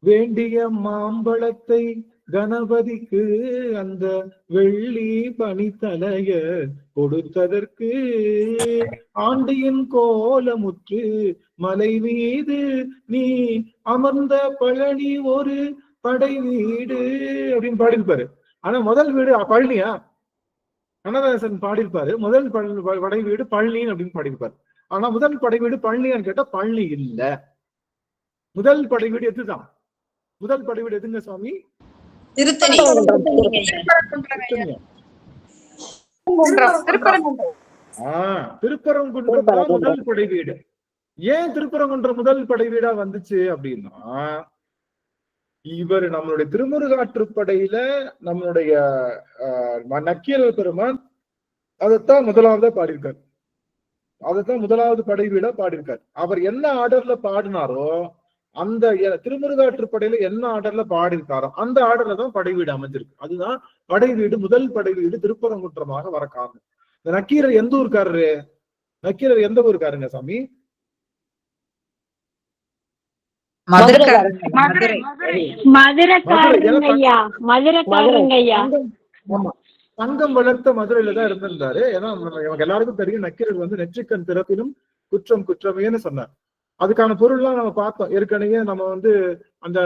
வேண்டிய மாம்பழத்தை கணபதிக்கு அந்த வெள்ளி பனித்தலைய கொடுத்ததற்கு ஆண்டியின் கோலமுற்று மலை மீது நீ அமர்ந்த பழனி ஒரு படை வீடு அப்படின்னு பாடியிருப்பாரு. ஆனா 1 வீடு பழனியா, கண்ணதாசன் பாடியிருப்பாரு. 1 படை வீடு பழனி அப்படின்னு பாடியிருப்பாரு. ஆனா 1 படை வீடு பழனியான்னு கேட்டா பழனி இல்ல. 1 படை வீடு எதுதான்? 1 படை வீடு எதுங்க சுவாமி? திருப்பரங்குன்றம் தான் 1 படை வீடு. ஏன் திருப்பரங்குன்றம் 1 படை வீடா வந்துச்சு அப்படின்னா, இவர் நம்மளுடைய திருமுருகாற்றுப்படையில நம்மளுடைய நக்கீரர் பெருமான் அதைத்தான் 1வதா பாடியிருக்காரு. அதைத்தான் 1வது படை வீடா பாடியிருக்காரு. அவர் என்ன ஆர்டர்ல பாடினாரோ, அந்த திருமுருகாற்றுப்படையில என்ன ஆர்டர்ல பாடியிருக்காரோ அந்த ஆர்டர்ல தான் படை வீடு அமைஞ்சிருக்கு. அதுதான் படை வீடு, 1 படை வீடு திருப்பரங்குன்றமாக வர காரணம். இந்த நக்கீரர் எந்த ஊருக்காரரு? நக்கீரர் எந்த ஊருக்காருங்க சாமி? தங்கம் வளர்த்த மதுரையில தான் இருந்திருந்தாரு. ஏன்னா நமக்கு எல்லாருக்கும் தெரியும் நக்கீரர் வந்து நெற்றிக்கண் திறப்பினும் குற்றம் குற்றமேன்னு சொன்னார். அதுக்கான பொருள்லாம் நம்ம பார்த்தோம் ஏற்கனவே. நம்ம வந்து அந்த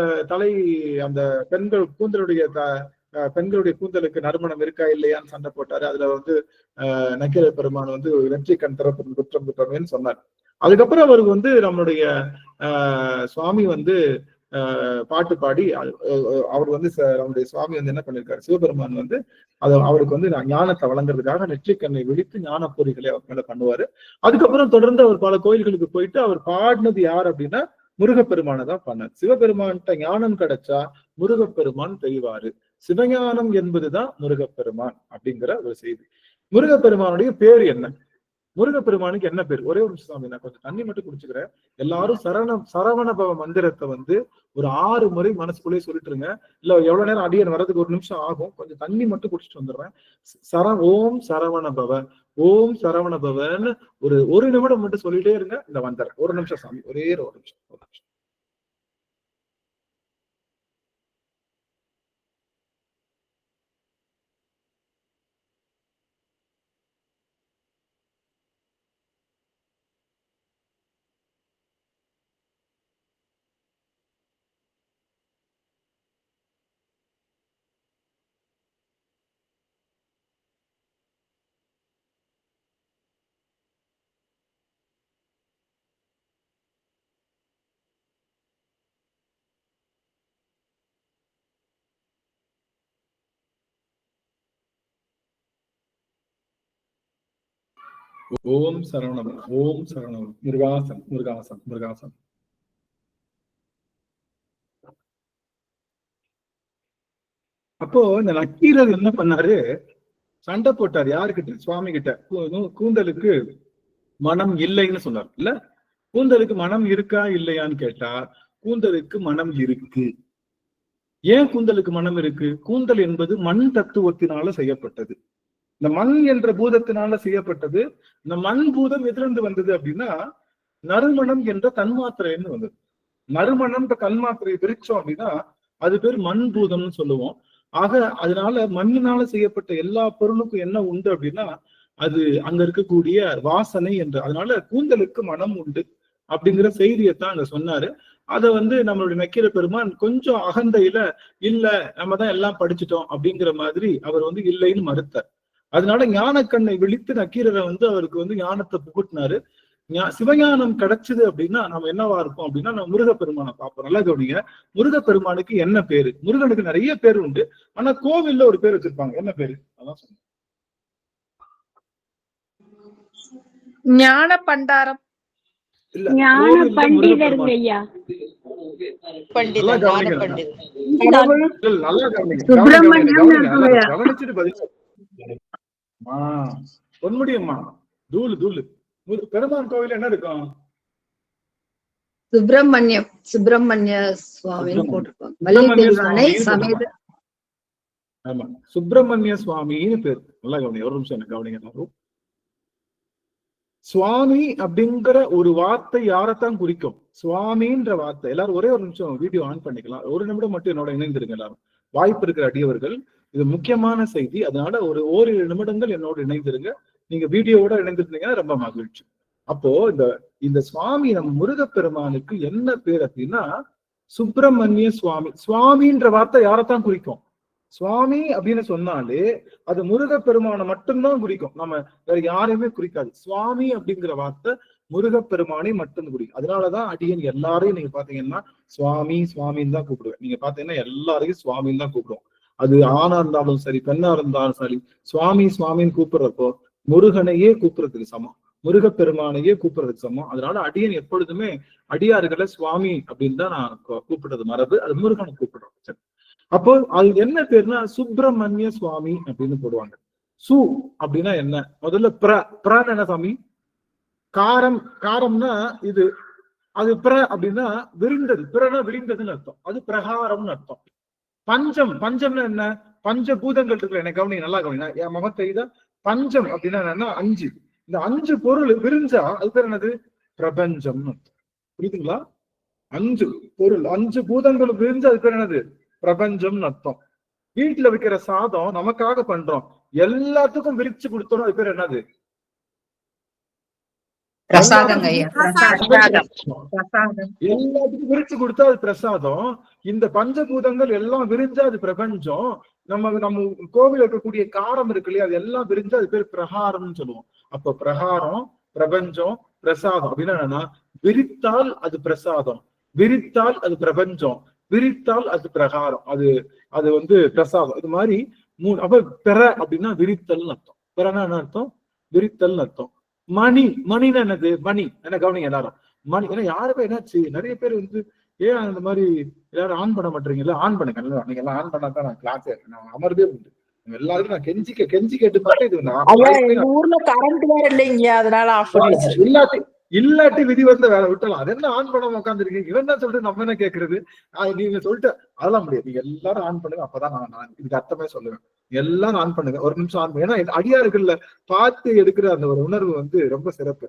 அந்த பெண்களுடைய கூந்தலுக்கு நறுமணம் இருக்கா இல்லையான்னு சண்டை போட்டாரு. அதுல வந்து நக்கீரர் பெருமான் வந்து நெற்றிக்கண் திறப்பினும் குற்றம் குற்றமேன்னு சொன்னார். அதுக்கப்புறம் அவருக்கு வந்து நம்மளுடைய சுவாமி வந்து பாட்டு பாடி அவர் வந்து நம்முடைய சுவாமி வந்து என்ன பண்ணிருக்காரு, சிவபெருமான் வந்து அவருக்கு வந்து ஞானத்தை வழங்குறதுக்காக நெற்றிக்கண்ணை விழித்து ஞான பொறிகளை அவர் மேல பண்ணுவாரு. அதுக்கப்புறம் தொடர்ந்து அவர் பல கோயில்களுக்கு போயிட்டு அவர் பாடினது யார் அப்படின்னா முருகப்பெருமானை தான் பண்ணார். சிவபெருமான்கிட்ட ஞானம் கிடைச்சா முருகப்பெருமான் தெய்வாரு. சிவஞானம் என்பதுதான் முருகப்பெருமான் அப்படிங்கிற ஒரு செய்தி. முருகப்பெருமானுடைய பேர் என்ன? முருகப்பெருமானுக்கு என்ன பேர்? ஒரே ஒரு சாமி, நான் கொஞ்சம் தண்ணி மட்டும் குடிச்சுக்கிறேன். எல்லாரும் சரவணபவ மந்திரத்தை வந்து ஒரு 6 முறை மனசுக்குள்ளே சொல்லிட்டுருங்க. இல்ல எவ்வளவு நேரம் அடியன் வர்றதுக்கு 1 நிமிஷம் ஆகும், கொஞ்சம் தண்ணி மட்டும் குடிச்சிட்டு வந்துடுறேன். ஓம் சரவணபவ, ஓம் சரவணபவன்னு ஒரு நிமிடம் மட்டும் சொல்லிட்டே இருங்க. இந்த வந்துடுறேன். 1 நிமிஷம் சாமி, ஒரே ஒரு நிமிஷம். ஓம் சரவணம், ஓம் சரவணம். முருகாசன், முருகாசன், முருகாசன். அப்போ இந்த நக்கீரர் என்ன பண்ணாரு, சண்டை போட்டார். யாருக்கிட்ட? சுவாமி கிட்ட. கூந்தலுக்கு மனம் இல்லைன்னு சொன்னார். இல்ல, கூந்தலுக்கு மனம் இருக்கா இல்லையான்னு கேட்டா கூந்தலுக்கு மனம் இருக்கு. ஏன் கூந்தலுக்கு மனம் இருக்கு? கூந்தல் என்பது மண் தத்துவத்தினால செய்யப்பட்டது. இந்த மண் என்ற பூதத்தினால செய்யப்பட்டது. இந்த மண் பூதம் எதிலிருந்து வந்தது அப்படின்னா நறுமணம் என்ற தன்மாத்திரைன்னு வந்தது. நறுமணம் தன்மாத்திரையை பிரிச்சோம் அப்படின்னா அது பேர் மண் பூதம்னு சொல்லுவோம். ஆக அதனால மண்ணினால செய்யப்பட்ட எல்லா பொருளுக்கும் என்ன உண்டு அப்படின்னா அது அங்க இருக்கக்கூடிய வாசனை என்று. அதனால கூந்தலுக்கு மனம் உண்டு அப்படிங்கிற செய்தியைத்தான் அங்க சொன்னாரு. அதை வந்து நம்மளுடைய நக்கீர பெருமான் கொஞ்சம் அகந்தையில இல்ல நம்ம தான் எல்லாம் படிச்சுட்டோம் அப்படிங்கிற மாதிரி அவர் வந்து இல்லைன்னு மறுத்தார். அதனால ஞானக்கண்ணை விழித்து நக்கீரரை வந்து அவருக்கு வந்து ஞானத்தை புகுட்டினாரு. சிவஞானம் கிடைச்சது அப்படின்னா நம்ம என்னவா இருப்போம் அப்படின்னா நம்ம முருகப்பெருமானை பார்ப்போம். நல்லா கவனிங்க, முருகப்பெருமானுக்கு என்ன பேரு? முருகனுக்கு நிறைய பேர் உண்டு, ஆனா கோவில்ல ஒரு பேர் வச்சிருப்பாங்க. என்ன பேரு? அதான் சொன்னேன். ஞான பண்டாரம். இல்ல, ஞான பண்டிதருங்க ஐயா. நல்லா கவனிச்சிட்டு பதில். பொன்முடியம்மா, தூளு தூளு. பெருமான் கோவில் என்ன இருக்கும்? சுப்பிரமணிய சுவாமின்னு போட்டிருப்பாங்க. ஆமா, சுப்பிரமணிய சுவாமின்னு பேரு. நல்லா கவனிங்க, ஒரு நிமிஷம் எனக்கு கவனிங்க எல்லாரும். சுவாமி அப்படிங்கிற ஒரு வார்த்தை யாரைத்தான் குறிக்கும்? சுவாமின்ற வார்த்தை. எல்லாரும் ஒரே ஒரு நிமிஷம் வீடியோ ஆன் பண்ணிக்கலாம். 1 நிமிடம் மட்டும் என்னோட இணைந்திருங்க எல்லாரும். வாய்ப்பு இருக்கிற அடியவர்கள், இது முக்கியமான செய்தி. அதனால ஒரு 1 நிமிடங்கள் என்னோட இணைந்திருங்க. நீங்க வீடியோவோட இணைந்திருந்தீங்கன்னா ரொம்ப மகிழ்ச்சி. அப்போ இந்த சுவாமி நம்ம முருகப்பெருமானுக்கு என்ன பேர் அப்படின்னா சுப்பிரமணிய சுவாமி. சுவாமின்ற வார்த்தை யாரைத்தான் குறிக்கும்? சுவாமி அப்படின்னு சொன்னாலே அது முருகப்பெருமானை மட்டும்தான் குறிக்கும். நம்ம வேற யாரையுமே குறிக்காது. சுவாமி அப்படிங்கிற வார்த்தை முருகப்பெருமானை மட்டும் குறிக்கும். அதனாலதான் அடியன் எல்லாரையும் நீங்க பாத்தீங்கன்னா சுவாமி சுவாமின்னு தான் கூப்பிடுவேன். நீங்க பாத்தீங்கன்னா எல்லாரையும் சுவாமின்னு தான் கூப்பிடுவோம். அது ஆணா இருந்தாலும் சரி, பெண்ணா இருந்தாலும் சரி, சுவாமி சுவாமின்னு கூப்பிடுறப்போ முருகனையே கூப்பிடுறதுக்கு சமம், முருகப்பெருமானையே கூப்பிடுறதுக்கு சமம். அதனால அடியன் எப்பொழுதுமே அடியார்களை சுவாமி அப்படின்னு தான் நான் கூப்பிடுறது மரபு. அது முருகனை கூப்பிடுறோம். சரி, அப்போ அது என்ன பேருனா சுப்பிரமணிய சுவாமி அப்படின்னு போடுவாங்க. சு அப்படின்னா என்ன? முதல்ல பிரான் என்ன சாமி? காரம்னா இது. அது அப்படின்னா விரிந்தது. பிறனா விரிந்ததுன்னு அர்த்தம். அது பிரகாரம்னு அர்த்தம். பஞ்சம்னா என்ன? பஞ்சபூதங்கள் இருக்குல்ல, எனக்கு கவனிங்க, நல்லா கவனிங்க. என் முகத்தை பஞ்சம் அப்படின்னா என்னன்னா 5. இந்த 5 பொருள் விரிஞ்சா அது பேர் என்னது? பிரபஞ்சம்னு. புரியுதுங்களா? 5 பொருள், 5 பூதங்கள் விரிஞ்சா அது பேர் என்னது? பிரபஞ்சம்னு அர்த்தம். வீட்டுல வைக்கிற சாதம் நமக்காக பண்றோம், எல்லாத்துக்கும் விரிச்சு கொடுத்தோம், அது பேர் என்னது? எல்லாத்துக்கும் விரிச்சு கொடுத்தா அது பிரசாதம். இந்த பஞ்சபூதங்கள் எல்லாம் விரிஞ்சா அது பிரபஞ்சம். நம்ம கோவில் இருக்கக்கூடிய காரம் இருக்கு இல்லையா, அது எல்லாம் விரிஞ்சா அது பேர் பிரகாரம்னு சொல்லுவோம். அப்ப பிரகாரம், பிரபஞ்சம், பிரசாதம் அப்படின்னா என்னன்னா, விரித்தால் அது பிரசாதம், விரித்தால் அது பிரபஞ்சம், விரித்தால் அது பிரகாரம், அது அது வந்து பிரசாதம். இது மாதிரி அப்ப பெற அப்படின்னா விரித்தல் அர்த்தம். பெறனா என்ன அர்த்தம்? விரித்தல் அர்த்தம். மணி, மணின்னா என்னது? மணி என்ன கவனிங்க எல்லாரும். மணி ஏன்னா யாருமே என்னாச்சு, நிறைய பேர் வந்து ஏன் அந்த மாதிரி எல்லாரும் ஆன் பண்ண மாட்டீங்கல்ல? ஆன் பண்ணுங்க. நீங்க எல்லாம் ஆன் பண்ணாதான் நான் கிளாஸ் நான் அமர்வே உண்டு. எல்லாருக்கும் நான் கெஞ்சி கேட்டு பார்த்தேன். இது ஊர்ல கரண்ட் வேற இல்லைங்க, அதனால ஆஃப் பண்ணி இல்லாட்டி விதி வந்த வேலை விட்டலாம். அது என்ன ஆன் பண்ணாம உட்காந்துருக்கீங்க? இவன் தான் சொல்லிட்டு நம்ம என்ன கேட்கறது? நீங்க சொல்லிட்டு அதெல்லாம் முடியாது. நீங்க எல்லாரும் ஆன் பண்ணுங்க, அப்பதான் நான் இதுக்கு அர்த்தமே சொல்லுவேன். எல்லாரும் ஆன் பண்ணுங்க, ஒரு நிமிஷம் ஆன் பண்ணுங்க. ஏன்னா அடியார்கள்ல பார்த்து எடுக்கிற அந்த ஒரு உணர்வு வந்து ரொம்ப சிறப்பு.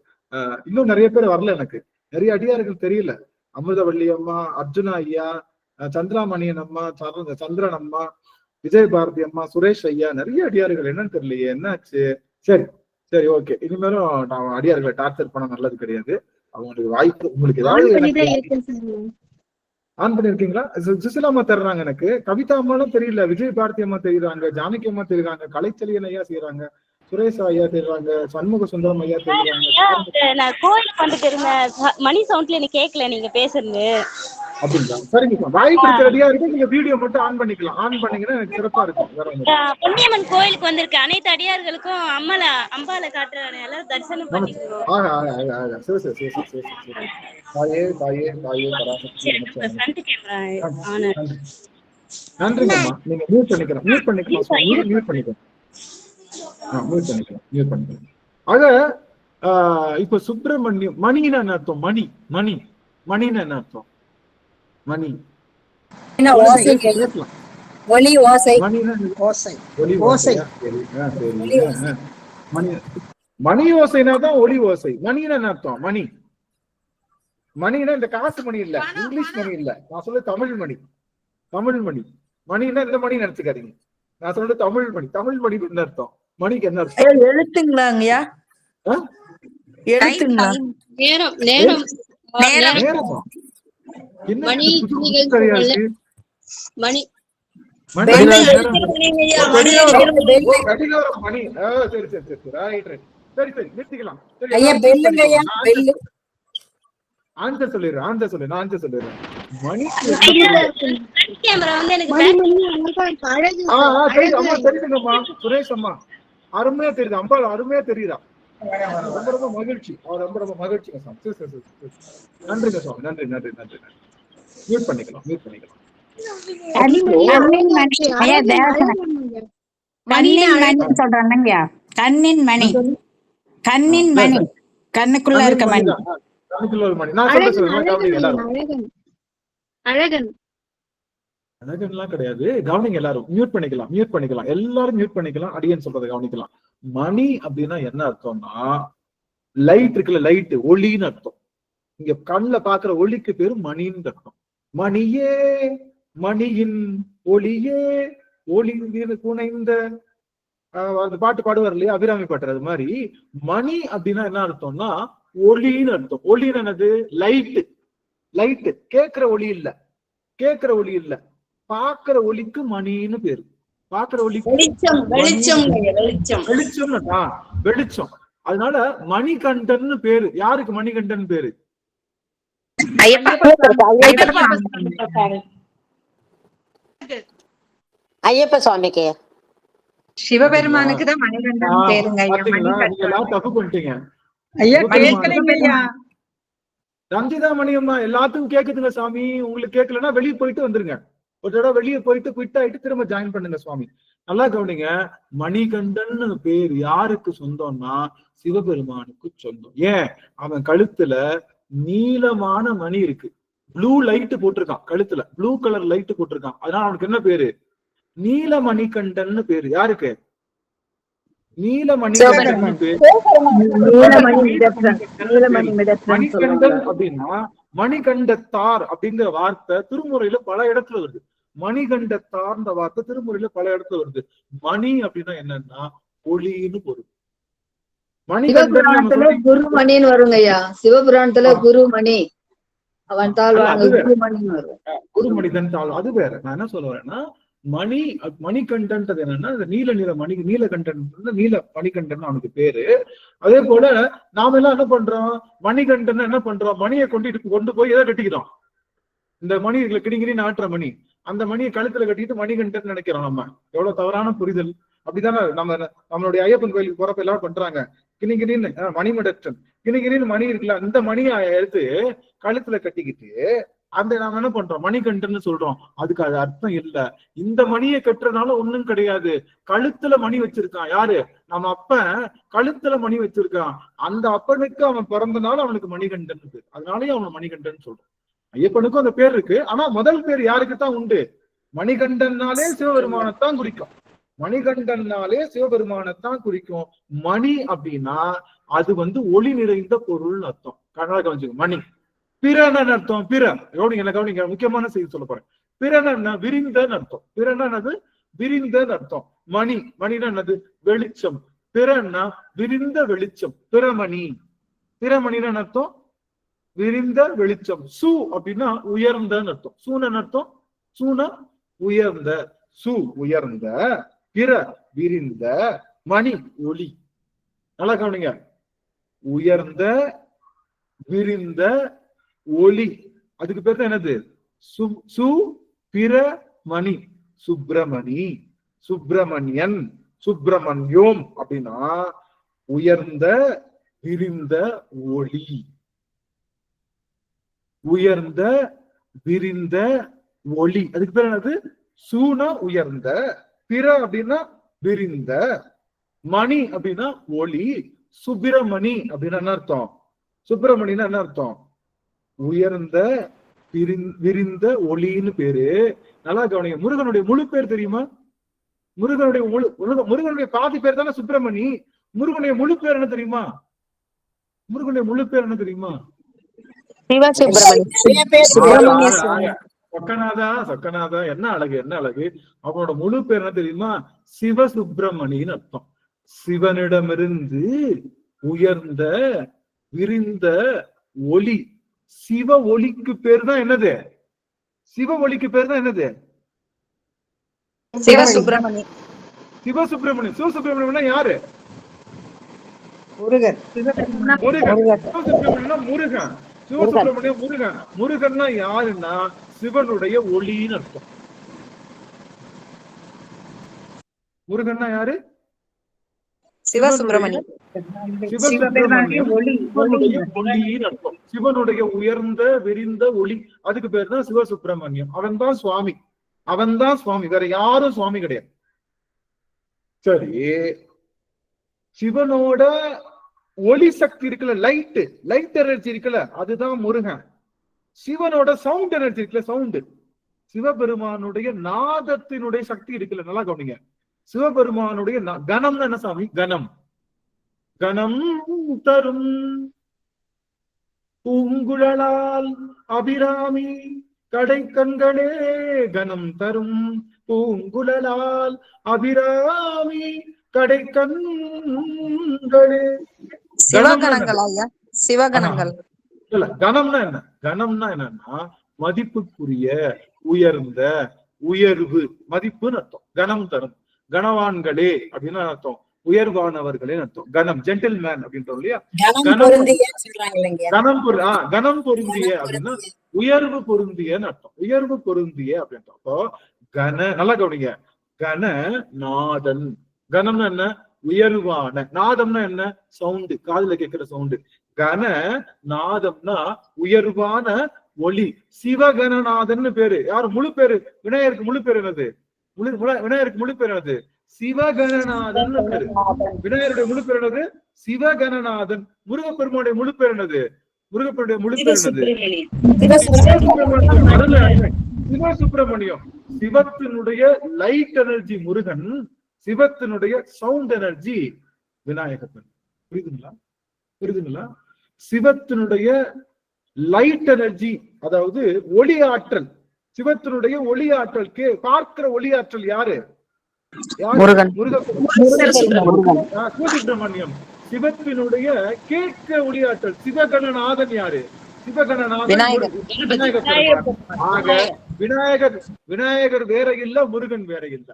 இன்னும் நிறைய பேர் வரல, எனக்கு நிறைய அடியார்கள் தெரியல. அமிர்தவள்ளி அம்மா, அர்ஜுனா ஐயா, சந்திராமணியன் அம்மா, சந்திரன் அம்மா, விஜய் பாரதி அம்மா, சுரேஷ் ஐயா, நிறைய அடியார்கள். என்னன்னு தெரியலையே, என்னாச்சு? சரி சரி, ஓகே. இனிமேலும் நான் அடியார்களை டார்ச்சர் பண்ண நல்லது கிடையாது. அவங்களுக்கு வாய்ப்பு, உங்களுக்கு ஏதாவது ஆன் பண்ணிருக்கீங்களா? சுசிலாமா தர்றாங்க எனக்கு, கவிதா அம்மாலாம் தெரியல, விஜய் பாரதி அம்மா தெரியுறாங்க, ஜானகி அம்மா தெரியுறாங்க, கலைச்செலியன் ஐயா செய்யறாங்க, சுரேஷ் ஐயா தெரியுறாங்க, சண்முக சுந்தரம் ஐயா தெரியுறாங்க. நான் கோயிலுக்கு வந்துட்டு இருந்தேன், மணி சவுண்ட்ல எனக்கு கேட்கல நீங்க பேசுறது. அப்படிங்களா? சரிங்க, வாய்ப்பு இருக்கிறதா இருக்கு. நீங்க வீடியோ மட்டும் ஆன் பண்ணிக்கலாம். ஆன் பண்ணீங்கன்னா எனக்கு சிறப்பா இருக்கும். பொன்னியம்மன் கோயிலுக்கு வந்திருக்க அனைத்து அடியார்களுக்கும் அம்பால காட்டுற எல்லாரும் தரிசனம் பண்ணிக்கணும். நன்றிங்கம்மா. நீங்க மியூட் பண்ணிக்கலாம், மியூட் பண்ணிக்கலாம், மியூட் பண்ணிக்கலாம். ஆக இப்ப சுப்பிரமணியம், மணின்னு என்ன அர்த்தம்? மணி, மணி, மணின்னு என்ன அர்த்தம்? மணி ஒலி ஓசை. மணி ஓசைனா தான் ஒலி ஓசை. மணின்னு என்ன அர்த்தம்? மணி, மணினா இந்த காசு மணி இல்ல, இங்கிலீஷ் மணி இல்ல, நான் சொல்ல தமிழ் மணி. தமிழ் மணி, மணின்னா இந்த மணி நினைச்சுக்காதீங்க. நான் சொல்றது தமிழ் மணி. தமிழ் மணி என்ன அர்த்தம்? மணிக்கு என்ன அர்த்தம்? எழுத்துங்களாங்கய்யா? எழுத்துங்களா? நேரம் நேரம் நேரமா? மணி மணி ஆன்சர் சொல்லிடுறேன். மணி தெரியுதுங்கம்மா, சுரேஷ் அம்மா அருமையா தெரியுது, அம்பாள் அருமையா தெரியுதா? ரொம்ப ரொம்ப மகிழ்ச்சி, ரொம்ப ரொம்ப மகிழ்ச்சிங்க சாமி. நன்றிங்க சாமி, நன்றி நன்றி நன்றி. மியூட் பண்ணிக்கலாம், மியூட் பண்ணிக்கலாம். கண்ணின் மணி, கண்ணின் மணி, கண்ணுக்குள்ள இருக்க மணி, கண்ணுக்குள்ள ஒரு மணி. நான் சொல்றேன் எல்லாரும். அழகன் அழகன்லாம் கிடையாது, கவனிங்க எல்லாரும். மியூட் பண்ணிக்கலாம், மியூட் பண்ணிக்கலாம், எல்லாரும் மியூட் பண்ணிக்கலாம். அடியன் சொல்றதை கவனிக்கலாம். மணி அப்படின்னா என்ன அர்த்தம்னா, லைட் இருக்குல்ல, லைட், ஒளின்னு அர்த்தம். இங்க கண்ணுல பாக்குற ஒளிக்கு பேரு மணின்னு அர்த்தம். மணியே மணியின் ஒளியே ஒளி குணைந்த அந்த பாட்டு பாடுவார் இல்லையா, அபிராமி பாட்டு. அது மாதிரி மணி அப்படின்னா என்ன அர்த்தம்னா ஒளின்னு அர்த்தம். ஒளின்னு என்னது? லைட்டு. லைட்டு கேட்கிற ஒளி இல்ல, கேட்கிற ஒளி இல்ல, பாக்குற ஒளிக்கு மணின்னு பேரு. பாக்குற ஒளிக்கு வெளிச்சம். வெளிச்சம். அதனால மணிகண்டன் பேரு. யாருக்கு மணிகண்டன் பேரு? ஐயப்ப சுவாமிக்கு. சிவபெருமானுக்கு தான் மணிகண்டன் பேருங்க. தப்பு பண்ணிட்டீங்க. ரஞ்சிதா மணியம்மா எல்லாத்துக்கும் கேக்குதுங்க சாமி. உங்களுக்கு கேட்கலன்னா வெளியே போயிட்டு வந்துருங்க. ஒரு தடவை வெளியே போயிட்டு குவிட் ஆயிட்டு திரும்ப ஜாயின் பண்ணுங்க சுவாமி. நல்லா கவனிங்க. மணிகண்டன் பேர் யாருக்கு சொந்தம்னா சிவபெருமானுக்கு சொந்தம். ஏன்? அவன் கழுத்துல நீளமான மணி இருக்கு, ப்ளூ லைட் போட்டிருக்கான் கழுத்துல, ப்ளூ கலர் லைட் போட்டிருக்கான். அதனால அவனுக்கு என்ன பேரு? நீலமணிகண்டன் பேரு. யாருக்கு? நீலமணிகண்டன் பேரு. மணிகண்டன் அப்படின்னா மணிகண்டத்தார் அப்படிங்கிற வார்த்தை திருமுறையில பல இடத்துல வருது. மணிகண்டத்தார்ன்ற வார்த்தை திருமுறையில பல இடத்துல வருது. மணி அப்படின்னா என்னன்னா ஒளின்னு பொருள். சிவபுராணத்துல குருமணின்னு வருங்கய்யா. சிவபுராணத்துல குருமணி, அவன் தாழ்வாங்க குருமணின்னு வரும். குருமணிதன் தாழ், அது வேற. நான் என்ன சொல்ல வரேன்னா மணிகண்டன் என்னன்னா நீல நீலகண்டன் நீல மணிகண்டன் அவனுக்கு பேரு. அதே போல நாம எல்லாம் என்ன பண்றோம், மணிகண்டன் என்ன பண்றோம், மணியை கொண்டு போய் எதை கட்டிக்கிறோம், இந்த மணி கிடிங்கிரின்னு ஆட்டுற மணி, அந்த மணியை கழுத்துல கட்டிட்டு மணிகண்டன் நினைக்கிறோம். நம்ம எவ்வளவு தவறான புரிதல். அப்படித்தானே நம்மளுடைய ஐயப்பன் கோயிலுக்கு போறப்ப எல்லாரும் பண்றாங்க, கிணிகிரின்னு மணிமடற்றன் கிணிகிரின்னு மணி இருக்குல்ல, இந்த மணியை எடுத்து கழுத்துல கட்டிக்கிட்டு அந்த நாம என்ன பண்றோம், மணிகண்டன்னு சொல்றோம். அதுக்கு அது அர்த்தம் இல்ல. இந்த மணியை கட்டுறதுனால ஒண்ணும் கிடையாது. கழுத்துல மணி வச்சிருக்கான் யாரு, நம்ம அப்பன் கழுத்துல மணி வச்சிருக்கான். அந்த அப்பனுக்கு அவன் பிறந்தனால அவனுக்கு மணிகண்டன் இருக்கு, அதனாலயே அவன் மணிகண்டன் சொல்றோம். ஐயப்பனுக்கும் அந்த பேர் இருக்கு. ஆனா முதல் பேர் யாருக்குத்தான் உண்டு, மணிகண்டன்னாலே சிவபெருமானத்தான் குறிக்கும். மணிகண்டன்னாலே சிவபெருமானத்தான் குறிக்கும். மணி அப்படின்னா அது ஒளி நிறைந்த பொருள்னு அர்த்தம். கவனிச்சுக்கோ, மணி. பிறன்னு அர்த்தம், பிற கவனிங்க, முக்கியமான செய்தி சொல்ல போறேன். பிறன்னா விரிந்தன்னு அர்த்தம். பிறன்னா என்னது, விரிந்தன்னு அர்த்தம். மணினா என்னது, வெளிச்சம். பிறன்னா விரிந்த வெளிச்சம், பிறமணி. பிறமணின்னு அர்த்தம் விரிந்த வெளிச்சம். சு அப்படின்னா உயர்ந்தன்னு அர்த்தம். சூனன்னு அர்த்தம், சூனா உயர்ந்த, சு உயர்ந்த, பிற விரிந்த, மணி ஒளி. நல்லா கவனிங்க, உயர்ந்த விரிந்த ஒளி, அதுக்கு பேர் தான் என்னது, சு பிற மணி. சுப்பிரமணி, சுப்பிரமணியன், சுப்பிரமணியோம் அப்படின்னா உயர்ந்த விரிந்த ஒளி. உயர்ந்த விரிந்த ஒளி, அதுக்கு பேர் என்னது, சூனா உயர்ந்த, பிற அப்படின்னா விரிந்த, மணி அப்படின்னா ஒளி. சுப்பிரமணி அப்படின்னா என்ன அர்த்தம், சுப்பிரமணினா என்ன அர்த்தம், உயர்ந்த விரிந்த ஒளின்னு பேரு. நல்லா கவனிங்க, முருகனுடைய முழு பேர் தெரியுமா, முருகனுடைய பாதி பேர் தானே சுப்பிரமணி. முருகனுடைய முழு பேர் என்ன தெரியுமா, முருகனுடைய முழு பேர் என்ன தெரியுமா, சொக்கநாதா. என்ன அழகு, என்ன அழகு. அவனோட முழு பேர் என்ன தெரியுமா, சிவசுப்பிரமணின்னு அர்த்தம். சிவனிடமிருந்து உயர்ந்த விரிந்த ஒளி. சிவ ஒளிக்கு பேர் தான் என்னது, சிவ ஒளிக்கு பேர் தான் என்னது, சிவசுப்பிரமணியம். சிவசுப்பிரமணியம். சிவசுப்பிரமணியம்னா யாரு, முருகன். சிவசுப்பிரமணியம்னா முருகன். சிவசுப்பிரமணியம் முருகன். முருகன்னா யாருன்னா சிவனுடைய ஒளின்னு அர்த்தம். முருகன்னா யாரு, சிவசுப்பிரமணியம். சிவனுடைய உயர்ந்த விரிந்த ஒளி, அதுக்கு பேர் தான் சிவசுப்பிரமணியம். அவன் தான் சுவாமி, அவன் தான் சுவாமி, வேற யாரும் சுவாமி கிடையாது. சரி, சிவனோட ஒளி சக்தி இருக்குல்ல, லைட் எனர்ஜி இருக்குல்ல, அதுதான் முருகன். சிவனோட சவுண்ட் எனர்ஜி இருக்குல்ல, சவுண்டு, சிவபெருமானுடைய நாதத்தினுடைய சக்தி இருக்குல்ல, நல்லா கவனிங்க. சிவபெருமானுடைய கணம்னா என்ன சாமி, கணம். கணம் தரும் பூங்குழலால் அபிராமி கடை கண்களே, கணம் தரும் பூங்குழலால் அபிராமி கடை கண்களே. சிவகணங்கள் ஐயா, சிவகணங்கள். இல்ல, கணம்னா என்ன, கணம்னா என்னன்னா மதிப்புக்குரிய, உயர்ந்த, உயர்வு, மதிப்புன்னு அர்த்தம். கணம் தரும், கணவான்களே அப்படின்னு அர்த்தம், உயர்வானவர்களே அர்த்தம். கணம், ஜென்டில்மேன் அப்படின்றோம் இல்லையா. கணம் பொருந்திய அப்படின்னா உயர்வு பொருந்தியன்னு அர்த்தம். உயர்வு பொருந்திய அப்படின்றோம். அப்போ கண, நல்லா கவனிங்க, கண நாதன். கணம்னா என்ன, உயர்வான. நாதம்னா என்ன, சவுண்டு, காதுல கேட்கிற சவுண்டு. கண நாதம்னா உயர்வான ஒளி. சிவகணநாதன் பேரு. யாரு முழு பேரு, விநாயகருக்கு முழு பேர் என்னது, விநாயகருக்கு முழு பேர் என்னது, சிவகணநாதன் பேரு. விநாயகருடைய முழு பேர் என்னது, சிவகணநாதன். முருகப்பெருமானுடைய முழு பேர் என்னது, முருகப்பெருமானுடைய முழு பேர் என்னது, சிவசுப்பிரமணியம். சிவத்தினுடைய லைட் எனர்ஜி முருகன், சிவத்தினுடைய சவுண்ட் எனர்ஜி விநாயகர். புரியுதுங்களா, புரியுதுங்களா. சிவத்தினுடைய லைட் எனர்ஜி, அதாவது ஒளி ஆற்றல், சிவத்தினுடைய ஒளி ஆற்றல், பார்க்கிற ஒளி ஆற்றல் யாரு, சிவசுப்பிரமணியம். சிவத்தினுடைய கேட்க ஒளி ஆற்றல் சிவகணநாதன் யாரு, சிவகணநாதன் விநாயகர். ஆக விநாயகர் வேற இல்ல, முருகன் வேற இல்ல.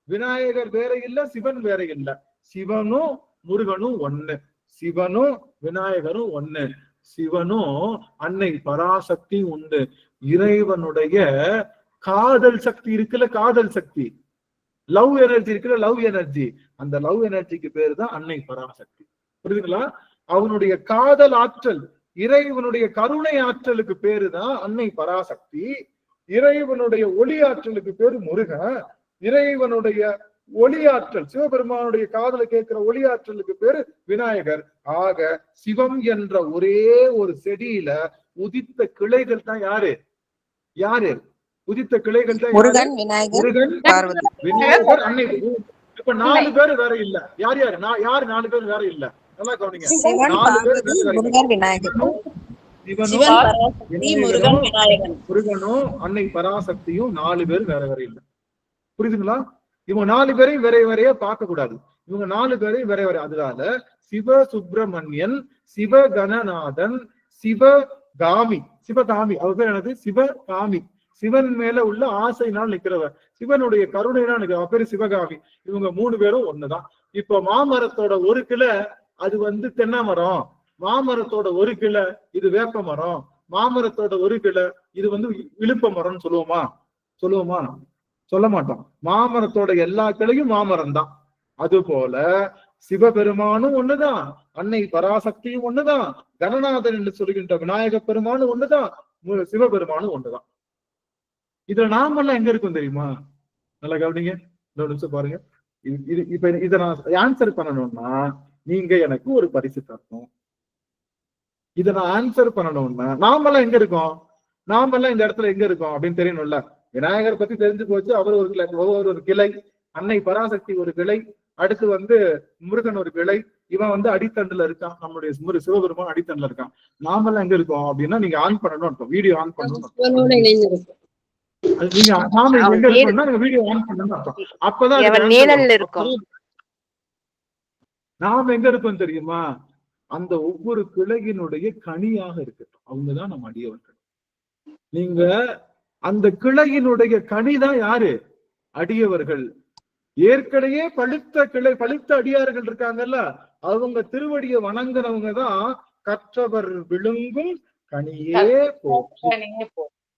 விநாயகர் வேற இல்ல, சிவன் வேற இல்ல. சிவனும் முருகனும் ஒண்ணு. சிவனும் விநாயகரும் ஒண்ணு. சிவனும் அன்னை பராசக்தி உண்டு. இறைவனுடைய காதல் சக்தி இருக்குல்ல, காதல் சக்தி, லவ் எனர்ஜி இருக்குல்ல, லவ் எனர்ஜி, அந்த லவ் எனர்ஜிக்கு பேரு தான் அன்னை பராசக்தி. புரியுதுங்களா? அவனுடைய காதல் ஆற்றல், இறைவனுடைய கருணை ஆற்றலுக்கு பேரு தான் அன்னை பராசக்தி. இறைவனுடைய ஒளி ஆற்றலுக்கு பேரு முருகன். இறைவனுடைய ஒளி ஆற்றல், சிவபெருமானுடைய காதலை கேட்கிற ஒளி ஆற்றலுக்கு பேரு விநாயகர். ஆக சிவம் என்ற ஒரே ஒரு செடியில உதித்த கிளைகள் தான் யாரு? யாரு உதித்த கிளைகள் தான்? முருகன், விநாயகர், முருகன், விநாயகர், அன்னை. இப்ப 4 பேர் வேற இல்ல. யார் யாரு? யாரு 4 பேர் வேற இல்ல? நல்லா கவனிங்க. 4 பேர் முருகன், விநாயகர், முருகனும் அன்னை பராசக்தியும் 4 பேர் வேற வேற இல்ல. புரியுதுங்களா? இவங்க 4 பேரையும் வேற வேறையா பார்க்க கூடாது. இவங்க 4 பேரையும் வேற வேற. அதனால சிவ சுப்பிரமணியன், சிவகணநாதன், சிவகாமி. சிவகாமி அவர் பேர் என்னது? சிவகாமி. சிவன் மேல உள்ள ஆசையினால் நிக்கிறவர், சிவனுடைய கருணையினால் நிக்கிற பேரு சிவகாமி. இவங்க 3 பேரும் ஒண்ணுதான். இப்ப மாமரத்தோட ஒரு கிளை அது தென்னை மரம், மாமரத்தோட ஒரு கிளை இது வேப்ப மரம், மாமரத்தோட ஒரு கிளை இது இழுப்ப மரம்னு சொல்லுவோமா? சொல்லுவோமா? சொல்ல மாட்டோம். மாமரத்தோட எல்லா கிளையும் மாமரம் தான். அது போல சிவபெருமானும் ஒண்ணுதான், அன்னை பராசக்தியும் ஒண்ணுதான், கணநாதன் என்று சொல்கின்ற விநாயக பெருமானும் ஒண்ணுதான், சிவபெருமானும் ஒண்ணுதான். இதுல நாமெல்லாம் எங்க இருக்கும் தெரியுமா? நல்லா கவனிங்க, இன்னொரு நிமிஷம் பாருங்க. இப்ப இதை நான் ஆன்சர் பண்ணணும்னா நீங்க எனக்கு ஒரு பரிசு தரணும். இதை நான் ஆன்சர் பண்ணணும்னா நாமெல்லாம் எங்க இருக்கோம்? நாமெல்லாம் இந்த இடத்துல எங்க இருக்கோம் அப்படின்னு தெரியணும்ல. விநாயகர் பத்தி தெரிஞ்சு போச்சு. அவர் ஒரு கிளை, அன்னை பராசக்தி ஒரு கிளை, அடுத்து முருகன் ஒரு கிளை, இவன் அடித்தண்டுல இருக்கான், நம்மளுடைய சிவபெருமான் அடித்தண்டுல இருக்கான். நாமெல்லாம் எங்க இருக்கோம் அப்படின்னா நீங்க ஆன் பண்ணணும் அர்த்தம், வீடியோ ஆன் பண்ணணும். நாம எங்க இருக்கோம் தெரியுமா? அந்த ஒவ்வொரு கிளையினுடைய கனியாக இருக்கட்டும், அவங்கதான் நம்ம அடியவர்கள். நீங்க அந்த கிளையினுடைய கனிதான் யாரு? அடியவர்கள். ஏற்கனவே பழுத்த அடியார்கள் இருக்காங்கல்ல, அவங்க திருவடியை வணங்குறவங்க தான் கற்றவர் விழுங்கும் கனியே போற்றி.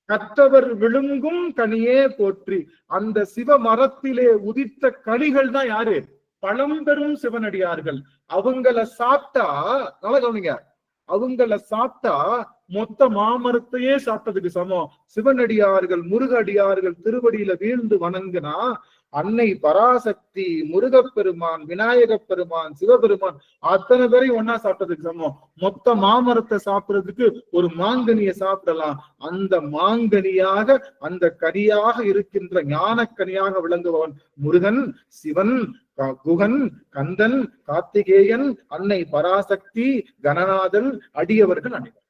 கற்றவர் விழுங்கும் கனியே போற்றி. அந்த சிவ மரத்திலே உதித்த கனிகள் தான் யாரு? பழம்பெரும் சிவனடியார்கள். அவங்கள சாப்பிட்டா, நல்லா கவனிங்க, அவங்கள சாப்பிட்டா மொத்த மாமரத்தையே சாப்பிட்டதுக்கு சமம். சிவனடியார்கள், முருகடியார்கள் திருவடியில வீழ்ந்து வணங்குனா அன்னை பராசக்தி, முருகப்பெருமான், விநாயக பெருமான், சிவபெருமான் அத்தனை பேரையும் ஒன்னா சாப்பிட்டதுக்கு சமம். மொத்த மாமரத்தை சாப்பிடுறதுக்கு ஒரு மாங்கனியை சாப்பிடலாம். அந்த மாங்கனியாக, அந்த கனியாக இருக்கின்ற ஞான கனியாக விளங்குபவன் முருகன், சிவன், குகன், கந்தன், கார்த்திகேயன், அன்னை பராசக்தி, கணநாதன், அடியவர்கள் அனைவரும்.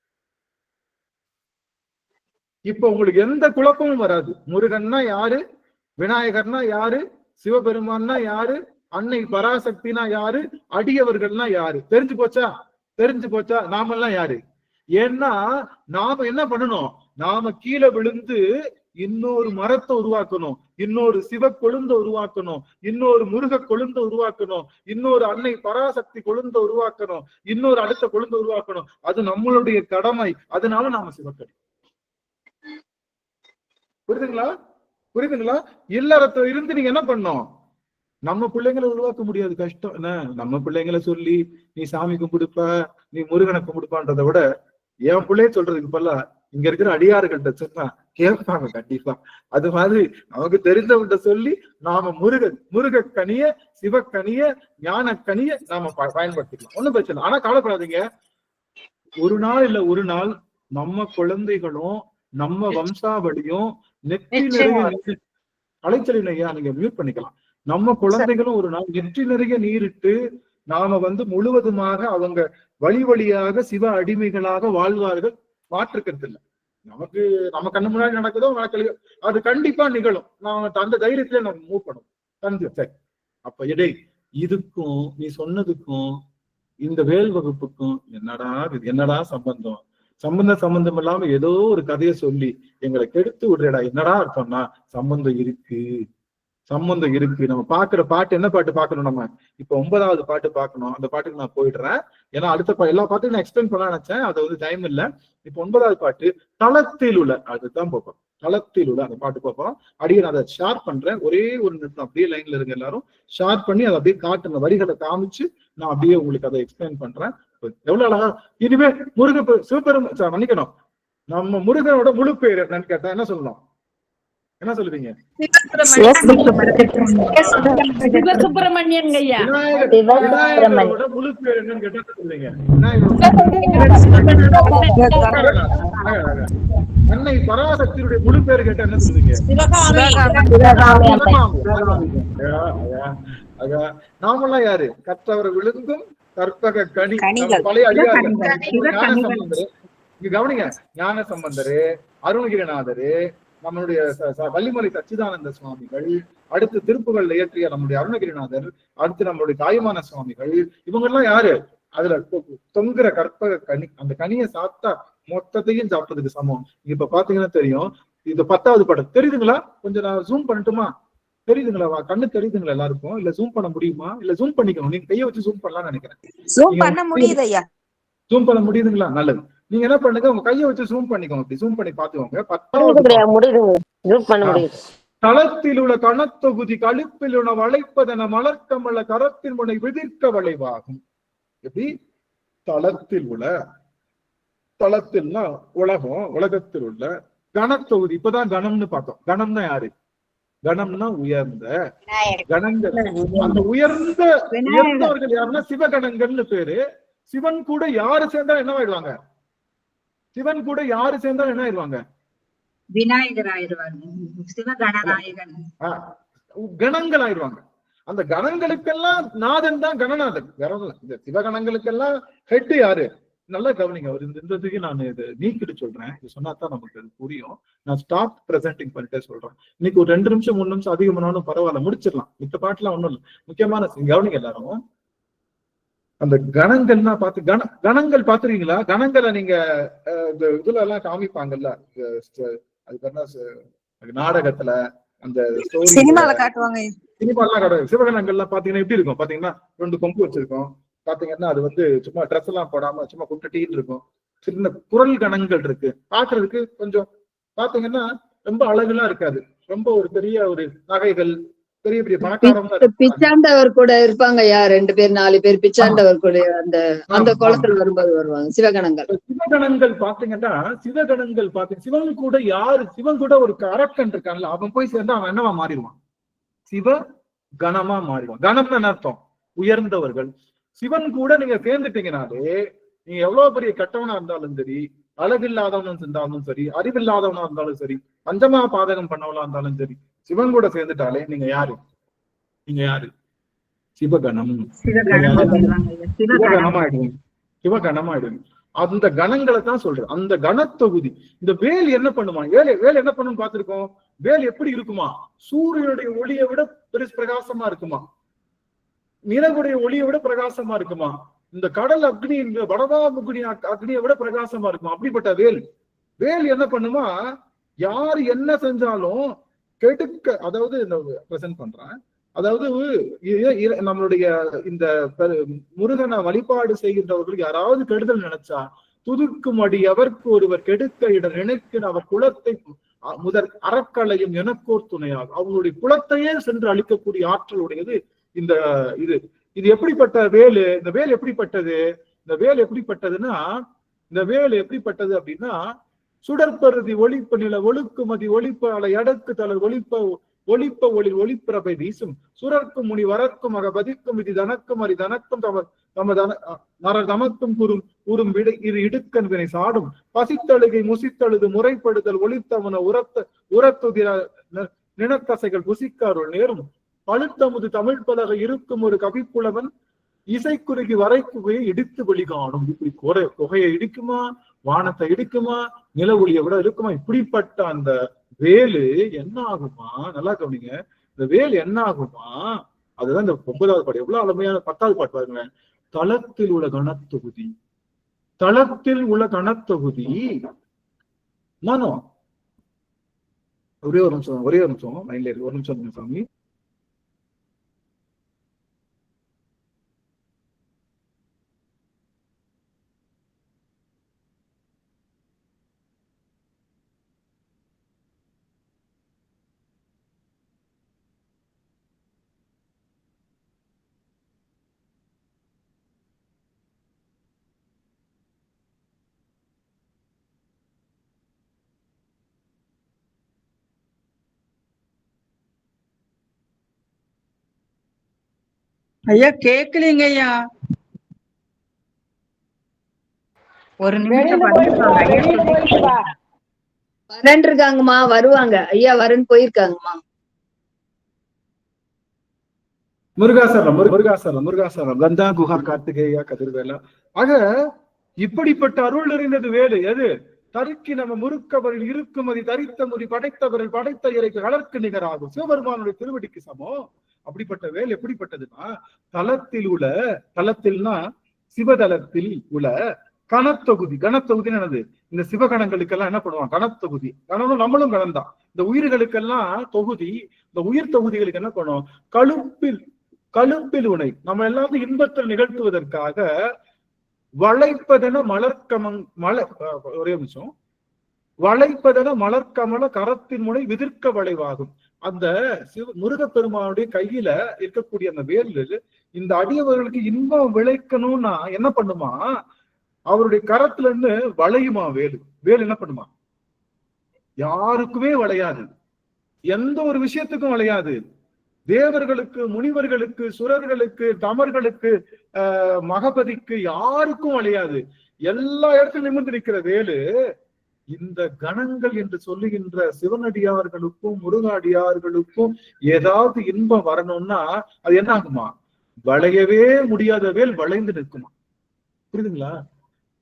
இப்ப உங்களுக்கு எந்த குழப்பமும் வராது. முருகன்னா யாரு? விநாயகர்னா யாரு? சிவபெருமான்னா யாரு? அன்னை பராசக்தினா யாரு? அடியவர்கள்னா யாரு? தெரிஞ்சு போச்சா? தெரிஞ்சு போச்சா? நாமெல்லாம் யாரு? ஏன்னா நாம என்ன பண்ணணும்? நாம கீழே விழுந்து இன்னொரு மரத்தை உருவாக்கணும், இன்னொரு சிவ கொழுந்த உருவாக்கணும், இன்னொரு முருக கொழுந்த உருவாக்கணும், இன்னொரு அன்னை பராசக்தி கொழுந்த உருவாக்கணும், இன்னொரு அடுத்த கொழுந்த உருவாக்கணும். அது நம்மளுடைய கடமை. அதனால நாம சிவக்கடி. புரியுதுங்களா? புரியுதுங்களா? இல்லறத்துல இருந்து நீங்க என்ன பண்ணோம்? நம்ம பிள்ளைங்களை உருவாக்க முடியாது, கஷ்டம் என்ன? நம்ம பிள்ளைங்களை சொல்லி நீ சாமி கும்பிடுப்ப, நீ முருகனை கும்பிடுப்பான்றதை விட என் பிள்ளைய சொல்றதுக்கு பல இங்க இருக்கிற அடியார்கள்ட்ட சொன்னா கேட்பாங்க கண்டிப்பா. அது மாதிரி நமக்கு தெரிந்தவங்கிட்ட சொல்லி நாம முருக கனிய, சிவக்கனிய, ஞான கனிய நாம பயன்படுத்திக்கலாம். ஒண்ணும் பிரச்சனை. ஆனா கவலைப்படாதீங்க, ஒரு நாள் இல்ல ஒரு நாள் நம்ம குழந்தைகளும் நம்ம வம்சாவளியும் நெற்றி நிறைய அலைச்சலினையா நீங்க மியூட் பண்ணிக்கலாம். நம்ம குழந்தைகளும் ஒரு நாள் நெற்றி நிறைய நீரிட்டு நாம முழுவதுமாக அவங்க வழியாக சிவ அடிமைகளாக வாழ்வார்கள். மாற்றுக்கிறது இல்லை. நமக்கு நம்ம கண்ணு முன்னாடி நடக்குதோ நடக்கலையோ அது கண்டிப்பா நிகழும். நாம அந்த தைரியத்துல நம்ம மூவ் பண்ணும். சரி, அப்ப இதுக்கும் நீ சொன்னதுக்கும் இந்த வேல் வகுப்புக்கும் என்னடா சம்பந்தம்? சம்பந்தம் இல்லாம ஏதோ ஒரு கதையை சொல்லி எங்களை கெடுத்து விடுறடா. என்னடா அர்த்தம்னா சம்பந்தம் இருக்கு, சம்பந்தம் இருக்கு. நம்ம பாக்குற பாட்டு என்ன பாட்டு பார்க்கணும், நம்ம இப்ப 9வது பாட்டு பார்க்கணும். அந்த பாட்டுக்கு நான் போயிடுறேன், ஏன்னா அடுத்த எல்லா பாட்டுக்கும் நான் எக்ஸ்பிளைன் பண்ண நினைச்சேன், அது வந்து டைம் இல்லை. இப்ப 9வது பாட்டு தளத்தில் உள்ள, அதுதான் பார்ப்போம். தளத்தில் உள்ள அந்த பாட்டு பார்ப்போம். அப்படியே நான் அதை ஷேர் பண்றேன், ஒரே ஒரு நிமிஷம் அப்படியே லைன்ல இருங்க எல்லாரும். ஷேர் பண்ணி அதை அப்படியே காட்டுன வரிகளை காமிச்சு நான் அப்படியே உங்களுக்கு அதை எக்ஸ்பிளைன் பண்றேன். எவ்வளவு அழகா. இனிமே சிவபெரும் மன்னிக்கணும், நம்ம முருகனோட முழு பேர் என்னன்னு கேட்டா என்ன சொல்லணும், என்ன சொல்லுவீங்க? சிவசுப்பிரமணியன் ஐயா. விநாயகரோட முழு பேர் என்னன்னு கேட்டா சொல்லுவீங்க? அன்னை பராசக்தியுடைய முழு பேர் கேட்டா என்ன சொல்லுவீங்க? நாமெல்லாம் யாரு? கற்றவர் விழுந்தும் கற்பக கனி. பழைய அடியார்கள் இங்க கவனிங்க, ஞான சம்பந்தரு, அருணகிரிநாதரு, நம்மளுடைய வள்ளிமலை சச்சிதானந்த சுவாமிகள், அடுத்து திருப்புகள்ல இயற்றிய நம்முடைய அருணகிரிநாதர், அடுத்து நம்மளுடைய தாயுமான சுவாமிகள், இவங்க எல்லாம் யாரு? அதுல தொங்குற கற்பக கனி. அந்த கனியை சாப்பிட்டா மொத்தத்தையும் சாப்பிட்டதுக்கு சமம். இப்ப பாத்தீங்கன்னா தெரியும். இது 10வது படம் தெரியுதுங்களா? கொஞ்சம் நான் ஜூம் பண்ணட்டுமா? தெரியுதுங்களா? கண்ணு தெரியுதுங்களா எல்லாருக்கும்? இல்ல ஜூம் பண்ண முடியுமா? இல்ல ஜூம் பண்ணிக்கணும், நீங்க கையை வச்சு ஜூம் பண்ணலாம்னு நினைக்கிறேன். ஜூம் பண்ண முடியுது ஐயா. ஜூம் பண்ண முடியுதுங்களா? நல்லது. நீங்க என்ன பண்ணுங்க, உங்க கையை வச்சு ஜூம் பண்ணிக்கோங்க, அப்படி ஜூம் பண்ணி பாத்துக்கோங்க. 10வது தளத்தில் உள்ள கணத்தொகுதி கழுப்பில் உள்ள வளைப்பதென மலர்க்கமல கரத்தின் முனை விதிர்க்க வளைவாகும். எப்படி? தளத்தில் உள்ள, தளத்தில்னா உலகம், உலகத்தில் உள்ள கணத்தொகுதி. இப்பதான் கணம்னு பார்த்தோம். கணம்னா யாரு? கணம்னா உயர்ந்த கணங்கள். அந்த உயர்ந்தவர்கள் யாருன்னா சிவகணங்கள்னு பேரு. சிவன் கூட யாரு சேர்ந்தா என்ன ஆயிடுவாங்க? சிவன் கூட யாரு சேர்ந்தா என்ன ஆயிடுவாங்க? விநாயகர் ஆயிடுவாங்க, சிவகணநாயகன், கணங்கள் ஆயிடுவாங்க. அந்த கணங்களுக்கெல்லாம் நாதன் தான் கணநாதன். இந்த சிவகணங்களுக்கெல்லாம் ஹெட் யாரு? நல்லா கவனிங்க. ஒரு இந்த இதுக்கு நான் இதை நீக்கிட்டு சொல்றேன், இது சொன்னாதான் நமக்கு அது புரியும். நான் ஸ்டாப் பிரசன்டிங் பண்ணிட்டே சொல்றேன். இன்னைக்கு ஒரு 2 நிமிஷம் 3 நிமிஷம் அதிகமானாலும் பரவாயில்ல, முடிச்சிடலாம். மித்த பாட்டுலாம் ஒண்ணும் இல்லை. முக்கியமான கவனிங்க எல்லாரும். அந்த கணங்கள்னா பார்த்து கணங்கள் பாத்துறீங்களா? கணங்களை நீங்க இதுல எல்லாம் காமிப்பாங்கல்ல, அதுக்கு என்ன நாடகத்துல, அந்த சினிமால காட்டுவாங்க. சினிமாலாம் காட்டுவாங்க. சிவகணங்கள்லாம் பாத்தீங்கன்னா எப்படி இருக்கும்? பாத்தீங்கன்னா 2 கொம்பு வச்சிருக்கோம். பாத்தீங்கன்னா அது வந்து சும்மா ட்ரெஸ் எல்லாம் போடாம சும்மா குட்டட்டின்னு இருக்கும். சின்ன குரல் கணங்கள் இருக்கு. பாக்குறதுக்கு கொஞ்சம் பாத்தீங்கன்னா ரொம்ப அழகுலாம் இருக்காது. ரொம்ப ஒரு பெரிய ஒரு நகைகள், பெரிய பெரிய பணக்காரங்க. பிச்சாண்டவர் கூட இருப்பாங்க ஐயா, 2 பேர் 4 பேர் பிச்சாண்டவர் கூட அந்த கோலத்துல வரும்போது வருவாங்க சிவகணங்கள். சிவகணங்கள் பாத்தீங்கன்னா, சிவகணங்கள் பாத்தீங்க, சிவன் கூட யாரு? சிவன் கூட ஒரு அரக்கன் இருக்கான்ல, அவன் போய் சேர்ந்தா அவன் என்னவா மாறிடுவான்? சிவ கணமா மாறிடுவான். கணம்னு என்ன அர்த்தம்? உயர்ந்தவர்கள். சிவன் கூட நீங்க சேர்ந்துட்டீங்கனாலே, நீங்க எவ்வளவு பெரிய கெட்டவனா இருந்தாலும் சரி, அழகில்லாதவனும் இருந்தாலும் சரி, அறிவில்லாதவனா இருந்தாலும் சரி, பஞ்சமா பாதகம் பண்ணவனா இருந்தாலும் சரி, சிவன் கூட சேர்ந்துட்டாலே நீங்க யாரு? நீங்க யாரு? சிவகணம். சிவகணமாயிடுவீங்க. சிவகணமாயிடுவீங்க. அந்த கணங்களை தான் சொல்றேன். அந்த கணத்தொகுதி. இந்த வேல் என்ன பண்ணுமா? வேல் என்ன பண்ணும் பார்த்திருக்கோம். வேல் எப்படி இருக்குமா? சூரியனுடைய ஒளியை விட பிரகாசமா இருக்குமா? நிலவுடைய ஒளியை விட பிரகாசமா இருக்குமா? இந்த கடல் அக்னி, இந்த வடவா அக்னியை விட பிரகாசமா இருக்குமா? அப்படிப்பட்ட வேல் என்ன பண்ணுமா? யாரு என்ன செஞ்சாலும் கெடுக்க, அதாவது பிரசன்ட் பண்றேன், அதாவது நம்மளுடைய இந்த முருகனை வழிபாடு செய்கின்றவர்கள் யாராவது கெடுதல் நினைச்சா, துதுக்கும் அடி அவருக்கு ஒருவர் கெடுக்க இட நினைக்கிற அவர் குலத்தை முதற் அறக்கலையும் எனக்கோர் துணையாகும். அவங்களுடைய குலத்தையே சென்று அழிக்கக்கூடிய ஆற்றலுடையது இந்த இது எப்படிப்பட்ட வேலு? இந்த வேல் எப்படிப்பட்டது? இந்த வேல் எப்படிப்பட்டதுன்னா, இந்த வேல் எப்படிப்பட்டது அப்படின்னா, சுடற்பருதி ஒளிப்ப நில ஒழுக்குமதி ஒளிப்ப அலை அடக்கு தளர் ஒளிப்ப ஒளி ஒளிப்பிரபை வீசும் சுரர்க்கும் முனி வரக்கும் பதிக்கும் விதி தனக்கும் அரி தனக்கும் தமக்கும் கூறும் இரு இடுக்கன் வினை சாடும் பசித்தழுகை முசித்தழுது முறைப்படுதல் ஒளித்தவன உரத்துதிர நினத்தசைகள் புசிக்காருள் நேரும் பழுத்தமுது தமிழ் பலகை இருக்கும் ஒரு கவிப்புலவன் இசைக்குறுகி வரைக்குகையை இடித்து வெளி காணும். இப்படி குகையை இடிக்குமா, வானத்தை இடிக்குமா, நில ஒளியை விட இருக்குமா? இப்படிப்பட்ட அந்த வேலு என்ன ஆகுமா? நல்லா கவனிங்க. இந்த வேல் என்ன ஆகுமா? அதுதான் இந்த 9வது பாட்டு. எவ்வளவு அருமையான 10வது பாட்டு பாருங்க. தளத்தில் உள்ள கணத்தொகுதி. தளத்தில் உள்ள கணத்தொகுதி மனோ. ஒரே ஒரு நிமிஷம் லைன்ல இருக்கு. ஒரு நிமிஷம் சாமி. ஐயா கேக்கலீங்க ஐயா. ஒரு நிமிஷம் வரன் இருக்காங்கம்மா, வருவாங்க ஐயா. வரன் போயிருக்காங்கம்மா. முருகாசரம் கந்தா குஹா கார்த்திகேயா கதிர்வேலா. ஆக இப்படிப்பட்ட அருள் நிறைந்தது வேலு எது? தருக்கி நம்ம முறுக்கவரில் இருக்குமதி தரித்த முறி படைத்தவரில் படைத்த இறைக்கு கலர்க்கு நிகராகும் சிவபெருமானுடைய திருவடிக்கு சமம். அப்படிப்பட்ட வேல் எப்படிப்பட்டதுன்னா, தலத்தில்னா சிவதலத்தில் உள்ள கணத்தொகுதி. கணத்தொகுதின்னு என்னது? இந்த சிவகணங்களுக்கெல்லாம் என்ன பண்ணுவாங்க? கணத்தொகுதி. கணனும் நம்மளும் கணந்தான். இந்த உயிர்களுக்கெல்லாம் தொகுதி. இந்த உயிர் தொகுதிகளுக்கு என்ன பண்ணுவோம்? கழுப்பில் உணை நம்ம எல்லாத்தையும் இன்பத்தில் நிகழ்த்துவதற்காக வளைப்பதென ஒரே நிமிஷம். வளைப்பதென மலர்க்கமல கரத்தின் முனை விதிர்க்க வளைவாகும். அந்த முருகப்பெருமானுடைய கையில இருக்கக்கூடிய அந்த வேல் இந்த அடியவர்களுக்கு இன்பம் விளைக்கணும்னா என்ன பண்ணுமா? அவருடைய கரத்துல இருந்து வளையுமா வேலு. வேல் என்ன பண்ணுமா? யாருக்குமே வளையாது, எந்த ஒரு விஷயத்துக்கும் வளையாது. தேவர்களுக்கு, முனிவர்களுக்கு, சுரர்களுக்கு, தமர்களுக்கு, மகபதிக்கு யாருக்கும் வளையாது. எல்லா இடத்திலும் நிமிர்ந்து நிற்கிற வேலு இந்த கணங்கள் என்று சொல்லுகின்ற சிவனடியார்களுக்கும் முருகாடியார்களுக்கும் ஏதாவது இன்பம் வரணும்னா அது என்ன ஆகுமா? வளையவே முடியாத வேல் வளைந்து நிற்குமா. புரியுதுங்களா?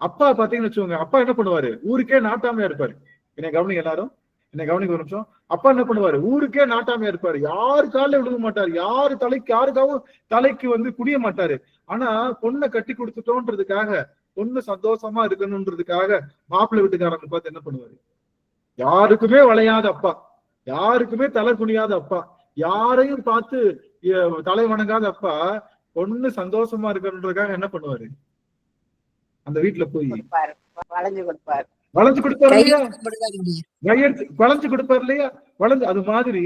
அப்பா பாத்தீங்கன்னு வச்சுக்கோங்க, அப்பா என்ன பண்ணுவாரு? ஊருக்கே நாட்டாமையா இருப்பாரு. என்னை கவனிங்க எல்லாரும், என்னை கவனிக்க ஒரு நிமிஷம். அப்பா என்ன பண்ணுவாரு? ஊருக்கே நாட்டாமையா இருப்பாரு. யாரு காலில் விழுக மாட்டாரு, யாருக்காகவும் தலைக்கு குடிய மாட்டாரு. ஆனா பொண்ணை கட்டி கொடுத்துட்டோன்றதுக்காக, பொண்ணு சந்தோஷமா இருக்கணும்ன்றதுக்காக மாப்பிள்ளை வீட்டுக்காரங்க பார்த்து என்ன பண்ணுவாரு? யாருக்குமே வளையாத அப்பா, யாருக்குமே தலை குனியாத அப்பா, யாரையும் பார்த்து தலை வணங்காத அப்பா, பொண்ணு சந்தோஷமா இருக்கணுன்றதுக்காக என்ன பண்ணுவாரு? அந்த வீட்டுல போய் வளைஞ்சு கொடுப்பாரு இல்லையா? வளைஞ்சு கொடுப்பாரு இல்லையா? அது மாதிரி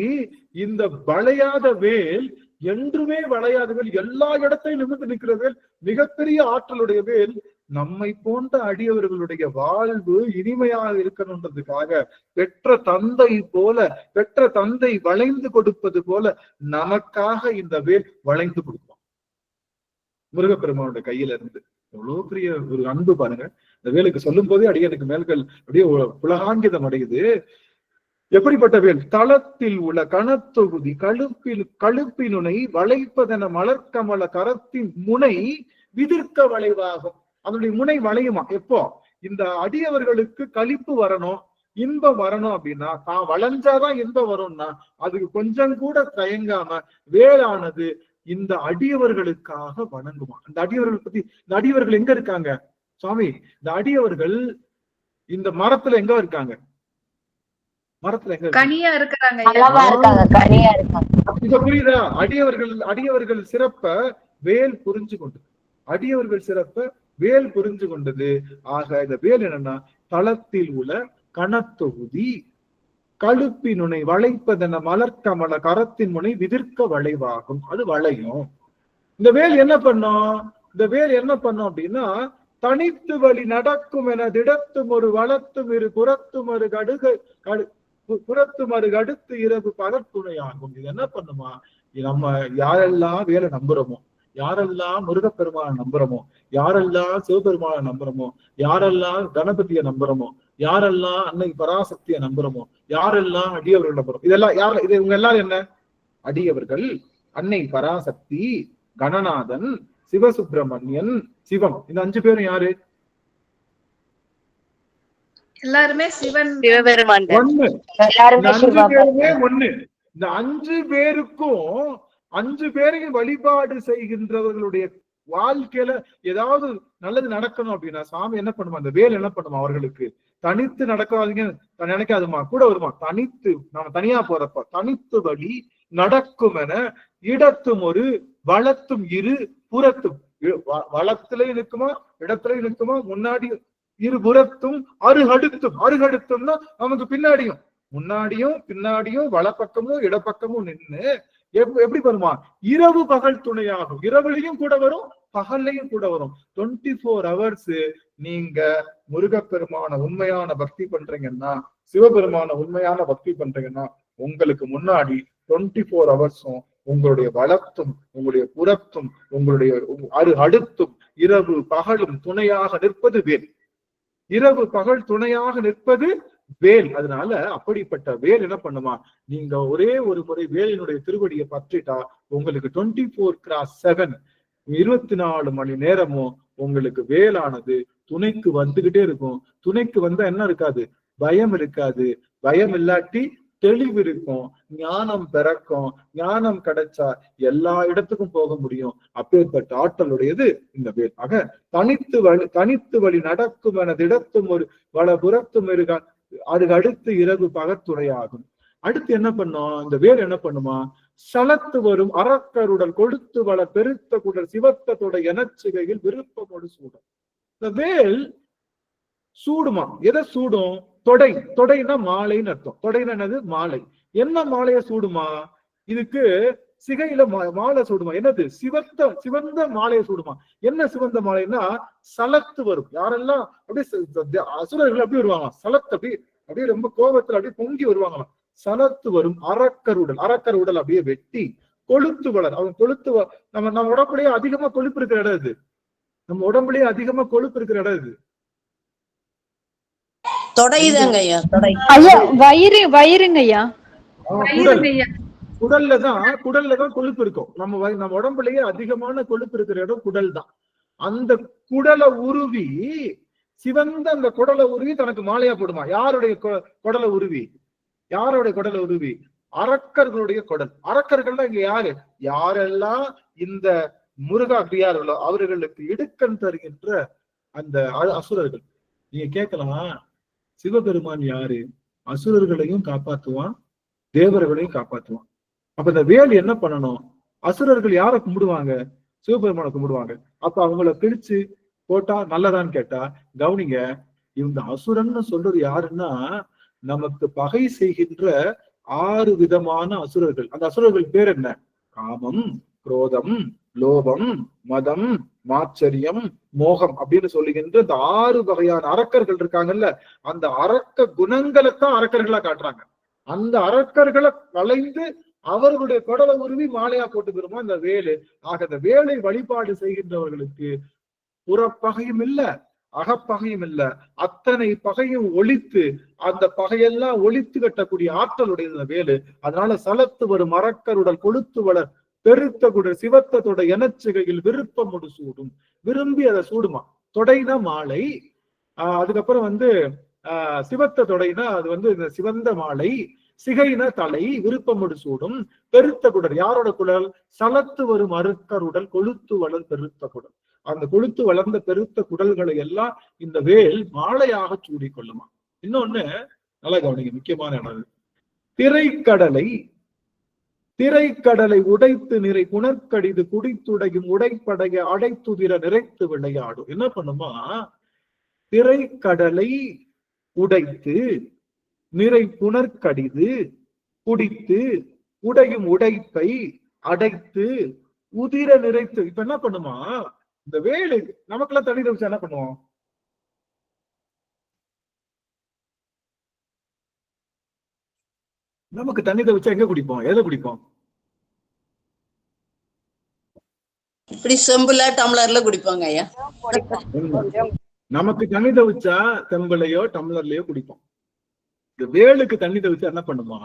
இந்த வளையாத வேல் என்றுமே வளையாத வேல், எல்லா இடத்தையும் நிமிர்ந்து நிற்கிற வேல், மிகப்பெரிய ஆற்றலுடைய வேல். நம்மை போன்ற அடியவர்களுடைய வாழ்வு இனிமையாக இருக்கணுன்றதுக்காக பெற்ற தந்தை வளைந்து கொடுப்பது போல நமக்காக இந்த வேல் வளைந்து கொடுப்பான் முருகப்பெருமானுடைய கையில இருந்து. எவ்வளவு பெரிய ஒரு அன்பு பாருங்க. இந்த வேலுக்கு சொல்லும் போதே அடியனுக்கு மேல்கள் அப்படியே புலகாங்கிதம் அடையுது. எப்படிப்பட்ட வேல்? தளத்தில் உள்ள கணத்தொகுதி கழுப்பினுனை வளைப்பதென மலர்க்கமல கரத்தின் முனை விதிர்க்க வளைவாகும். அதனுடைய முனை வளையுமா? எப்போ? இந்த அடியவர்களுக்கு களிப்பு வரணும், இன்பம் வரணும் அப்படின்னா, தான் வளைஞ்சாதான் இன்பம் வரும்னா அதுக்கு கொஞ்சம் கூட தயங்காம வேளானது இந்த அடியவர்களுக்காக வணங்குமா. இந்த அடியவர்கள் பத்தி, இந்த அடியவர்கள் எங்க இருக்காங்க சுவாமி? இந்த அடியவர்கள் இந்த மரத்துல எங்க இருக்காங்க? மரத்துல எங்க இருக்காங்க? புரியுதா? அடியவர்கள் சிறப்ப வேல் புரிஞ்சு கொண்டது. அடியவர்கள் சிறப்ப வேல் புரிஞ்சு கொண்டது. ஆக இந்த வேல் என்னன்னா, தளத்தில் உள்ள கணத்தொகுதி கழுப்பினுனை வளைப்பதென மலர்க்கமல கரத்தின் முனை விதிர்க்க வளைவாகும். அது வளையும். இந்த வேல் என்ன பண்ணும்? இந்த வேல் என்ன பண்ணும் அப்படின்னா, தனித்து வழி நடக்கும் என திடத்தும் ஒரு வளத்தும் இரு புறத்துமரு கடுத்து இரவு பகற்துணையாகும். இது என்ன பண்ணுமா? நம்ம யாரெல்லாம் வேலை நம்புறோமோ, யாரெல்லாம் முருகப்பெருமானை நம்புறோமோ, யாரெல்லாம் சிவபெருமானை நம்புறோமோ, யாரெல்லாம் கணபதியை நம்புறோமோ, யாரெல்லாம் அன்னை பராசக்தியை நம்புறோமோ, யாரெல்லாம் அடியவர்கள் நம்புறோம், இதெல்லாம் இவங்க எல்லாரும் என்ன? அடியவர்கள். அன்னை பராசக்தி, கணநாதன், சிவசுப்பிரமணியன், சிவம். இந்த 5 பேரும் யாரு? எல்லாருமே சிவன், சிவபெருமான். ஒண்ணு. இந்த 5 பேருக்கும் 5 பேரையும் வழிபாடு செய்கின்றவர்களுடைய வாழ்க்கையில ஏதாவது நல்லது நடக்கணும் அப்படின்னா சாமி என்ன பண்ணுமா, அந்த வேல் என்ன பண்ணுமா அவர்களுக்கு, தனித்து நடக்காதீங்க நினைக்காதுமா, கூட வருமா, தனித்து நம்ம தனியா போறப்ப தனித்து வழி நடக்கும் என இடத்தும் ஒரு வளத்தும் இரு புறத்தும், வளத்திலையும் நிற்குமா இடத்துலயும் நிற்குமா, முன்னாடி இருபுறத்தும் அருகடுத்தும், அருகடுத்தும்னா நமக்கு பின்னாடியும் முன்னாடியும் பின்னாடியும் வலப்பக்கமும் இடப்பக்கமும் நின்று எப்படி வருமா, இரவு பகல் துணையாகும். இரவுலையும் கூட வரும், பகல்லையும் கூட வரும். 24 hours நீங்க முருகப்பெருமான உண்மையான பக்தி பண்றீங்கன்னா, சிவபெருமான உண்மையான பக்தி பண்றீங்கன்னா, உங்களுக்கு முன்னாடி 24 hours உங்களுடைய வலத்தும் உங்களுடைய புறத்தும் உங்களுடைய அடுத்தும் இரவு பகலும் துணையாக நிற்பது வேல். இரவு பகல் துணையாக நிற்பது வேல். அதனால அப்படிப்பட்ட வேல் என்ன பண்ணுமா, நீங்க ஒரே ஒரு முறை வேலினுடைய திருவடியை பற்றிட்டா உங்களுக்கு 24/7 24 மணி நேரமும் உங்களுக்கு வேலானது துணைக்கு வந்துகிட்டே இருக்கும். துணைக்கு வந்தா என்ன இருக்காது, பயம் இருக்காது. பயம் இல்லாட்டி தெளிவு இருக்கும், ஞானம் பிறக்கும். ஞானம் கிடைச்சா எல்லா இடத்துக்கும் போக முடியும். அப்பேற்பட்ட ஆற்றலுடையது இந்த வேல். ஆக தனித்து வழி நடக்கும் எனது இடத்தும் ஒரு வலபுறத்தும் இருக்க அதுக்கு அடுத்து இரவு பகத்துறையாகும். அடுத்து என்ன பண்ணும் இந்த வேல், என்ன பண்ணுமா, சலத்து வரும் அறக்கருடல் கொழுத்து வள பெருத்த குடல் சிவத்தோட எனச்சிகையில் விருப்பமோடு சூடும். இந்த வேல் சூடுமா, எதை சூடும், தொடை. தொடைனா மாலைன்னு அர்த்தம். தொடைனா என்னது, மாலை. என்ன மாலைய சூடுமா, இதுக்கு சிகையில மாலை சூடுமா, என்னது, சிவந்த மாலையை சூடுமா. என்ன சிவந்த மாலைன்னா சலத்து வரும். யாரெல்லாம் அப்படியே அசுரர்கள் அப்படி வருவாங்க, சலத்து அப்படியே ரொம்ப கோபத்துல அப்படியே பொங்கி வருவாங்களாம். சலத்து வரும் அரக்கர் உடல் அப்படியே வெட்டி கொழுத்து வளர். அவன் கொழுத்து நம்ம உடம்புலயே அதிகமா கொழுப்பு இருக்கிற இடம் இது. நம்ம உடம்புலயே அதிகமா கொழுப்பு இருக்கிற இடம் இது. வயிறுங்கய்யா. குடல்லதான் கொழுப்பு இருக்கும். நம்ம உடம்புலயே அதிகமான கொழுப்பு இருக்கிற இடம் குடல் தான். அந்த குடலை உருவி சிவந்த அந்த குடலை உருவி தனக்கு மாலையா போடுமா. யாருடைய குடலை உருவி, யாருடைய குடலை உருவி, அரக்கர்களுடைய குடல். அரக்கர்கள்லாம் இங்க யாரு, யாரெல்லாம் இந்த முருகா அடியார்களோ அவர்களுக்கு இடுக்கண் தருகின்ற அந்த அசுரர்கள். நீங்க கேட்கலாம், சிவபெருமான் யாரு, அசுரர்களையும் காப்பாத்துவான் தேவர்களையும் காப்பாத்துவான். அப்ப இந்த வேல் என்ன பண்ணணும், அசுரர்கள் யாரை கும்பிடுவாங்க, சிவபெருமானை கும்பிடுவாங்க. அப்ப அவங்கள பிரிச்சு போட்டா நல்லதான்னு கேட்டா கவனிங்க, இந்த அசுரன்னு சொல்றது யாருன்னா நமக்கு பகை செய்கின்ற 6 விதமான அசுரர்கள். அந்த அசுரர்கள் பேர் என்ன, காமம், குரோதம், லோபம், மதம், மாச்சரியம், மோகம் அப்படின்னு சொல்லுகின்ற இந்த 6 வகையான அரக்கர்கள் இருக்காங்கல்ல. அந்த அரக்க குணங்களைத்தான் அரக்கர்களா காட்டுறாங்க. அந்த அரக்கர்களை கலைந்து அவர்களுடைய குடலை உருவி மாலையா போட்டுக்கிறோமா இந்த வேலு. ஆக இந்த வேலை வழிபாடு செய்கின்றவர்களுக்கு புறப்பகையும் இல்ல, அகப்பகையும் இல்ல, அத்தனை பகையும் ஒழித்து அந்த பகையெல்லாம் ஒழித்து கட்டக்கூடிய ஆற்றலுடைய இந்த வேலு. அதனால சலத்து வரும் அரக்கருடல் கொழுத்து வளர் பெருத்த குடல் சிவத்தோட எனச்சிகையில் விருப்பமோடு சூடும். விரும்பி அதை சூடுமா. தொடைனா மாலை, அதுக்கப்புறம் சிவத்த தொடைனா அது இந்த சிவந்த மாலை, சிகைனா தலை, விருப்பமோடு சூடும். பெருத்த குடல் யாரோட குடல், சலத்து வரும் அருக்கருடல் கொழுத்து வளர் பெருத்த குடல். அந்த கொழுத்து வளர்ந்த பெருத்த குடல்களை எல்லாம் இந்த வேல் மாலையாக சூடிக்கொள்ளுமா. இன்னொன்னு நல்லா கவனிங்க, முக்கியமான இடம். திரைக்கடலை உடைத்து நிறை புனற்கடிது குடித்துடையும் உடைப்படைய அடைத்துதிர நிறைத்து விளையாடும். என்ன பண்ணுமா, திரைக்கடலை உடைத்து நிறை புனற்கடிது குடித்து உடையும் உடைப்பை அடைத்து உதிர நிறைத்து. இப்ப என்ன பண்ணுமா, இந்த வேலு நமக்கெல்லாம் தண்ணி தவிச்சா என்ன பண்ணுவோம், நமக்கு தண்ணி தவிச்சா எங்க குடிப்போம், எதை குடிப்போம், இப்படி செம்புல டம்ளர்ல குடிப்பாங்க ஐயா. நமக்கு தண்ணி தவிச்சா செம்புலையோ டம்ளர்லயோ குடிப்போம். இந்த வேலுக்கு தண்ணி தவிச்சா என்ன பண்ணுமா,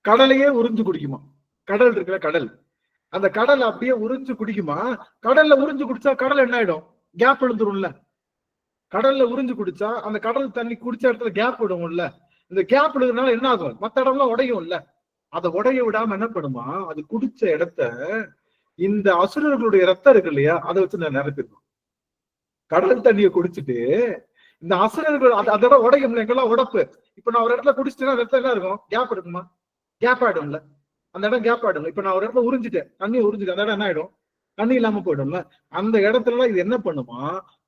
கடலையே உறிஞ்சு குடிக்குமா. கடல் இருக்கிற கடல், அந்த கடல் அப்படியே உறிஞ்சு குடிக்குமா. கடல்ல உறிஞ்சு குடிச்சா கடல் என்ன ஆயிடும், கேப் விழுந்துரும்ல. கடல்ல உறிஞ்சு குடிச்சா அந்த கடல் தண்ணி குடிச்ச இடத்துல கேப் விடும்ல. இந்த கேப் விழுதுனால என்ன ஆகும், மத்த இடம்லாம் உடையும் இல்ல. அதை உடைய விடாம என்ன பண்ணுமா, அது குடிச்ச இடத்த இந்த அசுரர்களுடைய ரத்தம் இருக்கு இல்லையா, அதை வச்சு நான் நிரப்பிடுவோம். கடல் தண்ணியை குடிச்சிட்டு இந்த அசுரர்கள் அதோட உடையும் எங்கெல்லாம் உடப்பு. இப்ப நான் ஒரு இடத்துல குடிச்சிட்டேன்னா ரத்தம் என்ன இருக்கும்? கேப் இருக்குமா? கேப் ஆயிடும்ல, அந்த இடம் கேப் ஆயிடும். இப்ப நான் ஒரு இடத்துல உறிஞ்சிட்டேன், தண்ணியை உறிஞ்சிட்டேன், அந்த இடம் என்ன ஆயிடும்? தண்ணி இல்லாம போயிடும்ல. அந்த இடத்துல இது என்ன பண்ணுமா,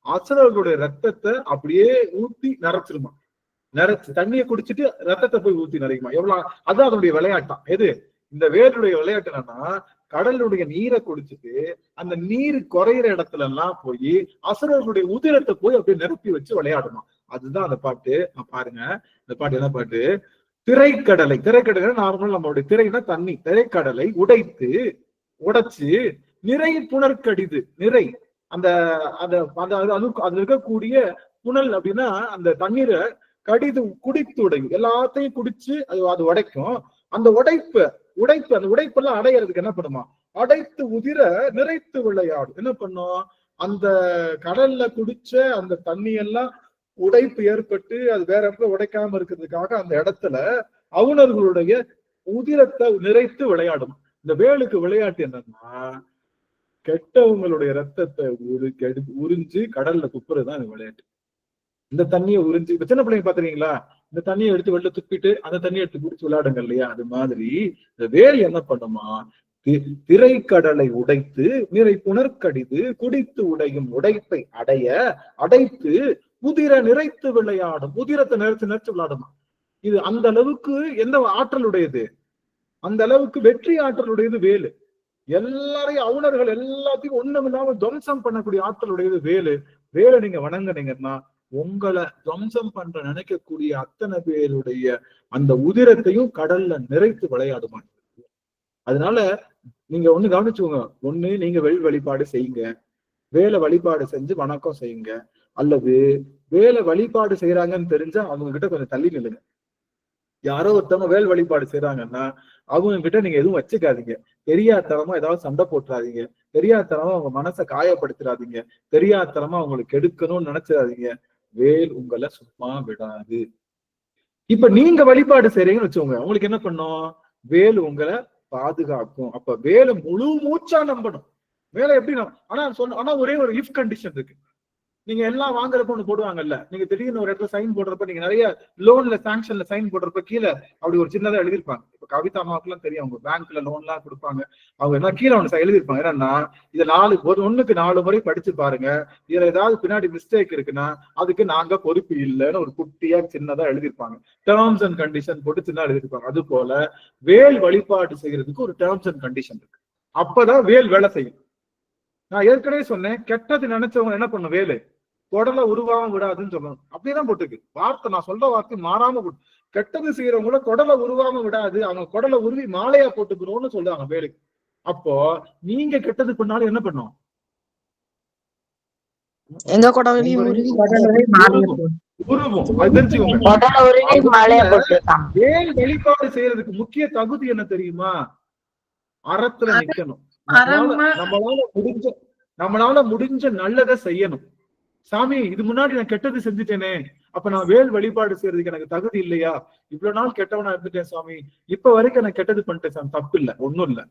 அசுரர்களுடைய ரத்தத்தை அப்படியே ஊத்தி நிறைச்சிருமா. நிறைச்சு தண்ணியை குடிச்சிட்டு ரத்தத்தை போய் ஊத்தி நிறைக்குமா. எவ்வளவு அதுதான் அதனுடைய விளையாட்டம். எது இந்த வேலுடைய விளையாட்டு? என்னன்னா கடலுடைய நீரை குடிச்சிட்டு அந்த நீர் குறையிற இடத்துல எல்லாம் போய் அசுரர்களுடைய உதிரத்தை போய் அப்படியே நிரப்பி வச்சு விளையாடுமா. அதுதான் அந்த பாட்டு. பாருங்க, இந்த பாட்டு என்ன பாட்டு? திரைக்கடலை, திரைக்கடலை நார்மல் நம்மளுடைய திரைனா தண்ணி, திரைக்கடலை உடைச்சு நிறை புனர்கடிது, நிறை அந்த அது இருக்கக்கூடிய புனல் அப்படின்னா அந்த தண்ணீரை கடிது குடித்து உடையும். எல்லாத்தையும் குடிச்சு அது உடைக்கும். அந்த உடைப்பு அந்த உடைப்பெல்லாம் அடையிறதுக்கு என்ன பண்ணுமா, அடைத்து உதிர நிறைத்து விளையாடும். என்ன பண்ணும், அந்த கடல்ல குடிச்ச அந்த தண்ணி எல்லாம் உடைப்பு ஏற்பட்டு அது வேற இடத்துல உடைக்காம இருக்கிறதுக்காக அந்த இடத்துல அவுணர்களுடைய உதிரத்தை நிறைத்து விளையாடும். இந்த வேலுக்கு விளையாட்டு என்னன்னா, கெட்டவங்களுடைய ரத்தத்தை உறிஞ்சு கடல்ல துப்புறதுதான் இந்த விளையாட்டு. இந்த தண்ணியை உறிஞ்சு, இப்ப சின்ன பிள்ளைங்க பாத்துறீங்களா, இந்த தண்ணியை எடுத்து வெளில துப்பிட்டு அந்த தண்ணியை எடுத்து குடிச்சு விளையாடுங்க இல்லையா, அது மாதிரி இந்த வேல் என்ன பண்ணுமா, திரைக்கடலை உடைத்து நிறை புனர்கடிது குடித்து உடையும் உடைப்பை அடைத்து உதிர நிறைத்து விளையாடும். உதிரத்தை நிறைத்து விளையாடுமா. இது அந்த அளவுக்கு எந்த ஆற்றலுடையது? அந்த அளவுக்கு வெற்றி ஆற்றலுடையது வேலு. எல்லாரையும் அவுணர்கள் எல்லாத்தையும் ஒண்ணுமில்லாம துவம்சம் பண்ணக்கூடிய ஆற்றலுடையது வேலு. வேலை நீங்க வணங்குனீங்கன்னா உங்களை துவம்சம் பண்ற நினைக்கக்கூடிய அத்தனை பேருடைய அந்த உதிரத்தையும் கடல்ல நிறைத்து விளையாடுமா. அதனால நீங்க ஒண்ணு கவனிச்சுக்கோங்க, ஒண்ணு நீங்க வழிபாடு செய்யுங்க, வேலை வழிபாடு செஞ்சு வணக்கம் செய்யுங்க. அல்லது வேலை வழிபாடு செய்யறாங்கன்னு தெரிஞ்சா அவங்க கிட்ட கொஞ்சம் தள்ளி நில்லுங்க. யாரோ ஒருத்தவங்க வேல் வழிபாடு செய்யறாங்கன்னா அவங்க கிட்ட நீங்க எதுவும் வச்சுக்காதீங்க. தெரியாதனமா ஏதாவது சண்டை போட்டுறாதீங்க, தெரியாதனமா அவங்க மனசை காயப்படுத்துறாதீங்க, தெரியாதனமா அவங்களுக்கு கெடுக்கணும்னு நினைச்சிடாதீங்க. வேல் உங்களை சும்மா விடாது. இப்ப நீங்க வழிபாடு செய்றீங்கன்னு வச்சுக்கோங்க, உங்களுக்கு என்ன பண்ணும், வேல் உங்களை பாதுகாக்கும். அப்ப வேலை முழு மூச்சா நம்பணும். வேலை எப்படி ஆனா ஒரே ஒரு இஃப் கண்டிஷன் இருக்கு. நீங்க எல்லாம் வாங்குறப்ப ஒண்ணு போடுவாங்கல்ல, நீங்க திடீர்னு ஒரு இடத்துல சைன் போடுறப்ப, நீங்க நிறைய லோன்ல சாங்ஷன்ல சைன் போடுறப்ப கீழே அப்படி ஒரு சின்னதா எழுதிருப்பாங்க. இப்ப கவிதா அம்மாவுக்கு எல்லாம் தெரியும், அவங்க பேங்க்ல லோன் எல்லாம் கொடுப்பாங்க, அவங்க எல்லாம் கீழே ஒண்ணு எழுதிருப்பாங்க. என்னன்னா, இதை 4 முறை படிச்சு பாருங்க, இதுல ஏதாவது பின்னாடி மிஸ்டேக் இருக்குன்னா அதுக்கு நாங்க பொறுப்பு இல்லைன்னு ஒரு குட்டியா சின்னதா எழுதிருப்பாங்க. டேர்ம்ஸ் அண்ட் கண்டிஷன் போட்டு சின்ன எழுதிருப்பாங்க. அது போல வேல் வழிபாடு செய்யறதுக்கு ஒரு டேர்ம்ஸ் அண்ட் கண்டிஷன் இருக்கு. அப்பதான் வேல் வேலை செய்யும். நான் ஏற்கனவே சொன்னேன், கெட்டது நினைச்சவங்க என்ன பண்ணும், வேலு குடலை உருவாம விடாதுன்னு சொல்லணும். அப்படியேதான் போட்டுருக்கு வார்த்தை. நான் சொல்ற வார்த்தை மாறாம போட்டு, கெட்டது செய்யறவங்கள குடலை உருவாம விடாது, அவங்க குடலை உருவி மாலையா போட்டுக்கிறோம்னு சொல்றாங்க வேலுக்கு. அப்போ நீங்க கெட்டது பண்ணாலும் என்ன பண்ணும், உருவும். அது தெரிஞ்சுக்கோங்க. வேல் வழிபாடு செய்யறதுக்கு முக்கிய தகுதி என்ன தெரியுமா, அறத்துல நிக்கணும். நம்மளால முடிஞ்ச நல்லதை செய்யணும். சாமி, இது முன்னாடி நான் கெட்டது செஞ்சுட்டேனே, அப்ப நான் வேல் வழிபாடு செய்யறதுக்கு எனக்கு தகுதி இல்லையா? இவ்வளவு நாள் கெட்டவனா இருந்துட்டேன் சாமி, இப்ப வரைக்கும் நான் கெட்டது பண்ணிட்டேன் சாமி, தப்பு இல்ல, ஒண்ணும் இல்ல,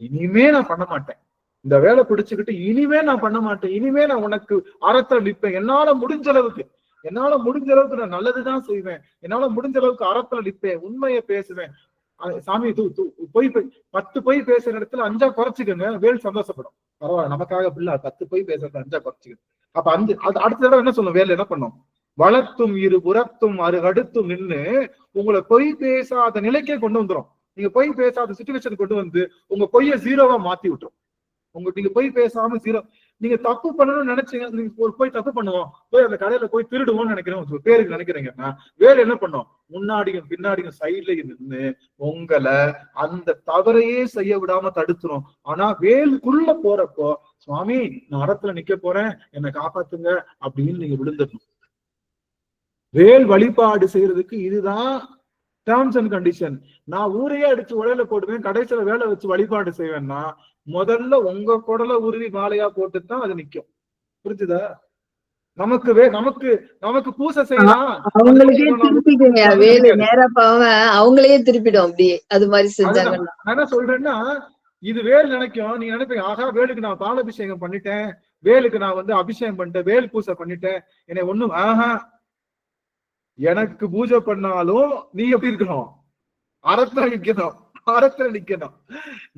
இனிமே நான் பண்ண மாட்டேன். இந்த வேலை பிடிச்சுக்கிட்டு இனிமே நான் பண்ண மாட்டேன். இனிமே நான் உனக்கு அறத்துல நிற்பேன். என்னால முடிஞ்ச அளவுக்கு நான் நல்லதுதான் செய்வேன். என்னால முடிஞ்ச அளவுக்கு அறத்துல நிற்பேன், உண்மையை பேசுவேன். சாமி, பொய் 10 பொய் பேசுற இடத்துல 5 குறைச்சிக்கங்க, வேல் சந்தோஷப்படும். பரவாயில்ல, நமக்காக பிள்ளை 10 பொய் பேசுறது 5 குறைச்சிக்கணும். அப்ப அடுத்த தடவை என்ன சொல்லும், வேல் என்ன பண்ணும், வளர்த்தும் இரு புறத்தும் அடுத்தும் நின்று உங்களை பொய் பேசாத நிலைக்கே கொண்டு வந்துடும். நீங்க பொய் பேசாத சிச்சுவேஷன் கொண்டு வந்து உங்க பொய்ய 0வா மாத்தி விட்டுரும். நீங்க பொய் பேசாம 0. நீங்க தப்பு பண்ணணும்னு நினைச்சீங்க, நீங்க போய் தப்பு பண்ணுவோம், போய் அந்த கடையில போய் திருடுவோம்னு நினைக்கிறேன், பேருக்கு நினைக்கிறீங்கன்னா வேல் என்ன பண்ணும், முன்னாடியும் பின்னாடியும் சைட்லயும் நின்று உங்களை அந்த தவறையே செய்ய விடாம தடுத்துரும். ஆனா வேலுக்குள்ள போறப்போ, சுவாமி நான் அறத்துல நிக்க போறேன், என்னை காப்பாத்துங்க அப்படின்னு நீங்க விழுந்துடணும். வேல் வழிபாடு செய்யறதுக்கு இதுதான் டேர்ம்ஸ் அண்ட் கண்டிஷன். நான் ஊரையே அடிச்சு உடையில போடுவேன், கடைசியில வேலை வச்சு வழிபாடு செய்வேன்னா முதல்ல உங்க குடலை உருவி மாலையா போட்டுதான் அது நிக்கும். புரிஞ்சுதா? நமக்கு பூசை செய்யலாம், அவங்களுக்கே திருப்பிடுங்க, வேலை நேரப்பாவ அவங்களையே திருப்பிடும். அப்படியே அது மாதிரி செஞ்சாங்கன்னா நான் என்ன சொல்றேன்னா, இது வேல் நினைக்கும். நீங்க நினைப்பீங்க, ஆகா வேலுக்கு நான் பாலாபிஷேகம் பண்ணிட்டேன், வேலுக்கு நான் வந்து அபிஷேகம் பண்ணிட்டேன், வேல் பூஜை பண்ணிட்டேன், என்னை ஒண்ணும் ஆஹா. எனக்கு பூஜை பண்ணாலும் நீ எப்படி இருக்கணும்? அறத்துல நிக்கணும், அறத்துல நிக்கணும்.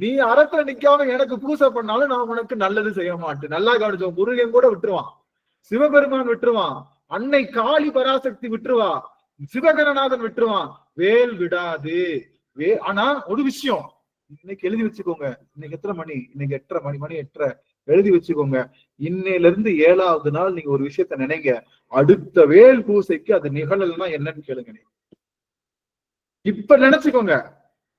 நீ அறத்துல நிக்காம எனக்கு பூஜை பண்ணாலும் நான் உனக்கு நல்லது செய்ய மாட்டேன். நல்லா கவனிச்சோம். முருகன் கூட விட்டுருவான், சிவபெருமான் விட்டுருவான், அன்னை காளி பராசக்தி விட்டுருவா, சிவகணநாதன் விட்டுருவான், வேல் விடாது. ஆனா ஒரு விஷயம் இன்னைக்கு எழுதி வச்சுக்கோங்க. இன்னைக்கு எத்தனை மணி? இன்னைக்கு 8:30 மணி 8:30 எழுதி வச்சுக்கோங்க. இன்னையில இருந்து 7வது நாள் நீங்க ஒரு விஷயத்த நினைங்க, அடுத்த வேல் பூசைக்கு அது நிகழல்னா என்னன்னு கேளுங்க. இப்ப நினைச்சுக்கோங்க,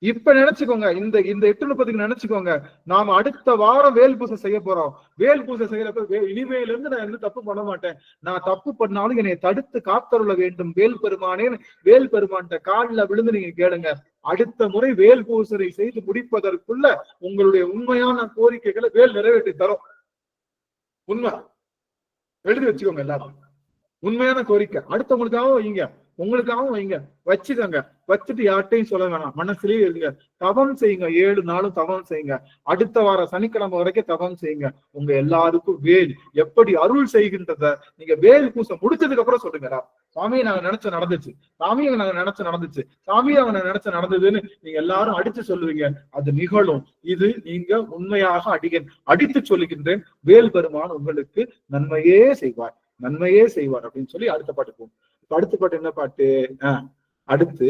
இப்ப நினைச்சுக்கோங்க. இந்த 8:30க்கு நினைச்சுக்கோங்க, நாம அடுத்த வாரம் வேல் பூசை செய்ய போறோம். வேல் பூசை செய்யறப்ப இனிமையில இருந்து நான் எந்த தப்பு பண்ண மாட்டேன், நான் தப்பு பண்ணாலும் என்னை தடுத்து காத்தருள வேண்டும் வேல் பெருமானே. வேல் பெருமான்கிட்ட காலில் விழுந்து நீங்க கேளுங்க. அடுத்த முறை வேல் பூசை செய்து முடிப்பதற்குள்ள உங்களுடைய உண்மையான கோரிக்கைகளை வேல் நிறைவேற்றி தரும். உண்மை எழுதி வச்சுக்கோங்க எல்லாரும். உண்மையான கோரிக்கை அடுத்தவங்களுக்காகவும் வைங்க, உங்களுக்காகவும் வைங்க, வச்சுக்கோங்க. வச்சுட்டு யார்ட்டையும் சொல்ல வேணாம், மனசுலயே இருங்க. தவம் செய்யுங்க, 7 நாளும் தவம் செய்யுங்க. அடுத்த வாரம் சனிக்கிழமை வரைக்கும் தவம் செய்யுங்க. உங்க எல்லாருக்கும் வேல் எப்படி அருள் செய்கின்றத நீங்க வேல் பூசை முடிச்சதுக்கு அப்புறம் சொல்லுங்க. சாமியை நாங்க நினைச்ச நடந்துச்சு, சாமியை நாங்க நினைச்ச நடந்துச்சு, சாமியை அவங்க நினைச்ச நடந்ததுன்னு நீங்க எல்லாரும் அடிச்சு சொல்லுவீங்க. அது நிகழும். இது நீங்க உண்மையாக அடித்து சொல்லுகின்றேன். வேல் பெருமான் உங்களுக்கு நன்மையே செய்வார், நன்மையே செய்வார் அப்படின்னு சொல்லி அடுத்த பாட்டு போகும். அடுத்த பாட்டு என்ன பாட்டு? அடுத்து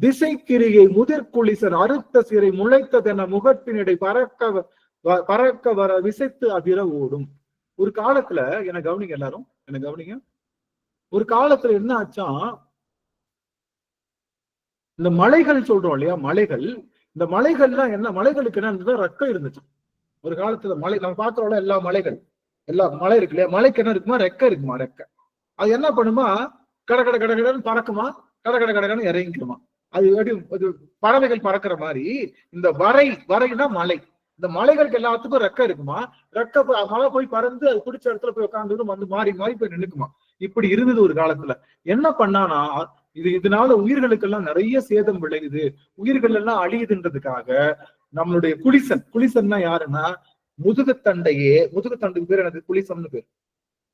திசைக்கிரியை முதிர்குளிசர் அறுத்த சிறை முளைத்ததென முகத்தினிடை பறக்க வர விசைத்து அதிர ஓடும். ஒரு காலத்துல என்ன கவனிங்க, எல்லாரும் என்ன கவனிங்க. ஒரு காலத்துல என்ன ஆச்சா, இந்த மலைகள் சொல்றோம் இல்லையா, மலைகள், இந்த மலைகள்லாம் என்ன, மலைகளுக்கு என்ன ரெக்கம் இருந்துச்சு ஒரு காலத்துல. மலை நம்ம பாக்குறோம்ல, எல்லா மலை இருக்கு இல்லையா, மலைக்கு என்ன இருக்குமா, ரெக்க இருக்குமா, ரெக்க. அது என்ன பண்ணுமா, கடன்னு பறக்குமா, கடன்னு இறங்கிக்குமா. அது பறவைகள் பறக்கிற மாதிரி இந்த வரைனா மலை, இந்த மலைகளுக்கு எல்லாத்துக்கும் ரெக்க இருக்குமா, ரெக்க மழை போய் பறந்து அது பிடிச்ச இடத்துல போய் உட்காந்து வந்து மாறி போய் நின்னுக்குமா. இப்படி இருந்தது ஒரு காலத்துல. என்ன பண்ணானா, இதனால உயிர்களுக்கெல்லாம் நிறைய சேதம் விளையுது, உயிர்கள் எல்லாம் அழியுதுன்றதுக்காக நம்மளுடைய குளிசன்னா யாருன்னா, முதுகுத்தண்டுக்கு பேர் எனக்கு குளிசம்னு பேர்.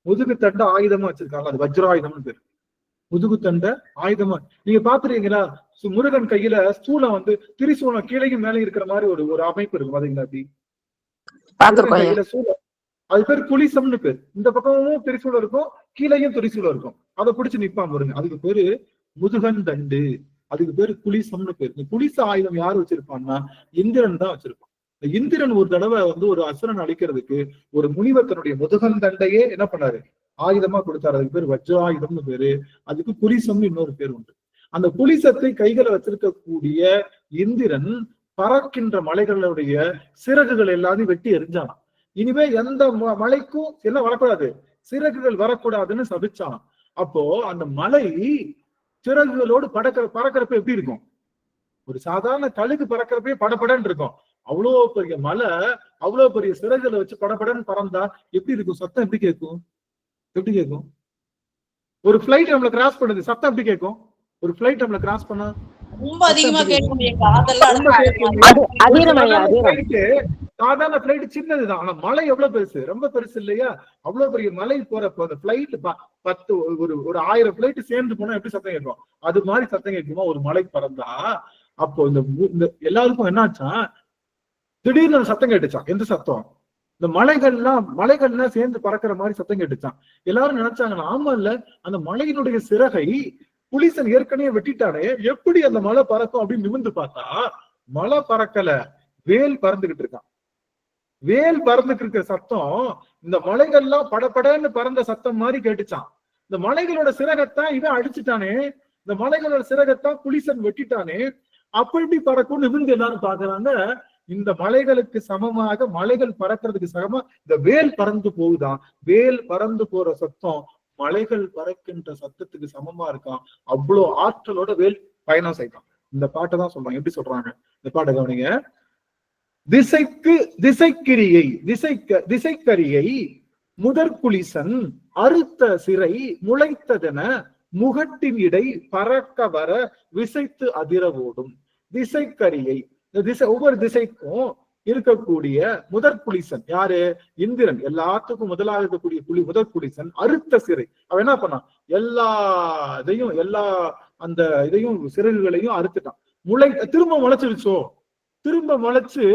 முதுகுத்தண்டை ஆயுதமா வச்சிருக்காங்க, அது வஜ்ராயுதம்னு பேர். முதுகுத்தண்டை ஆயுதமா நீங்க பாத்துருக்கீங்களா? முருகன் கையில ஸ்தூலம் வந்து திரிசூலம் கீழையும் மேலே இருக்கிற மாதிரி ஒரு அமைப்பு இருக்கும், பாத்தீங்களா? அப்படி கையில சூலம், அது பேர் குளிசம்னு பேர். இந்த பக்கமும் திரிசூலம் இருக்கும், கீழையும் திரிசூலம் இருக்கும். அதை பிடிச்சு நிப்பான் பாருங்க, அதுக்கு பேரு முதுகன் தண்டு, அதுக்கு பேரு குளிசம்னு பேர். இந்த குளிச ஆயுதம் யாரு வச்சிருப்பான்னா, இந்திரன் தான் வச்சிருப்பான். இந்திரன் ஒரு தடவை வந்து ஒரு அசுரன் அழிக்கிறதுக்கு ஒரு முனிவர் தன்னுடைய முதுகன் தண்டையே என்ன பண்ணாரு, ஆயுதமா கொடுத்தாரு. அதுக்கு பேர் வஜ்ராயுதம்னு பேரு. அதுக்கு குளிசம்னு இன்னொரு பேர் உண்டு. அந்த குளிசத்தை கைகளை வச்சிருக்கக்கூடிய இந்திரன் பறக்கின்ற மலைகளுடைய சிறகுகள் எல்லாத்தையும் வெட்டி எரிஞ்சானா. இனிமே எந்த மலைக்கும் என்ன வரக்கூடாது, சிறகுகள் வரக்கூடாதுன்னு சபிச்சான். அப்போ அந்த மலை சிறகுகளோடு பறக்கிறப்ப எப்படி இருக்கும்? ஒரு சாதாரண கழுகு பறக்கிறப்பே படப்படன்னு இருக்கும். அவ்வளவு பெரிய மலை, அவ்வளவு பெரிய சிறகுகளை வச்சு படப்படன்னு பறந்தா எப்படி இருக்கும்? சத்தம் எப்படி கேட்கும்? ஒரு பிளைட் நம்மள கிராஸ் பண்ணுது, சத்தம் எப்படி கேட்கும்? ஒரு பிளைட் நம்மள கிராஸ் பண்ணா ரொம்ப அதிகமா கேட்கும். சாதாரண பிளைட் சின்னதுதான், ஆனா மலை எவ்வளவு பெருசு, ரொம்ப பெருசு இல்லையா? அவ்வளவு பெரிய மலை போறப்போ அந்த பிளைட் 10 1000 பிளைட் சேர்ந்து போனா எப்படி சத்தம் கேட்கும்? அது மாதிரி சத்தம் கேட்குமா ஒரு மலை பறந்தா? அப்போ இந்த எல்லாருக்கும் என்னாச்சா, திடீர்னு சத்தம் கேட்டுச்சான். எந்த சத்தம்? இந்த மலைகள்லாம் சேர்ந்து பறக்கிற மாதிரி சத்தம் கேட்டுச்சான். எல்லாரும் நினைச்சாங்க, ஆமா இல்ல, அந்த மலையினுடைய சிறகை புலிசன் ஏற்கனவே வெட்டிட்டானே, எப்படி அந்த மலை பறக்கும் அப்படின்னு நிமிர்ந்து பார்த்தா, மலை பறக்கல, வேல் பறந்துகிட்டு இருக்கான். வேல் பறந்துட்டு இருக்கிற சத்தம் இந்த மலைகள்லாம் படப்படன்னு பறந்த சத்தம் மாதிரி கேட்டுச்சான். இந்த மலைகளோட சிறகத்தான் இவன் அடிச்சுட்டானே, இந்த மலைகளோட சிறகத்தான் புலிசன் வெட்டிட்டானே, அப்படி பறக்கும் நிமிர்ந்து எல்லாரும் பாக்குறாங்க. இந்த மலைகளுக்கு சமமாக, மலைகள் பறக்கிறதுக்கு சமமா இந்த வேல் பறந்து போகுதான். வேல் பறந்து போற சத்தம் மலைகள் பறக்கின்ற சத்தத்துக்கு சமமா இருக்கான். அவ்வளவு ஆற்றலோட வேல் பயணம் செய்தான். இந்த பாட்டை தான் சொல்றாங்க. எப்படி சொல்றாங்க இந்த பாட்டை கவனிங்க. திசைக்கரியை முதற்குளிசன் அறுத்த சிறை முளைத்ததென முகட்டின் இடை பறக்க வர விசைத்து அதிர ஓடும். திசைக்கரியை, இந்த திசை, ஒவ்வொரு திசைக்கும் இருக்கக்கூடிய முதற் புலிசன் யாரு? இந்திரன். எல்லாத்துக்கும் முதலாக இருக்கக்கூடிய முதற் புலிசன் அறுத்த சிறை. அவன் என்ன பண்ணான்? எல்லா அந்த இதையும் சிறகுகளையும் அறுத்துட்டான். திரும்ப முளைச்சிருச்சோ, திரும்ப முளைச்சு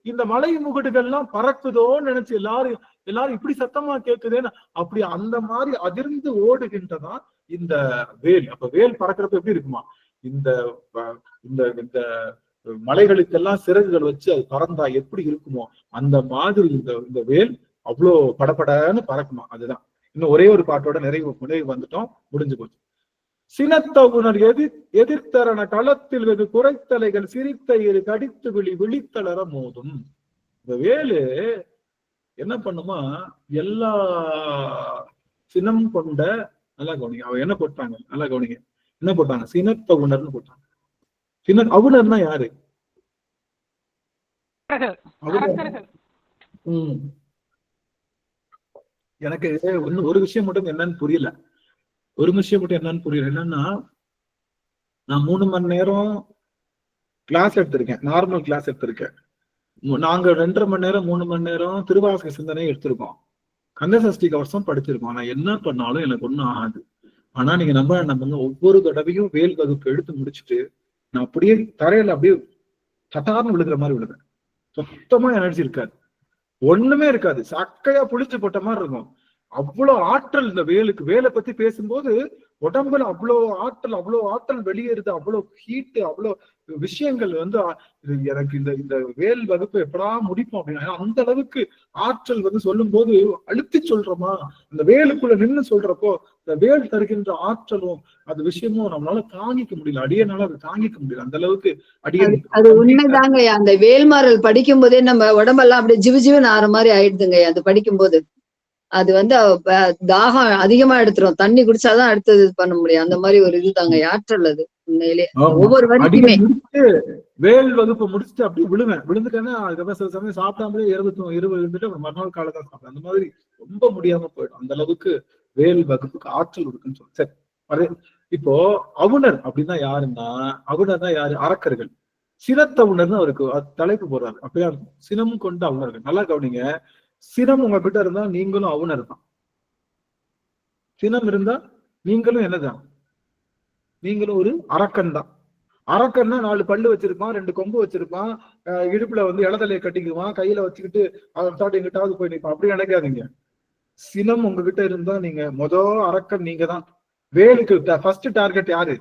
இந்த மலை முகடுகள்லாம் பறக்குதோன்னு நினைச்சு எல்லாரும் இப்படி சத்தமா கேக்குதேன்னு அப்படி அந்த மாதிரி அதிர்ந்து ஓடுகின்றதான் இந்த வேல். அப்ப வேல் பறக்கிறப்ப எப்படி இருக்குமா? இந்த இந்த மலைகளுக்கெல்லாம் சிறகுகள் வச்சு அது பறந்தா எப்படி இருக்குமோ அந்த மாதிரி இந்த வேல் அவ்வளோ படப்படன்னு பறக்குமா. அதுதான். இன்னும் ஒரே ஒரு பாட்டோட நிறைவு வந்துட்டோம், முடிஞ்சு போச்சு. சினத்தவுணர் எதிர்த்தரண களத்தில் வெகு குறைத்தலைகள் சிரித்த இரு கடித்து விழித்தளர மோதும். இந்த வேலு என்ன பண்ணுமா? எல்லா சினம் கொண்ட, நல்லா கவனிங்க, அவ என்ன போட்டாங்க, நல்லா கவனிங்க, என்ன போட்டாங்க? சினத்தவுணர்னு போட்டாங்க. அவுணர்னா யாரு? எனக்கு ஒரு விஷயம் மட்டும் என்னன்னு புரியல. என்னன்னா, நான் 3 மணி நேரம் கிளாஸ் எடுத்திருக்கேன், நார்மல் கிளாஸ் எடுத்திருக்கேன். நாங்க 2.5 மணி நேரம் 3 மணி நேரம் திருவாசக சிந்தனை எடுத்திருக்கோம், கந்தசஷ்டி கவசம் படிச்சிருக்கோம். நான் என்ன பண்ணாலும் எனக்கு ஒண்ணும் ஆகாது. ஆனா நீங்க நம்ம ஒவ்வொரு தடவையும் வேல் வகுப்பு எடுத்து முடிச்சுட்டு நான் அப்படியே தரையில அப்படியே சட்டார்னு விழுகிற மாதிரி விழுவேன். சுத்தமா எனர்ஜி இருக்காது, ஒண்ணுமே இருக்காது, சக்கையா புளிச்சு போட்ட மாதிரி இருக்கும். அவ்வளவு ஆற்றல் இந்த வேலுக்கு. வேலை பத்தி பேசும்போது உடம்புல அவ்வளவு ஆற்றல் வெளியேறுது, அவ்வளவு ஹீட்டு, அவ்வளவு விஷயங்கள் எனக்கு இந்த வேல் வகுப்பு எப்படா முடிப்போம் அப்படின்னா அந்த அளவுக்கு ஆற்றல் சொல்லும் போது அழுத்தி சொல்றோமா, இந்த வேலுக்குள்ள நின்று சொல்றப்போ இந்த வேல் தருகின்ற ஆற்றலும் அது விஷயமும் நம்மளால தாங்கிக்க முடியல, அடியனால அதை தாங்கிக்க முடியல. அந்த அளவுக்கு அது உண்மைதாங்க. அந்த வேல்மாறல் படிக்கும் போதே நம்ம உடம்பெல்லாம் அப்படியே ஜிவுஜிவுன்னு ஆற மாதிரி ஆயிடுதுங்க. அது படிக்கும் போது அது தாகம் அதிகமா எடுத்துரும், தண்ணி குடிச்சாதான் அடுத்தது பண்ண முடியும். அந்த மாதிரி ஒரு இதுதாங்க ஆற்றல் அது உண்மையிலே. ஒவ்வொரு வரைக்குமே வேல் வகுப்பு முடிச்சுட்டு அப்படியே விழுந்துட்டேன்னா அதுக்கப்புறம் சில சமயம் சாப்பிடாமலே 20 இருந்துட்டு மறுநாள் காலை தான் சாப்பிட்டேன். அந்த மாதிரி ரொம்ப முடியாம போயிடும். அந்த அளவுக்கு வேல் வகுப்புக்கு ஆற்றல் இருக்குன்னு சொல்லி. சரி, இப்போ அவுணர் அப்படின்னா யாருன்னா, அவுணர்னா யாரு? அரக்கர்கள். சினத்தவுணர்னு அவருக்கு தலைப்பு போடுறாரு. அப்படியா? சினம் கொண்ட அவுணர்கள். நல்லா கவனிங்க, சினம் உங்ககிட்ட இருந்தா நீங்களும் அவுணர் தான். சினம் இருந்தா நீங்களும் என்னதான்? நீங்களும் ஒரு அரக்கன் தான். அரக்கன்னா 4 பல்லு வச்சிருப்பான், 2 கொம்பு வச்சிருப்பான், இடுப்புல இளதலையை கட்டிக்குவான், கையில வச்சுக்கிட்டு அதை எங்கிட்டாவது போய் நிற்பான். அப்படி நினைக்காதீங்க. சினம் உங்ககிட்ட இருந்தா நீங்க அரக்கன் நீங்க தான். வேலுக்கு ஃபர்ஸ்ட் டார்கெட் யாரு?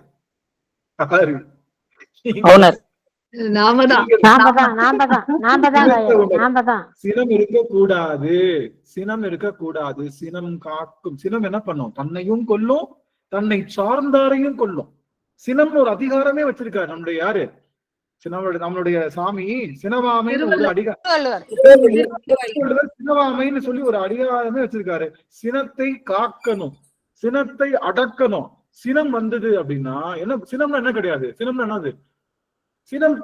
சினம் இருக்கக்கூடாது, சினம் இருக்கக்கூடாது. சினம் காக்கும். சினம் என்ன பண்ணும்? தன்னையும் கொல்லும், தன்னை சார்ந்தாரையும் கொல்லும். சினம் ஒரு அதிகாரமே வச்சிருக்காரு நம்முடைய யாரு? நம்மளுடைய சாமி சினவாமைன்னு ஒரு சினவாமைன்னு சொல்லி ஒரு அதிகாரமே வச்சிருக்காரு. சினத்தை காக்கணும், சினத்தை அடக்கணும். சினம் வந்தது அப்படின்னா என்ன? சினம்னா என்ன கிடையாது. சினம்னா என்னது?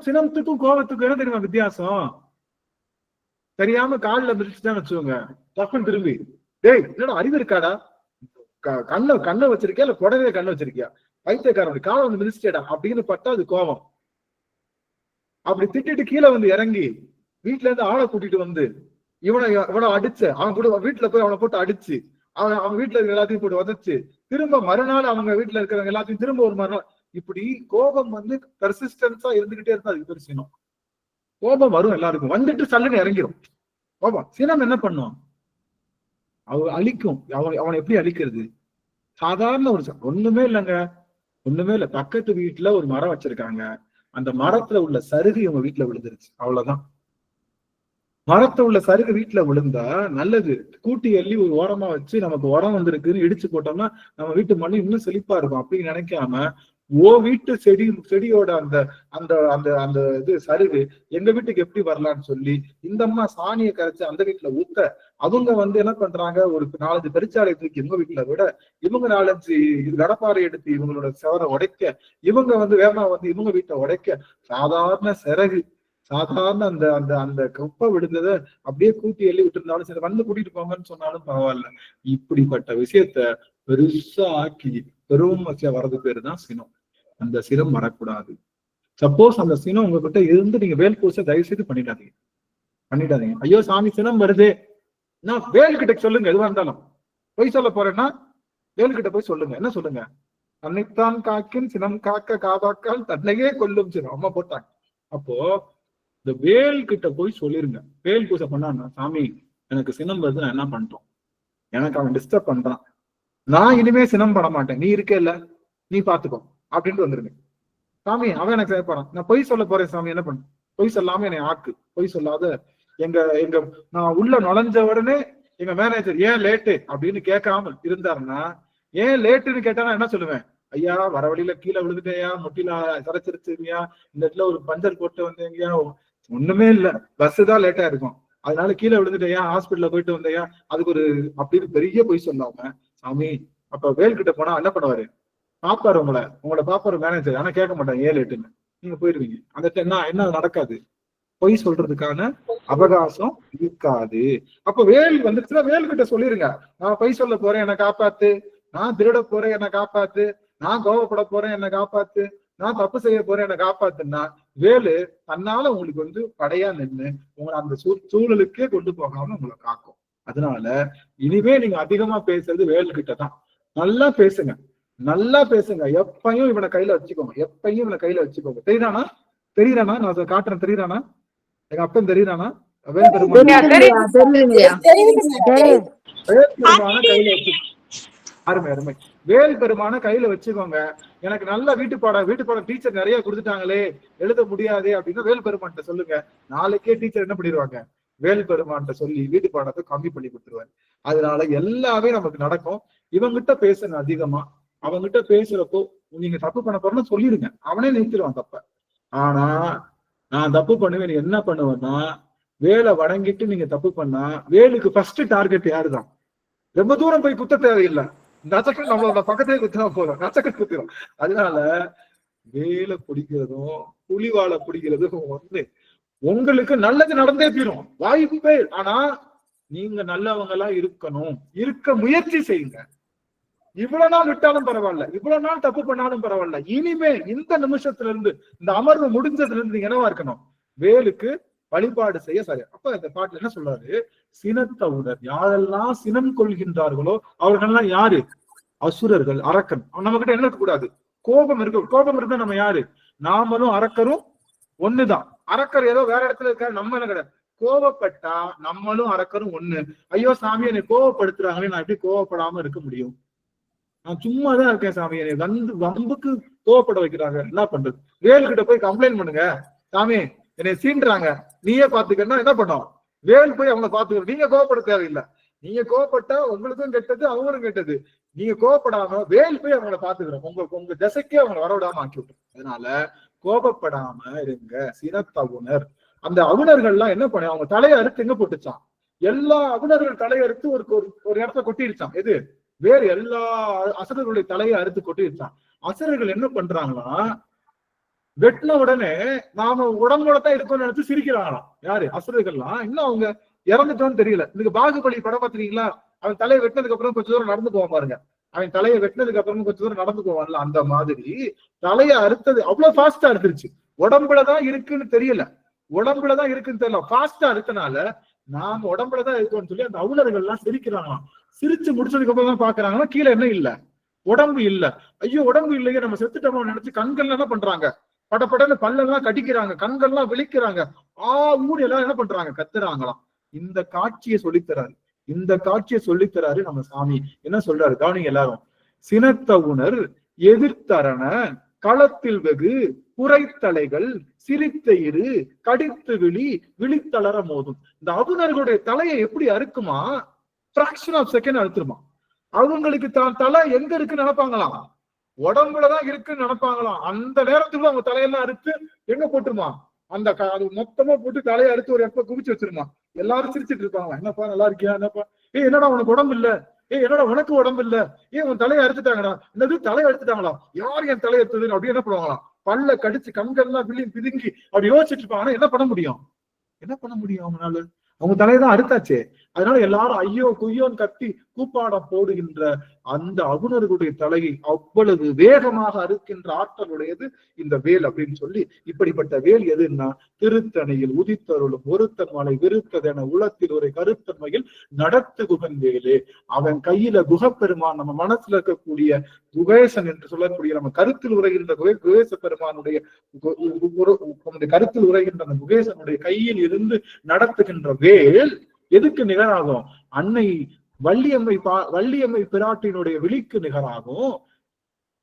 சினத்துக்கும் கோபத்துக்கும் என்ன தெரியுமா வித்தியாசம்? தெரியாம காலில் மிதிச்சுதான் வச்சுக்கோங்க, டக்குன்னு திரும்பி டேய் என்னடா அறிவு இருக்காடா, கண்ணை வச்சிருக்கியா இல்ல புடவைய கண்ணை வச்சிருக்கியா, பைத்தியக்காரன் காலை மிதிச்சிட்டேடா அப்படின்னு பட்டா அது கோபம். அப்படி திட்டிட்டு கீழே இறங்கி வீட்டுல இருந்து ஆளை கூட்டிட்டு இவனை அடிச்ச அவன் கூட வீட்டுல போய் அவனை போட்டு அடிச்சு அவன் வீட்டுல இருக்க எல்லாத்தையும் போட்டு உதச்சு திரும்ப மறுநாள் அவங்க வீட்டுல இருக்கிறவங்க எல்லாத்தையும் திரும்ப ஒரு மறுநாள் இப்படி கோபம் பெர்சிஸ்டன்ஸா இருந்துகிட்டே இருந்தா அதுக்கு பேர் சினம். கோபம் வரும் எல்லாருக்கும், வந்துட்டு சல்லுன்னு இறங்கிரும் கோபம். சினம் என்ன பண்ணும்? அழிக்கும். அவனை எப்படி அழிக்கிறது? சாதாரண ஒண்ணுமே இல்லைங்க, ஒண்ணுமே இல்ல. பக்கத்து வீட்டுல ஒரு மரம் வச்சிருக்காங்க, அந்த மரத்துல உள்ள சருகு இவங்க வீட்டுல விழுந்துருச்சு, அவ்வளவுதான். மரத்துல உள்ள சருகு வீட்டுல விழுந்தா நல்லது, கூட்டி எள்ளி ஒரு ஓரமா வச்சு நமக்கு உரம் வந்திருக்குன்னு இடிச்சு போட்டோம்னா நம்ம வீட்டு மண்ணு இன்னும் செழிப்பா இருக்கும். அப்படின்னு நினைக்காம வீட்டு செடியோட அந்த அந்த அந்த அந்த இது சருகு எங்க வீட்டுக்கு எப்படி வரலான்னு சொல்லி இந்த அம்மா சாணியை கரைச்சு அந்த வீட்டுல ஊத்த அவங்க என்ன பண்றாங்க, ஒரு 4 பெருச்சாலை தூக்கி இவங்க வீட்டுல விட இவங்க 4-5 கடப்பாறை எடுத்து இவங்களோட செவரை உடைக்க, இவங்க வேகமா இவங்க வீட்டை உடைக்க, சாதாரண சிறகு சாதாரண அந்த அந்த அந்த குப்பை விழுந்ததை அப்படியே கூட்டி எள்ளி விட்டு இருந்தாலும் சரி, கூட்டிட்டு போங்கன்னு சொன்னாலும் பரவாயில்ல. இப்படிப்பட்ட விஷயத்த பெருசா ஆக்கி பெருமசியா வர்றது பேரு தான் சினம். அந்த சினம் வரக்கூடாது. சப்போஸ் அந்த சினம் உங்ககிட்ட இருந்து நீங்க வேல் பூச தயவு செய்து பண்ணிடாதீங்க, பண்ணிடாதீங்க. ஐயோ சாமி சினம் வருது, நான் வேல்கிட்ட சொல்லுங்க. எதுவா இருந்தாலும் பொய் சொல்ல போறேன்னா வேல்கிட்ட போய் சொல்லுங்க. என்ன சொல்லுங்க? தன்னைத்தான் காக்கின் சினம் காக்க காவாக்கால் தன்னையே கொல்லும் சினம் அம்மா போட்டாங்க. அப்போ இந்த வேல் கிட்ட போய் சொல்லிருங்க. வேல் பூசை பண்ணா, சாமி எனக்கு சினம் வருது, நான் என்ன பண்ணிட்டோம், எனக்கு அவன் டிஸ்டர்ப் பண்றான், நான் இனிமே சினம் பண்ண மாட்டேன், நீ இருக்கே இல்ல, நீ பாத்துக்கோ அப்படின்ட்டு வந்துருங்க. சாமி அவன் எனக்கு செய்யப்பாறான், நான் பொய் சொல்ல போறேன் சாமி, என்ன பண்ண, பொய் சொல்லாம என்னை ஆக்கு, பொய் சொல்லாத. எங்க நான் உள்ள நுழைஞ்ச உடனே எங்க மேனேஜர் ஏன் லேட்டு அப்படின்னு கேட்காம இருந்தாருன்னா, ஏன் லேட்டுன்னு கேட்டா என்ன சொல்லுவேன்? ஐயா வர வழியில கீழே விழுந்துட்டேயா, முட்டில சரைச்சிருச்சுங்கயா, இந்த இடத்துல ஒரு பஞ்சர் போட்டு வந்தேங்கயா, ஒண்ணுமே இல்ல, பஸ் தான் லேட்டா இருக்கும், அதனால கீழே விழுந்துட்டேயா, ஹாஸ்பிட்டல்ல போயிட்டு வந்தையா, அதுக்கு ஒரு அப்படின்னு பெரிய பொய் சொல்லாம சாமி. அப்ப வேல்கிட்ட போனா என்ன பண்ணுவாரு? பாப்பாரு, உங்களோட பாப்பாரு மேனேஜர், ஆனா கேட்க மாட்டாங்க ஏன் லேட்டுன்னு. நீங்க போயிருவீங்க. அந்த என்ன நடக்காது, பொய் சொல்றதுக்கான அவகாசம் இருக்காது. அப்ப வேல் வந்துச்சுன்னா வேல்கிட்ட சொல்லிருங்க, நான் பொய் சொல்ல போறேன் என்னை காப்பாத்து, நான் திருட போறேன் என்னை காப்பாத்து, நான் கோவப்பட போறேன் என்னை காப்பாத்து, நான் தப்பு செய்ய போறேன் என்னை காப்பாத்துன்னா வேலு தன்னால உங்களுக்கு படையா நின்று உங்களை அந்த சூழலுக்கே கொண்டு போகாம உங்களை காக்கும். அதனால இனிமே நீங்க அதிகமா பேசுறது வேல்கிட்ட தான். நல்லா பேசுங்க, நல்லா பேசுங்க. எப்பையும் இவனை கையில வச்சுக்கோங்க, எப்பையும் இவனை கையில வச்சுக்கோங்க. தெரியுறானா நான் அதை காட்டுறேன், தெரியுறானா? எங்க அப்பன் தெரியுறானா? வேல் பெருமான கையில வச்சு, அருமை அருமை, வேல் பெருமான கையில வச்சுக்கோங்க. எனக்கு நல்ல வீட்டு பாடம் டீச்சர் நிறைய கொடுத்துட்டாங்களே, எழுத முடியாதே அப்படின்னா வேல் பெருமான்கிட்ட சொல்லுங்க. நாளைக்கே டீச்சர் என்ன பண்ணிடுவாங்க? வேல் பெருமான்கிட்ட சொல்லி வீட்டு பாடத்தை கம்மி பண்ணி கொடுத்துருவாரு. அதனால எல்லாமே நமக்கு நடக்கும். இவங்கிட்ட பேசுங்க அதிகமா. அவங்கிட்ட பேசுறப்போ நீங்க தப்பு பண்ண போறோம்னு சொல்லிடுங்க, அவனே நிறுத்திடுவான் தப்ப. ஆனா நான் தப்பு பண்ணுவேன், என்ன பண்ணுவேன்னா வேலை வணங்கிட்டு நீங்க தப்பு பண்ணா வேலுக்கு ஃபர்ஸ்ட் டார்கெட் யாருதான்? ரொம்ப தூரம் போய் குத்த தேவையில்லை, நச்சக்கன் நம்மளோட பக்கத்திலே குத்தினா போதும், நச்சக்கன் குத்திடும். அதனால வேலை பிடிக்கிறதும் புலிவாலை பிடிக்கிறதும் உங்களுக்கு நல்லது நடந்தே தீரும், வாய்ப்பே. ஆனா நீங்க நல்லவங்களா இருக்கணும், இருக்க முயற்சி செய்யுங்க. இவ்வளவு நாள் விட்டாலும் பரவாயில்ல, இவ்வளவு நாள் தப்பு பண்ணாலும் பரவாயில்ல, இனிமே இந்த நிமிஷத்துல இருந்து, இந்த அமர்வு முடிஞ்சதுல இருந்து நீங்க என்னவா இருக்கணும்? வேலுக்கு வழிபாடு செய்ய சரி. அப்ப இந்த பாட்டுல என்ன சொல்றாரு? சினத்தவுடர், யாரெல்லாம் சினம் கொள்கின்றார்களோ அவர்கள்லாம் யாரு? அசுரர்கள், அரக்கன். நம்ம கிட்ட என்ன இருக்கக்கூடாது? கோபம் இருக்கு. கோபம் இருந்தா நம்ம யாரு? நாமளும் அரக்கரும் ஒண்ணுதான். அரக்கர் ஏதோ வேற இடத்துல இருக்காரு, நம்ம என்ன கிடையாது. கோபப்பட்டா நம்மளும் அரக்கரும் ஒண்ணு. ஐயோ சாமி என்னை கோவப்படுத்துறாங்களே, நான் எப்படி கோவப்படாம இருக்க முடியும்? நான் சும்மாதான் இருக்கேன் சாமி, என்னை வம்புக்கு கோவப்பட வைக்கிறாங்க, என்ன பண்றது? வேல்கிட்ட போய் கம்ப்ளைண்ட் பண்ணுங்க, சாமி என்னை சீன்றாங்க, நீயே பாத்துக்கன்னா என்ன பண்ணோம்? வேல் போய் அவங்களை பாத்துக்கணும். நீங்க கோவப்பட தேவையில்லை. நீங்க கோவப்பட்டா உங்களுக்கும் கெட்டது, அவங்களும் கெட்டது. நீங்க கோவப்படாம வேல் போய் அவங்கள பாத்துக்கிறோம், உங்க திசைக்கே அவங்களை வரவிடாம ஆக்கி விட்டுரும். அதனால கோபப்படாம இருங்க. சினத்தவுணர், அந்த அவுணர்கள்லாம் என்ன பண்ண, அவங்க தலையை அறுத்து எங்க போட்டுச்சான்? எல்லா அவுணர்கள் தலையை அறுத்து ஒரு இடத்துல கொட்டிருச்சான். எது? வேறு எல்லா அசுரர்களுடைய தலையை அறுத்து கொட்டிருச்சான். அசுரர்கள் என்ன பண்றாங்களா, வெட்டின உடனே நாம உடம்போட தான் இருக்கோம்னு நினைச்சு சிரிக்கிறாங்களாம். யாரு? அசுரர்கள்லாம். இன்னும் அவங்க இறந்துட்டோன்னு தெரியல. இதுக்கு பாகுபலி படம் பாத்துறீங்களா? அவன் தலையை வெட்டினதுக்கு அப்புறம் கொஞ்சம் தூரம் நடந்து போவான் பாருங்க. அவன் தலையை வெட்டினதுக்கு அப்புறம் கொஞ்சம் தூரம் நடந்து போவான்ல, அந்த மாதிரி தலையை அறுத்தது அவ்வளவு ஃபாஸ்டா அறுத்துருச்சு. உடம்புலதான் இருக்குன்னு தெரியல, உடம்புலதான் இருக்குன்னு தெரியல, ஃபாஸ்டா அறுத்தனால நாம உடம்புலதான் இருக்கோம்னு சொல்லி அந்த அவுணர்கள் எல்லாம் சிரிக்கிறாங்களாம். சிரிச்சு முடிச்சதுக்கு அப்புறம் தான் பாக்குறாங்கன்னா கீழே என்ன இல்ல, உடம்பு இல்ல. ஐயோ உடம்பு இல்லையே, நம்ம செத்துட்டோம்னு நினைச்சு கண்கள் என்ன பண்றாங்க, படப்படன்னு பல்லெல்லாம் கடிக்கிறாங்க, கண்கள்லாம் விழிக்கிறாங்க, ஊர் எல்லாம் என்ன பண்றாங்க, கத்துறாங்களாம். இந்த காட்சியை சொல்லித்தராரு, இந்த காட்சியை சொல்லித்தராரு நம்ம சாமி. என்ன சொல்றாரு கவனிங்க எல்லாரும். சினத்தவுணர் எதிர்த்தரண களத்தில் வெகு புரைத்தலைகள் சிரித்த இரு கடித்து விழித்தளர மோதும். இந்த அவுணர்களுடைய தலையை எப்படி அறுக்குமா? பிராக்ஷன் ஆஃப் செகண்ட் அறுத்துருமா. அவங்களுக்கு தலை எங்க இருக்குன்னு நினைப்பாங்களாம், உடம்புலதான் இருக்குன்னு நினைப்பாங்களாம். அந்த நேரத்துக்குள்ள அவங்க தலையெல்லாம் அறுத்து எங்க போட்டுருமா, அந்த அது மொத்தமா போட்டு தலையை அறுத்து ஒரு இடத்துல குவிச்சு வச்சிருமா. எல்லாரும் சிரிச்சிட்டு இருப்பாங்க, என்னப்பா நல்லா இருக்கியா, என்னப்பா, என்னடா உனக்கு உடம்பு இல்ல, என்னடா உனக்கு உடம்பு இல்ல, உன் தலையை அறுத்துட்டாங்கடா, என்னது தலையை அறுத்துட்டாங்களா, யார் என் தலையை எடுத்ததுன்னு அப்படி என்ன பண்ணுவாங்களாம், பல்ல கடிச்சு கண்கள்லாம் பிதுங்கி அப்படி யோசிச்சுட்டு இருப்பாங்க. என்ன பண்ண முடியும், என்ன பண்ண முடியும் அவங்களால? அவங்க தலையைதான் அறுத்தாச்சே. அதனால எல்லாரும் ஐயோ குய்யோன்னு கத்தி கூப்பாடம் போடுகின்ற அந்த அவுணர்களுடைய தலையை அவ்வளவு வேகமாக அறுக்கின்ற ஆற்றலுடையது இந்த வேல் அப்படின்னு சொல்லி, இப்படிப்பட்ட வேல் எதுன்னா திருத்தணியில் உதித்தருளும் ஒருத்தன் மலை விருத்ததென உளத்தில் ஒரு கருத்தன்மையில் நடத்து குகன் வேலே. அவன் கையில குகப்பெருமான், நம்ம மனசுல இருக்கக்கூடிய குகேசன் என்று சொல்லக்கூடிய நம்ம கருத்தில் உரைகின்ற குகேச பெருமானுடைய கருத்தில் உரைகின்ற அந்த குகேசனுடைய கையில் இருந்து நடத்துகின்ற வேல் எதுக்கு நிகராகும்? அன்னை வள்ளியம்மை பிராட்டினுடைய விழிக்கு நிகராகும்.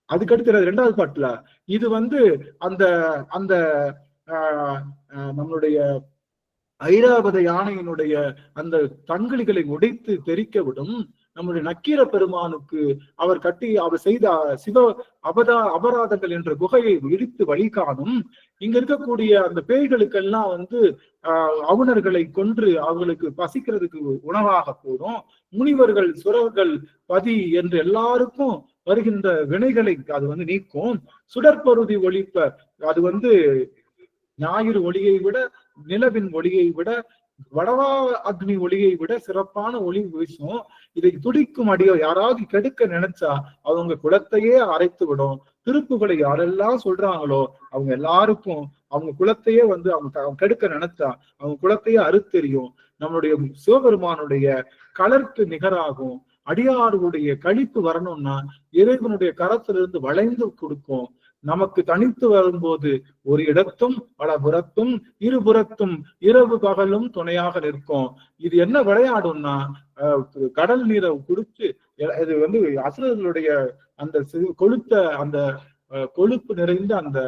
அதுக்கடுத்து 2வது பாட்டுல இது அந்த அந்த நம்மளுடைய ஐராவத யானையினுடைய அந்த தங்களிகளை உடைத்து தெரிக்க விடும். நம்முடைய நக்கீர பெருமானுக்கு அவர் செய்த சிவ அபராதங்கள் என்ற குகையை இடித்து வழி காணும். இங்க இருக்கக்கூடிய அந்த பேய்களுக்கெல்லாம் அவுணர்களை கொன்று அவர்களுக்கு பசிக்கிறதுக்கு உணவாக போடும். முனிவர்கள், சுரர்கள், பதி என்று எல்லாருக்கும் வருகின்ற வினைகளை அது நீக்கும். சுடற்பருதி ஒளிப்ப அது ஞாயிறு ஒளியை விட, நிலவின் ஒளியை விட, வடவா அக்னி ஒளியை விட சிறப்பான ஒளி வீசும். இதை துடிக்கும் அடியோ யாராவது கெடுக்க நினைச்சா அவங்க குலத்தையே அரைத்து விடும். திருப்புகளை யாரெல்லாம் சொல்றாங்களோ அவங்க எல்லாருக்கும் அவங்க குலத்தையே அவங்க கெடுக்க நினைச்சா அவங்க குலத்தையே அறுத்தெறியும். நம்மளுடைய சிவபெருமானுடைய கலர்க்கு நிகராகும். அடியார்களுடைய கழிப்பு வரணும்னா இறைவனுடைய கரத்திலிருந்து வளைந்து கொடுக்கும். நமக்கு தனித்து வரும்போது ஒரு இடத்தும் பல புறத்தும் இருபுறத்தும் இரவு பகலும் துணையாக நிற்கும். இது என்ன விளையாடும்னா கடல் நீரை குடிச்சு இது அசுரர்களுடைய அந்த கொழுத்த அந்த கொழுப்பு நிறைந்த அந்த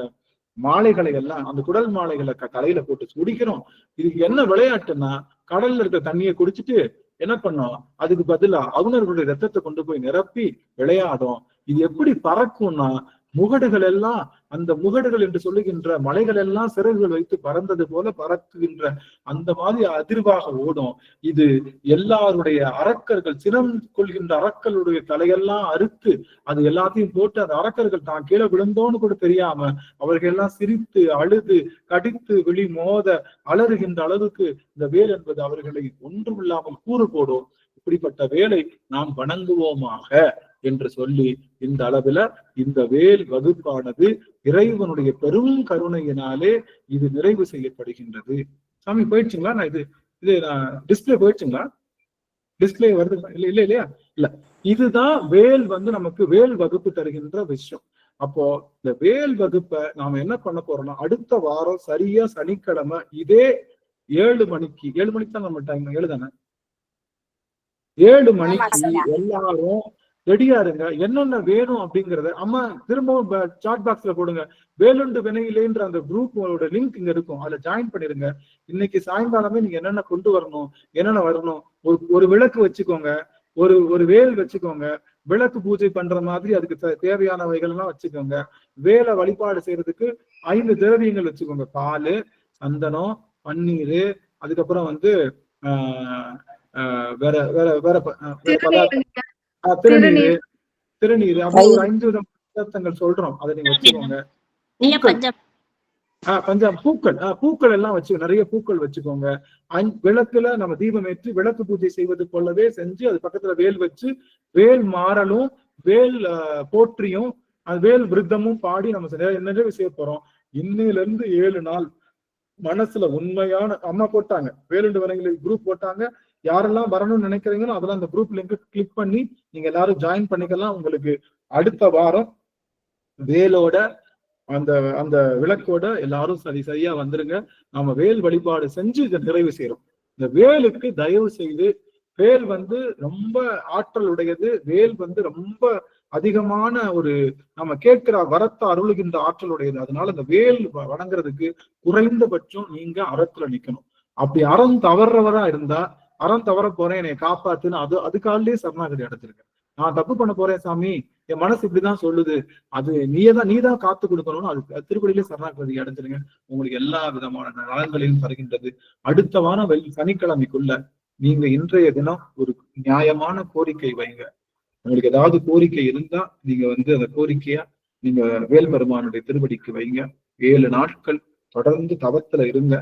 மாலைகளை எல்லாம், அந்த குடல் மாலைகளை தலையில போட்டு குடிக்கிறோம். இதுக்கு என்ன விளையாட்டுன்னா கடல்ல இருக்க தண்ணியை குடிச்சிட்டு என்ன பண்ணோம், அதுக்கு பதிலா அவுணர்களுடைய ரத்தத்தை கொண்டு போய் நிரப்பி விளையாடும். இது எப்படி பறக்கும்னா முகடுகள் எல்லாம், அந்த முகடுகள் என்று சொல்லுகின்ற மலைகள் எல்லாம் சிறகுகள் வைத்து பறந்தது போல பறக்குகின்ற அந்த மாதிரி அதிர்வாக ஓடும். இது எல்லாருடைய அரக்கர்கள், சினம் கொள்கின்ற அரக்கர்களுடைய தலையெல்லாம் அறுத்து அது எல்லாத்தையும் போட்டு அந்த அரக்கர்கள் தான் கீழே விழுந்தோன்னு கூட தெரியாம அவர்கள் எல்லாம் சிரித்து அழுது கடித்து விழி மோத அலறுகின்ற அளவுக்கு இந்த வேல் என்பது அவர்களை ஒன்றுமில்லாமல் கூறு போடும். இப்படிப்பட்ட வேலை நாம் வணங்குவோமாக என்று சொல்லி இந்த அளவுல இந்த வேல் வகுப்பானது இறைவனுடைய பெரும் கருணையினாலே இது நிறைவு செய்யப்படுகின்றது. சாமி போயிடுச்சுங்களா? நான் இது நான் டிஸ்பிளே போயிடுச்சுங்களா? டிஸ்பிளே வருது இல்லையா? இல்ல, இதுதான் வேல் நமக்கு வேல் வகுப்பு தருகின்ற விஷயம். அப்போ இந்த வேல் வகுப்பை நாம என்ன பண்ண போறோம்னா அடுத்த வாரம் சரியா சனிக்கிழமை இதே 7 மணிக்கு தான் நம்ம டைம், 7 தானே, 7 மணிக்கு எல்லாரும் ரெடியா இருங்க. என்னென்ன வேணும் அப்படிங்கறத அம்மா திரும்பவும் சாட் பாக்ஸ்ல போடுங்க. வேலுண்டு வினையிலேன்ற அந்த குரூப்போட லிங்க் இங்க இருக்கும், அதுல ஜாயின் பண்ணிருங்க. இன்னைக்கு சாயங்காலமே நீங்க என்னென்ன கொண்டு வரணும், என்னென்ன வரணும், ஒரு விளக்கு வச்சுக்கோங்க, ஒரு வேல் வச்சுக்கோங்க, விளக்கு பூஜை பண்ற மாதிரி அதுக்கு தேவையானவைகள் எல்லாம் வச்சுக்கோங்க. வேலை வழிபாடு செய்யறதுக்கு 5 திரவியங்கள் வச்சுக்கோங்க. பால், சந்தனம், பன்னீர், அதுக்கப்புறம் வேற வேற வேற திருநீர், அப்படி ஒரு 5 விதமான பதார்த்தங்கள் சொல்றோம், அதை நீங்க வச்சுக்கோங்க. பூக்கள் எல்லாம் வச்சு நிறைய பூக்கள் வச்சுக்கோங்க. விளக்குல நம்ம தீபம் ஏற்றி விளக்கு பூஜை செய்வது போலவே செஞ்சு அது பக்கத்துல வேல் வச்சு வேல் மாறலும் வேல் போற்றியும் வேல் விருத்தமும் பாடி நம்ம நிறைவு செய்ய போறோம். இன்னையில இருந்து 7 நாள் மனசுல உண்மையான அம்மா போட்டாங்க, வேலுண்டு வினைகளுக்கு குரூப் போட்டாங்க. யாரெல்லாம் வரணும்னு நினைக்கிறீங்களோ அதெல்லாம் அந்த குரூப் லிங்க் கிளிக் பண்ணி நீங்க எல்லாரும் ஜாயின் பண்ணிக்கலாம். உங்களுக்கு அடுத்த வாரம் வேலோட அந்த விளக்கோட எல்லாரும் சரியா வந்துருங்க. நாம வேல் வழிபாடு செஞ்சு இதை நிறைவு செய்யறோம். இந்த வேலுக்கு தயவு செய்து, வேல் ரொம்ப ஆற்றல் உடையது. வேல் ரொம்ப அதிகமான நம்ம கேட்கிற வரத்தை அருளுகின்ற ஆற்றல் உடையது. அதனால இந்த வேல் வணங்குறதுக்கு குறைந்தபட்சம் நீங்க அறத்துல நிக்கணும். அப்படி அறம் தவறுறவரா இருந்தா, அறம் தவற போறேன் என்னை காப்பாத்துன்னு அதுக்காலே சரணாகதி அடைச்சிருக்கேன். நான் தப்பு பண்ண போறேன் சாமி, என் மனசு இப்படிதான் சொல்லுது, அது நீதான் காத்து கொடுக்கணும்னு அது திருப்பதியிலே சரணாகதி அடைஞ்சிருங்க. உங்களுக்கு எல்லா விதமான நலன்களையும் தருகின்றது. அடுத்த வாரம் சனிக்கிழமைக்குள்ள நீங்க இன்றைய தினம் ஒரு நியாயமான கோரிக்கை வைங்க. உங்களுக்கு ஏதாவது கோரிக்கை இருந்தா நீங்க அந்த கோரிக்கையா நீங்க வேல் பெருமானுடைய திருவடிக்கு வைங்க. 7 நாட்கள் தொடர்ந்து தவத்துல இருங்க.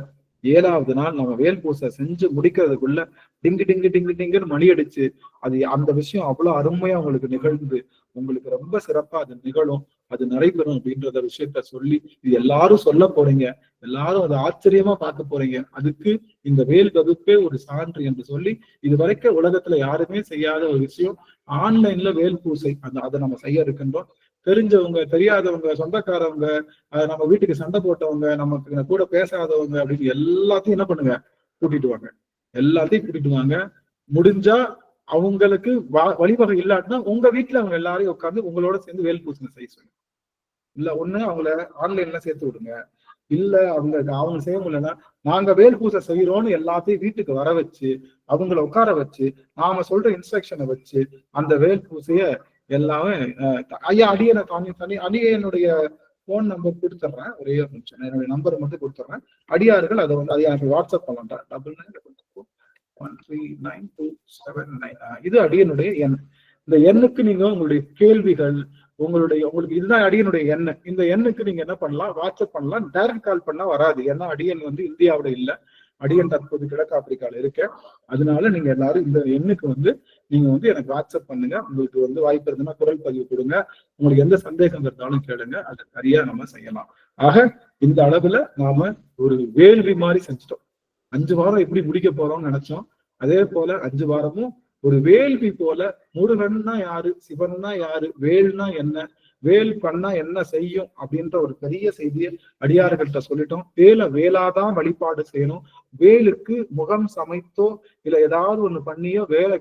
7வது நாள் நம்ம வேல் பூசை செஞ்சு முடிக்கிறதுக்குள்ள டிங்கு டிங்கு டிங்கு டிங்குன்னு மணி அடிச்சு அது அந்த விஷயம் அவ்வளவு அருமையா உங்களுக்கு நிகழ்ந்து உங்களுக்கு ரொம்ப சிறப்பா அது நிகழும், அது நடைபெறும் அப்படின்றத விஷயத்த சொல்லி இது எல்லாரும் சொல்ல போறீங்க, எல்லாரும் அதை ஆச்சரியமா பார்க்க போறீங்க. அதுக்கு இந்த வேல் வகுப்பே ஒரு சான்று என்று சொல்லி இது வரைக்கும் உலகத்துல யாருமே செய்யாத ஒரு விஷயம் ஆன்லைன்ல வேல் பூசை அதை நம்ம செய்ய இருக்கின்றோம். தெரிஞ்சவங்க தெரியாதவங்க சொந்தக்காரவங்க நம்ம வீட்டுக்கு சண்டை போட்டவங்க நமக்கு கூட பேசாதவங்க அப்படின்னு எல்லாத்தையும் என்ன பண்ணுங்க, கூட்டிட்டு வாங்க. எல்லாத்தையும் கூட்டிட்டு வாங்க. முடிஞ்சா அவங்களுக்கு வழிவகை இல்லாட்டினா உங்க வீட்டுல அவங்க எல்லாரையும் உட்காந்து உங்களோட சேர்ந்து வேல் பூசை செய்ய சொல்லுங்க. இல்ல ஒண்ணு அவங்கள ஆன்லைன்ல சேர்த்து விடுங்க, இல்ல அவங்க செய்ய முடியலன்னா நாங்க வேல் பூசை செய்யறோம்னு எல்லாத்தையும் வீட்டுக்கு வர வச்சு அவங்கள உட்கார வச்சு நாம சொல்ற இன்ஸ்ட்ரக்ஷனை வச்சு அந்த வேல் பூசைய எல்லாமே ஐயா அடியனை அடியனுடைய போன் நம்பர் கொடுத்துட்றேன், ஒரே ஒரு நிமிஷம் என்னுடைய நம்பரை மட்டும் கொடுத்துட்றேன். அடியார்கள் அதை வந்து எனக்கு வாட்ஸ்அப் பண்ணலாம் 9941392799. இது அடியனுடைய எண். இந்த எண்ணுக்கு நீங்க உங்களுடைய கேள்விகள் உங்களுக்கு இதுதான் அடியனுடைய எண். இந்த எண்ணுக்கு நீங்க என்ன பண்ணலாம், வாட்ஸ்அப் பண்ணலாம். டைரக்ட் கால் பண்ணா வராது, ஏன்னா அடியன் வந்து இந்தியாவில இல்ல, அடியன் தற்போது கிழக்கு ஆப்பிரிக்கால இருக்க. அதனால நீங்க எல்லாரும் இந்த எண்ணுக்கு வந்து நீங்க வந்து எனக்கு வாட்ஸ்அப் பண்ணுங்க. உங்களுக்கு வந்து வாய்ப்பு இருந்ததுன்னா குரல் பதிவு கொடுங்க, உங்களுக்கு எந்த சந்தேகம் இருந்தாலும் கேளுங்க, அதை சரியா நம்ம செய்யலாம். ஆக இந்த அளவுல நாம ஒரு வேள்வி மாதிரி செஞ்சுட்டோம். 5 வாரம் எப்படி முடிக்க போறோம்னு நினைச்சோம், அதே போல 5 வாரமும் ஒரு வேள்வி போல முருகன்னா யாரு, சிவன்னா யாரு, வேல்னா என்ன, வேல் பண்ணா என்ன செய்யும் அப்படின்ற ஒரு பெரிய செய்தியை அடியார்கள்ட்ட சொல்லிட்டோம். வேலாதான் வழிபாடு செய்யணும். வேலுக்கு முகம் சமைத்தோ இல்ல ஏதாவது ஒண்ணு பண்ணியோ வேலை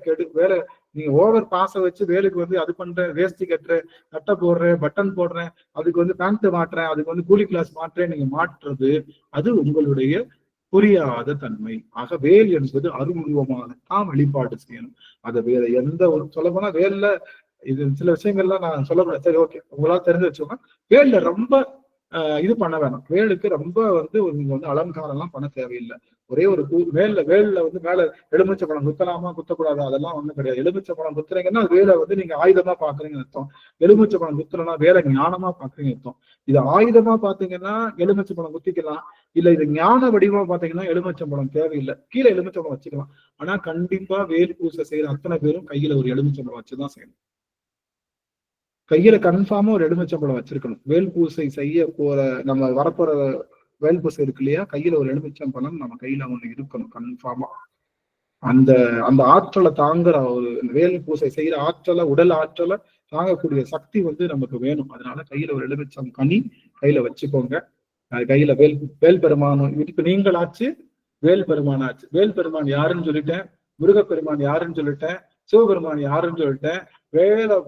நீங்க ஓவர் பாச வச்சு வேலுக்கு வந்து அது பண்றேன், வேஷ்டி கட்டுறேன், கட்டை போடுறேன், பட்டன் போடுறேன், அதுக்கு வந்து பேண்ட் மாட்டுறேன், அதுக்கு வந்து கூலி கிளாஸ் மாட்டுறேன், நீங்க மாற்றுறது அது உங்களுடைய புரியாத தன்மை. ஆக வேல் என்பது அருவுருவமாகத்தான் வழிபாடு செய்யணும். அதை வேற எந்த ஒரு சொல்ல போனா வேல்ல இது சில விஷயங்கள்லாம் நான் சொல்லக்கூடாது, சரி ஓகே உங்களால தெரிஞ்சு வச்சோம்னா வேல்ல ரொம்ப இது பண்ண வேணாம். வேலுக்கு ரொம்ப வந்து நீங்க வந்து அலங்காரம் எல்லாம் பண்ண தேவையில்லை. ஒரே ஒரு வேல்ல வந்து மேல எலுமிச்சை பழம் குத்தலாமா குத்தக்கூடாது அதெல்லாம் ஒண்ணும் கிடையாது. எலுமிச்சை பழம் குத்துறீங்கன்னா வேலை வந்து நீங்க ஆயுதமா பாக்குறீங்கன்னு அர்த்தம். எலுமிச்சை பழம் குத்துறனா வேலை ஞானமா பாக்குறீங்க அர்த்தம். இது ஆயுதமா பாத்தீங்கன்னா எலுமிச்சை பழம் குத்திக்கலாம், இல்ல இது ஞான வடிவமா பாத்தீங்கன்னா எலுமிச்சை பழம் தேவையில்லை, கீழே எலுமிச்சை பழம் வச்சுக்கலாம். ஆனா கண்டிப்பா வேல் பூசை செய்யற அத்தனை பேரும் கையில ஒரு எலுமிச்சை பழம் வச்சுதான் செய்யணும். கையில கன்ஃபார்மா ஒரு எலுமிச்சம்பழம் வச்சிருக்கணும். வேல் பூசை செய்ய போற நம்ம வரப்போற வேல் பூசை இருக்கு இல்லையா, கையில ஒரு எலுமிச்சம்பழம் நம்ம கையில ஒண்ணு இருக்கணும் கன்ஃபார்மா. அந்த அந்த ஆற்றலை தாங்குற ஒரு வேல் பூசை செய்யற ஆற்றலை, உடல் ஆற்றலை தாங்கக்கூடிய சக்தி வந்து நமக்கு வேணும். அதனால கையில ஒரு எலுமிச்சம் கனி கையில வச்சுக்கோங்க. கையில வேல் பெருமான் இப்ப நீங்களாச்சு, வேல் பெருமான் ஆச்சு. வேல் பெருமான் யாருன்னு சொல்லிட்டேன், முருகப்பெருமான் யாருன்னு சொல்லிட்டேன், சிவபெருமான் யாருன்னு சொல்லிட்டேன்,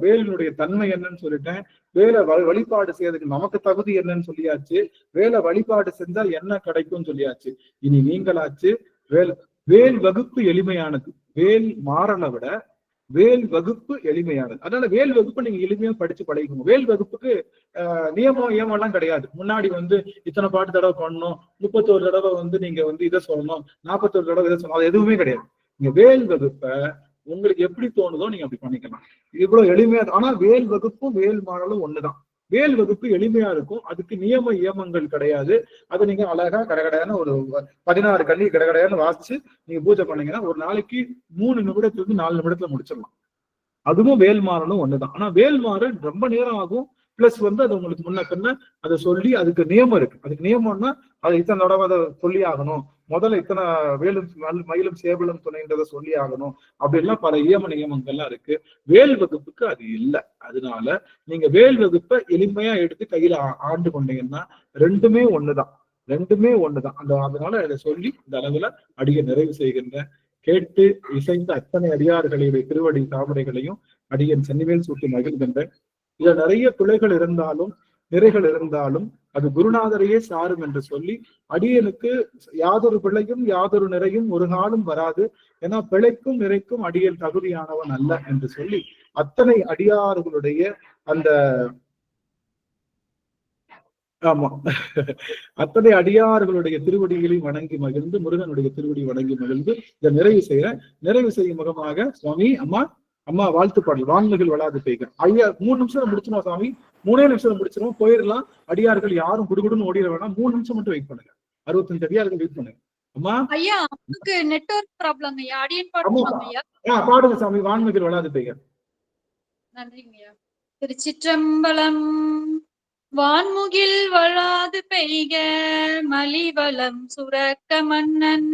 வேலினுடைய தன்மை என்னன்னு சொல்லிட்டேன், வேலை வழிபாடு செய்யறதுக்கு நமக்கு தகுதி என்னன்னு சொல்லியாச்சு, வேலை வழிபாடு செஞ்சால் என்ன கிடைக்கும்னு சொல்லியாச்சு. இனி நீங்களாச்சு. வேல் வகுப்பு எளிமையானது, வேல் மாறலை விட வேல் வகுப்பு எளிமையானது. அதனால வேல் வகுப்பு நீங்க எளிமையா படிச்சு பழகிக்கணும். வேல் வகுப்புக்கு நியமம் எல்லாம் கிடையாது. முன்னாடி வந்து இத்தனை பாட்டு தடவை பண்ணணும், 31 தடவை வந்து நீங்க வந்து இதை சொல்லணும், 41 தடவை இதை சொல்லணும், அது எதுவுமே கிடையாது. நீங்க வேல் வகுப்பை உங்களுக்கு எப்படி தோணுதோ நீங்க அப்படி பண்ணிக்கலாம். இவ்வளவு எளிமையா. ஆனா வேல் வகுப்பும் வேல் மாறலும் ஒண்ணுதான். வேல் வகுப்பு எளிமையா இருக்கும், அதுக்கு நியமங்கள் கிடையாது. அதை நீங்க அழகா கடகடையான ஒரு 16 கண்ணி கடகடையான்னு வாசிச்சு நீங்க பூஜை பண்ணீங்கன்னா ஒரு நாளைக்கு 3 நிமிடத்துக்கு 4 நிமிடத்துல முடிச்சிடலாம். அதுவும் வேல் மாறலும் ஒண்ணுதான். ஆனா வேல் மாறல் ரொம்ப நேரம் ஆகும். பிளஸ் வந்து அது உங்களுக்கு முன்ன பின்ன அதை சொல்லி அதுக்கு நியமம் இருக்கு. அதுக்கு நியமம்னா அதை இத்தனை தடவை அதை சொல்லி ஆகணும், முதல்ல இத்தனை வேலும் மயிலும் சேவலும் துணைன்றதை சொல்லி ஆகணும், அப்படின்லாம் பல நியமங்கள்லாம் இருக்கு. வேல் வகுப்புக்கு அது இல்லை. அதனால நீங்க வேல் வகுப்பை எளிமையா எடுத்து கையில ஆண்டு கொண்டீங்கன்னா ரெண்டுமே ஒண்ணுதான். அதனால அதை சொல்லி இந்த அளவுல அடிய நிறைவு செய்கின்ற கேட்டு இசைந்த அத்தனை அடியார்களுடைய திருவடி தாமரைகளையும் அடியன் சென்னிவேல் சூட்டி மகிழ்கின்றேன். இதுல நிறைய பிழைகள் இருந்தாலும் நிறைகள் இருந்தாலும் அது குருநாதரையே சாரும் என்று சொல்லி அடியனுக்கு யாதொரு பிழையும் யாதொரு நிறையும் ஒரு நாளும் வராது. ஏன்னா பிழைக்கும் நிறைக்கும் அடியன் தகுதியானவன் அல்ல என்று சொல்லி அத்தனை அடியார்களுடைய அந்த அத்தனை அடியார்களுடைய திருவடிகளை வணங்கி மகிழ்ந்து, முருகனுடைய திருவடி வணங்கி மகிழ்ந்து இதை நிறைவு செய்யும் முகமாக சுவாமி அம்மா வாழ்த்து பாடல் வான்மைகள் வளாது பெய்க. ஐயா 3 நிமிஷம் முடிச்சிருவோம் சாமி, 3 நிமிஷம் முடிச்சிருவோம், போயிடலாம். அடியார்கள் யாரும் குடுகுடுன்னு ஓடிட வேணாம், 3 நிமிஷம் மட்டும் வெயிட் பண்ணுங்க. 65 அடியார்கள் வெயிட் பண்ணுங்க. அம்மா ஐயா அம்மாக்கு நெட்வொர்க் ப்ராப்ளம் ஐயா. அடியன் பாடுவாங்க ஐயா. பாடுங்க சாமி. வான்மிகில் வளாது பெய்க. நன்றிங்க ஐயா. திருச்சிற்றம்பலம். வான்முகில் வளாது பெய்க மலிவளம் சுரக்க மன்னன்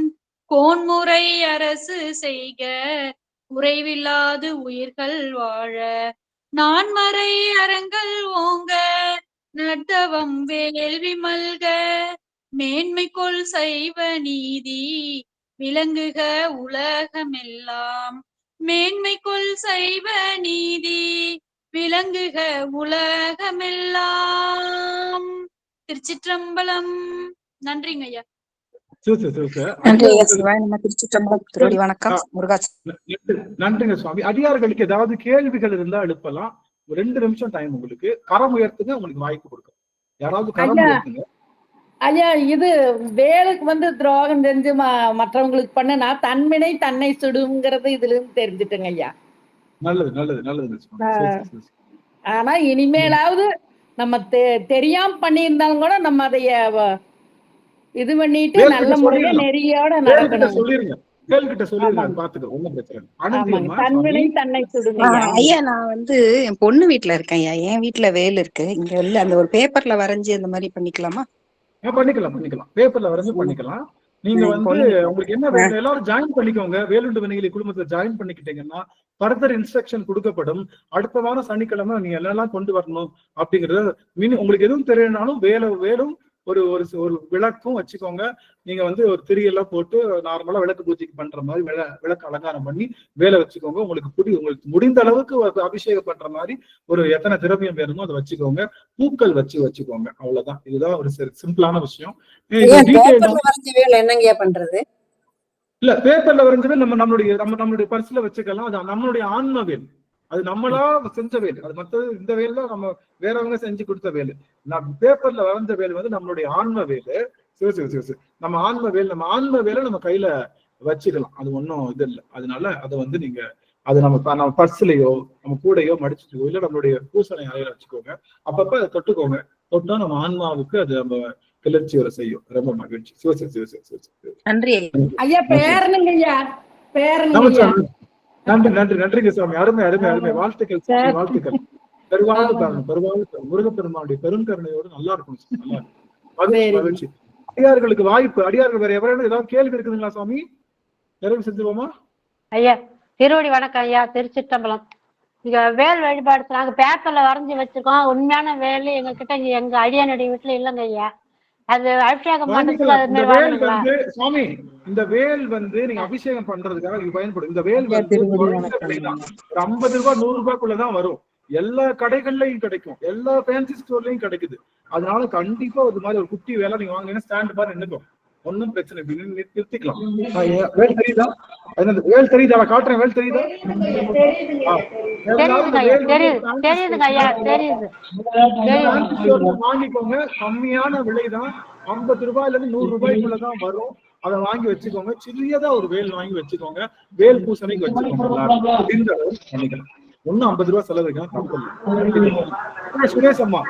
கோன்முறை அரசு செய்க குறைவில்லாது உயிர்கள் வாழ நான்மறை அறங்கள் ஓங்க நட்டவம் வேள்வி மல்க மேன்மைக்குள் சைவ நீதி விளங்குக உலகமெல்லாம் மேன்மைக்குள் சைவ நீதி விளங்குக உலகமெல்லாம். திருச்சிற்றம்பலம். நன்றிங்க ஐயா. நன்றிங்க சுவாமி. அடியார்களுக்கு ஏதாவது கேள்விகள் இருந்தா எழுப்பலாம். 2 நிமிஷம் டைம் உங்களுக்கு. கரம் உயர்த்துங்க, உங்களுக்கு வாய்ப்பு கொடுக்கும். யாராவது கரம் உயர்த்துங்க. ஐயா இது வேலுக்கு துரோகம் செஞ்சு மற்றவங்களுக்கு பண்ணுனா தன்வினை தன்னை சுடுங்கிறது இதுல இருந்து தெரிஞ்சுட்டுங்க ஐயா. நல்லது நல்லது நல்லதுங்க. ஆனா இனிமேலாவது நம்ம தெரியாம பண்ணியிருந்தாலும் கூட நம்ம அதைய இது பண்ணிட்டு நல்ல முறையில நெறியோட நடக்கணும். சொல்லிருங்க, கேள்விக்கிட்ட சொல்லிருங்க, பாத்துக்க. ஒண்ணும் பிரச்சனை இல்லை. தன்வினை தன்னை சுடுங்க ஐயா. நான் என் பொண்ணு வீட்டுல இருக்கேன் ஐயா. என் வீட்டுல வேல் இருக்கு. இங்க இல்ல, அந்த ஒரு பேப்பர்ல வரைஞ்சி அந்த மாதிரி பண்ணிக்கலாமா? பண்ணிக்கலாம். பேப்பர்ல வரைஞ்சு பண்ணிக்கலாம். நீங்க உங்களுக்கு என்ன வேணும், எல்லாரும் ஜாயின் பண்ணிக்கோங்க. வேலுண்டு வினைகளை குழுமத்தை ஜாயின் பண்ணிக்கிட்டீங்கன்னா ஃபர்தர் இன்ஸ்ட்ரக்ஷன் கொடுக்கப்படும். அடுத்த வாரம் சனிக்கிழமை நீங்க எல்லாம் கொண்டு வரணும் அப்படிங்கறது. உங்களுக்கு எதுவும் தெரியலனாலும் வேலும் ஒரு விளக்கும் வச்சுக்கோங்க. நீங்க ஒரு திரியெல்லாம் போட்டு நார்மலா விளக்கு பூஜைக்கு பண்ற மாதிரி விளக்கு அலங்காரம் பண்ணி வேலை வச்சுக்கோங்க. உங்களுக்கு முடிந்த அளவுக்கு அபிஷேகம் பண்ற மாதிரி எத்தனை திரவியம் வேணுமோ அதை வச்சுக்கோங்க. பூக்கள் வச்சுக்கோங்க. அவ்வளவுதான். இதுதான் ஒரு சிம்பிளான விஷயம். என்னங்க பண்றது? இல்ல, பேப்பர்ல வரைஞ்சவே நம்மளுடைய பர்ஸ்ல வச்சுக்கலாம். அது நம்மளுடைய ஆன்ம வேல். அது நம்மளா செஞ்ச வேல். அது மற்றது இந்த வேல் தான் நம்ம வேறவங்க செஞ்சு கொடுத்த வேலு. பேப்பர்ல வரைஞ்ச வேல் நம்மளுடைய ஆன்ம வேலு. நம்ம ஆன்ம வேலை நம்ம கையில வச்சுக்கலாம். அது ஒன்றும் இது இல்லை. அதனால அதை நீங்க அது நம்ம பர்ஸ்லயோ நம்ம கூடையோ மடிச்சுக்கோ, இல்ல நம்மளுடைய பூசணை அறையில வச்சுக்கோங்க. அப்பப்ப அதை தொட்டுக்கோங்க. தொட்டா நம்ம ஆன்மாவுக்கு அது நம்ம கிளர்ச்சி வர செய்யும். ரொம்ப மகிழ்ச்சி. நன்றி ஐயா. பேரனுங்க ஐயா. நன்றிங்க சுவாமி. அருமை. வாழ்த்துக்கள். முருகப்பெருமானுடைய பெருங்கருணையோடு நல்லா இருக்கும். மகிழ்ச்சி. அடியார்களுக்கு வாய்ப்பு. அடியார்கள் வேற எவரும் ஏதாவது கேள்வி இருக்குதுங்களா சுவாமி? நிறைவு செஞ்சுவோமா? ஐயா திருவடி வணக்கம் ஐயா. திருச்சிற்றம்பலம். இங்க வேல் வழிபாடு நாங்க பேப்பர்ல வரைஞ்சி வச்சிருக்கோம். உண்மையான வேல் எங்க கிட்ட எங்க அடியானுடைய வீட்டுல இல்லைங்க ஐயா. அது அபிஷேகம் பண்றதுக்கு சுவாமி, இந்த வேல் நீங்க அபிஷேகம் பண்றதுக்காக இது பயன்படும். இந்த வேல் ஒரு 50 ரூபாய் 100 ரூபாய்க்குள்ளதான் வரும். எல்லா கடைகள்லயும் கிடைக்கும், எல்லா ஃபேன்சி ஸ்டோர்லயும் கிடைக்குது. அதனால கண்டிப்பா ஒரு மாதிரி ஒரு குட்டி வேலை நீங்க வாங்கினா ஸ்டாண்ட் பார் நின்னுக்கும். ஒன்னும் பிரச்சனை நிறுத்திக்கலாம். வேல் தெரியுதா? வேல் தெரியுதா? காட்டுறேன். வேல் தெரியுதா? வாங்கிக்கோங்க. கம்மியான விலைதான். 50 ரூபாயில இருந்து 100 ரூபாய்க்குள்ளதான் வரும். அதை வாங்கி வச்சுக்கோங்க. சிறியதா ஒரு வேல் வாங்கி வச்சுக்கோங்க. வேல் பூசணைக்கு வச்சுக்கோங்க. பண்ணிக்கலாம். ஒன்னும் 50 ரூபாய் செலவழிக்கலாம். தப்பு இல்லை. சுரேஷ் அம்மா,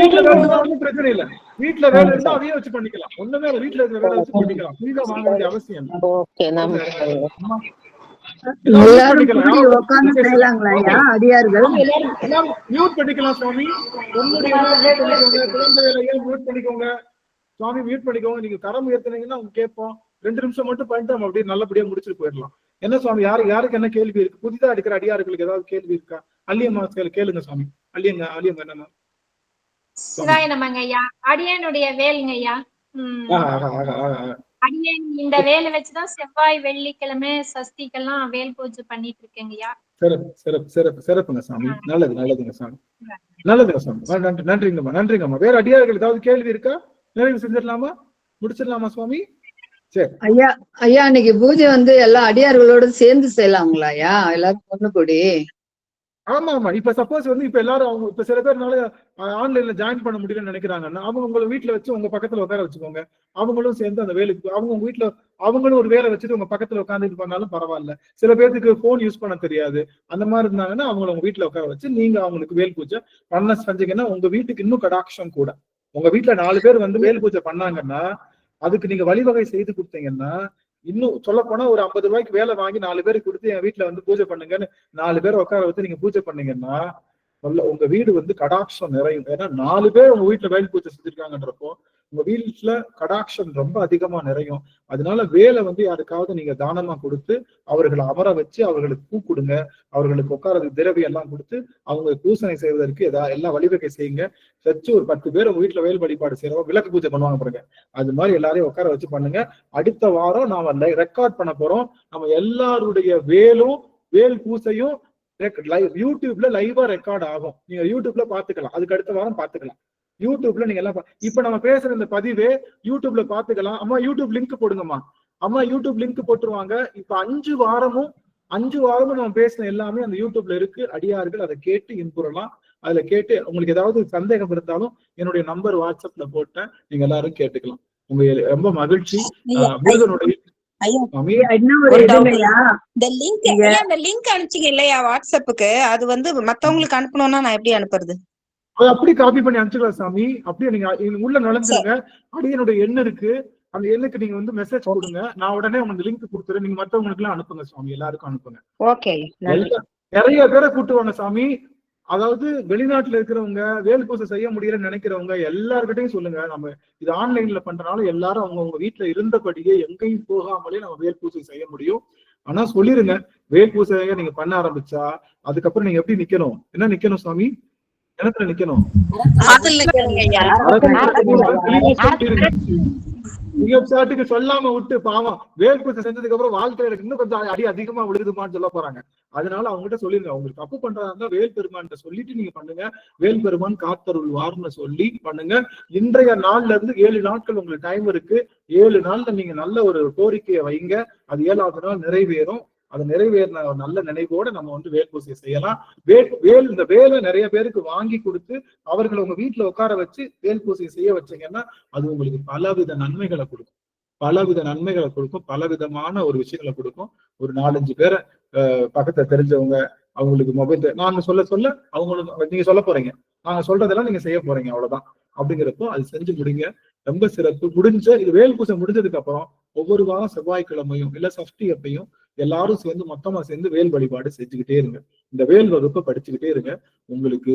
வீட்டுல ஒன்னும் பிரச்சனை இல்ல. வீட்டுல வேலை இருந்தா அதையே வச்சு பண்ணிக்கலாம். ஒண்ணுமே வீட்டுல இருக்கிற வேலை வச்சு பண்ணிக்கலாம். புரியுதா? வாங்க வேண்டிய அவசியம் மியூட் பண்ணிக்கலாம் சுவாமி. குழந்தை வேலையை மியூட் பண்ணிக்கோங்க சுவாமி. மியூட் பண்ணிக்கோங்க. நீங்க கரம் உயர்த்தினீங்கன்னா அவங்க கேட்போம். 2 நிமிஷம் மட்டும் பண்ணிட்டு நம்ம அப்படியே நல்லபடியா முடிச்சுட்டு போயிடலாம். என்ன சுவாமி, யாருக்கு என்ன கேள்வி இருக்கு? புதிதா எடுக்கிற அடியார்களுக்கு ஏதாவது கேள்வி இருக்கா? அள்ளியம்மா கேளுங்க சுவாமி. அள்ளியம்மா என்னமா? சிவாய நமங்க ஐயா. அடியனுடைய வேலுங்க ஐயா. அடியன் இந்த வேலை வச்சுதான் செவ்வாய் வெள்ளிக்கிழமை சஷ்டிக்கெல்லாம் வேல் பூஜை பண்ணிட்டு இருக்கேங்க ஐயா. சிறப்புங்க சாமி. நல்லதுங்க சாமி. நல்லதுங்க சாமி. நன்றிங்கம்மா. வேற அடியார்கள் ஏதாவது கேள்வி இருக்கா? நிறைவு செஞ்சிடலாமா? முடிச்சிடலாமா சுவாமி? சரி ஐயா. அன்னைக்கு பூஜை எல்லா அடியார்களோட சேர்ந்து செய்யலாங்களா ஐயா? எல்லாரும் ஒண்ணு கூடி. ஆமா. இப்ப சப்போஸ் இப்ப எல்லாரும் இப்ப சில பேர்னால ஆன்லைன்ல ஜாயின் பண்ண முடியலன்னு நினைக்கிறாங்கன்னா அவங்க உங்களை வீட்டுல வச்சு உங்க பக்கத்துல உட்கார வச்சுக்கோங்க. அவங்களும் சேர்ந்து அந்த வேலைக்கு உங்க வீட்டுல அவங்களும் ஒரு வேலை வச்சுட்டு உங்க பக்கத்துல உட்காந்துட்டு பண்ணாலும் பரவாயில்ல. சில பேருக்கு போன் யூஸ் பண்ண தெரியாது. அந்த மாதிரி இருந்தாங்கன்னா அவங்களை உங்க வீட்டுல உட்கார வச்சு நீங்க அவங்களுக்கு வேல் பூஜை பண்ண செஞ்சீங்கன்னா உங்க வீட்டுக்கு இன்னும் கடாட்சம் கூட. உங்க வீட்டுல 4 பேர் வந்து வேல் பூஜை பண்ணாங்கன்னா அதுக்கு நீங்க வழிவகை செய்து கொடுத்தீங்கன்னா, இன்னும் சொல்ல போனா ஒரு 50 ரூபாய்க்கு வேலை வாங்கி 4 பேருக்கு கொடுத்து என் வீட்டுல வந்து பூஜை பண்ணுங்கன்னு 4 பேர் உட்கார வச்சு நீங்க பூஜை பண்ணீங்கன்னா உங்க வீடு வந்து கடாட்சம் நிறையும். ஏன்னா 4 பேர் உங்க வீட்டுல வேல் பூஜை செஞ்சிருக்காங்கன்றப்போ உங்க வீட்டுல கடாட்சம் ரொம்ப அதிகமா நிறையும். அதனால வேலை வந்து யாருக்காவது நீங்க தானமா கொடுத்து அவர்களை அமர வச்சு அவர்களுக்கு பூ கொடுங்க, அவர்களுக்கு உட்காரதுக்கு திரவியம் எல்லாம் கொடுத்து அவங்க பூசணை செய்வதற்கு எல்லாம் வழிவகை செய்யுங்க. வச்சு ஒரு 10 பேர் உங்க வீட்டுல வேல் வழிபாடு செய்யறவங்க விளக்கு பூஜை பண்ணுவாங்க பாருங்க, அது மாதிரி எல்லாரையும் உட்கார வச்சு பண்ணுங்க. அடுத்த வாரம் நாம ரெக்கார்ட் பண்ண போறோம். நம்ம எல்லாருடைய வேல் பூசையும் யூடியூப்ல லைவா ரெக்கார்ட் ஆகும். நீங்க யூடியூப்ல பாத்துக்கலாம். அதுக்கு அடுத்த வாரம் பாத்துக்கலாம். யூடியூப்ல நீங்க எல்லாம் இப்ப நம்ம பேசுற இந்த பதிவே யூடியூப்ல பாத்துக்கலாம். அம்மா யூடியூப் லிங்க் போடுங்கம்மா. அம்மா யூடியூப் லிங்க் போட்டுருவாங்க. இப்ப 5 வாரமும் நம்ம பேசின எல்லாமே அந்த யூடியூப்ல இருக்கு. அடியார்கள் அதை கேட்டு இன்புறலாம். அதுல கேட்டு உங்களுக்கு ஏதாவது சந்தேகம் இருந்தாலும் என்னுடைய நம்பர் வாட்ஸ்அப்ல போட்டேன், நீங்க எல்லாரும் கேட்டுக்கலாம். உங்க ரொம்ப மகிழ்ச்சி. முருகனுடைய இந்த லிங்க் அனுப்பிச்சீங்க இல்லையா வாட்ஸ்அப்புக்கு, அது வந்து மத்தவங்களுக்கு அனுப்பணும்னா நான் எப்படி அனுப்புறது? அப்படி காப்பி பண்ணி அனுப்பிச்சுக்கலாம் சாமி. அப்படியே நீங்க உள்ள நுழைஞ்சுங்க. அடியனுடைய எண் இருக்கு, அந்த எண்ணுக்கு நீங்க வந்து மெசேஜ் கொடுங்க. நான் உடனே உங்களுக்கு லிங்க் கொடுத்துறேன். நீங்க மத்தவங்களுக்கு எல்லாம் அனுப்புங்க சாமி, எல்லாருக்கும் அனுப்புங்க. ஓகே. நிறைய பேரை கூட்டுவாங்க சாமி. அதாவது வெளிநாட்டுல இருக்கிறவங்க வேல் பூஜை செய்ய முடியலன்னு நினைக்கிறவங்க எல்லார்கிட்டையும் சொல்லுங்க. நம்ம இது ஆன்லைன்ல பண்றதுனால எல்லாரும் அவங்கவுங்க வீட்டுல இருந்தபடியே எங்கேயும் போகாமலே நம்ம வேல் பூஜை செய்ய முடியும். ஆனா சொல்லிருங்க, வேல் பூஜைய நீங்க பண்ண ஆரம்பிச்சா அதுக்கப்புறம் நீங்க எப்படி நிக்கணும்? என்ன நிக்கணும் சாமி? இடத்துல நிக்கணும். சாட்டுக்கு சொல்லாம விட்டு பாவம் வேல் பூஜை செஞ்சதுக்கு அப்புறம் வாழ்க்கையில இன்னும் கொஞ்சம் அடி அதிகமா விழுதுமான்னு சொல்ல போறாங்க. அதனால அவங்ககிட்ட சொல்லிருங்க, அவங்களுக்கு தப்பு பண்றதா இருந்தா வேல் பெருமான் சொல்லிட்டு நீங்க பண்ணுங்க. வேல் பெருமான் காத்தருள்வார்னு சொல்லி பண்ணுங்க. இன்றைய நாள்ல இருந்து 7 நாட்கள் உங்களுக்கு டைம் இருக்கு. 7 நாள்ல நீங்க நல்ல ஒரு கோரிக்கையை வைங்க. அது 7வது நாள் நிறைவேறும். அது நிறைவேறின நல்ல நினைவோட நம்ம வந்து வேல் பூஜை செய்யலாம். இந்த வேலை நிறைய பேருக்கு வாங்கி கொடுத்து அவர்களை உங்க வீட்டுல உட்கார வச்சு வேல் பூஜை செய்ய வச்சீங்கன்னா அது உங்களுக்கு பலவித நன்மைகளை கொடுக்கும். பலவிதமான ஒரு விஷயங்களை கொடுக்கும். ஒரு 4-5 பேரை பக்கத்துல தெரிஞ்சவங்க அவங்களுக்கு மொபைல் நாங்க சொல்ல அவங்களுக்கு நீங்க சொல்ல போறீங்க, நாங்க சொல்றதெல்லாம் நீங்க செய்ய போறீங்க, அவ்வளவுதான். அப்படிங்கிறப்போ அது செஞ்சு முடிங்க. ரொம்ப சிறப்பு. இது வேல் பூஜை முடிஞ்சதுக்கு அப்புறம் ஒவ்வொரு வாரம் செவ்வாய்க்கிழமையும் இல்ல சஷ்டி அப்பையும் எல்லாரும் சேர்ந்து மொத்தமா சேர்ந்து வேல் வழிபாடு செஞ்சுக்கிட்டே இருங்க. இந்த வேல் வகுப்பை படிச்சுக்கிட்டே இருங்க. உங்களுக்கு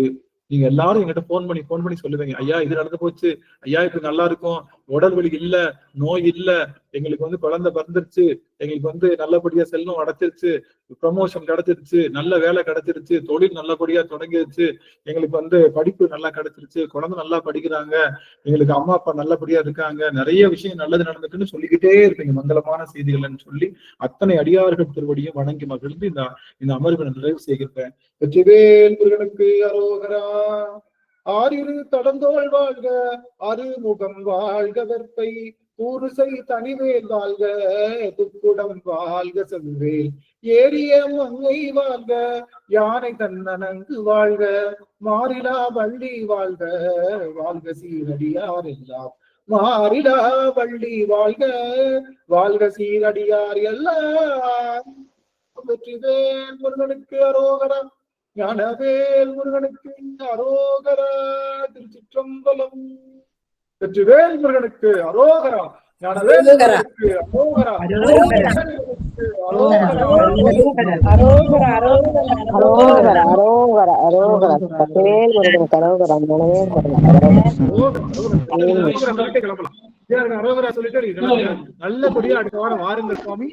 நீங்க எல்லாரும் எங்கிட்ட போன் பண்ணி சொல்லுவீங்க, ஐயா இது நடந்து போச்சு, ஐயா இப்ப நல்லா இருக்கும், உடல் வலி இல்ல, நோய் இல்ல, எங்களுக்கு வந்து குழந்தை பிறந்துருச்சு, எங்களுக்கு வந்து நல்லபடியா செல்வம் அடைச்சிருச்சு, ப்ரமோஷன் கிடைச்சிருச்சு, நல்ல வேலை கிடைச்சிருச்சு, தொழில் நல்லபடியா தொடங்கிருச்சு, எங்களுக்கு வந்து படிப்பு நல்லா கிடைச்சிருச்சு, குழந்தை நல்லா படிக்கிறாங்க, எங்களுக்கு அம்மா அப்பா நல்லபடியா இருக்காங்க, நிறைய விஷயம் நல்லது நடந்துக்குன்னு சொல்லிக்கிட்டே இருப்பீங்க மங்களமான செய்திகள்னு சொல்லி அத்தனை அடியார்கள் திருவடியும் வணங்கி மகிழ்ந்து இந்த அமர்வை நிறைவு செய்கின்றேன். வெற்றிவேல் முருகனுக்கு அரோகரா. ஆறிரு தடந்தோள் வாழ்க, அருமுகம் வாழ்க, வெற்பை ஊருசை தனிவேல் வாழ்க, துக்குடம் வாழ்க, செவ்வேல் ஏரிய மங்கை வாழ்க, யானை தன்னனங்கு வாழ்க, மாறிலா வள்ளி வாழ்க, வாழ்க சீரடியார் எல்லாம் மாறிலா வள்ளி வாழ்க, வாழ்க சீரடியார் எல்லாம். வெற்றிவேல் முருகனுக்கு அரோகரா. ஞானவேல் முருகனுக்கு அரோகரா. திருச்சிற்றம்பலம். வெற்றிவேல் முருகனுக்கு அரோகரா. ஞானவேல் முருகனுக்கு அரோகரா. நல்லபடியா அடுத்த வாரம் வாருங்கள் சுவாமி.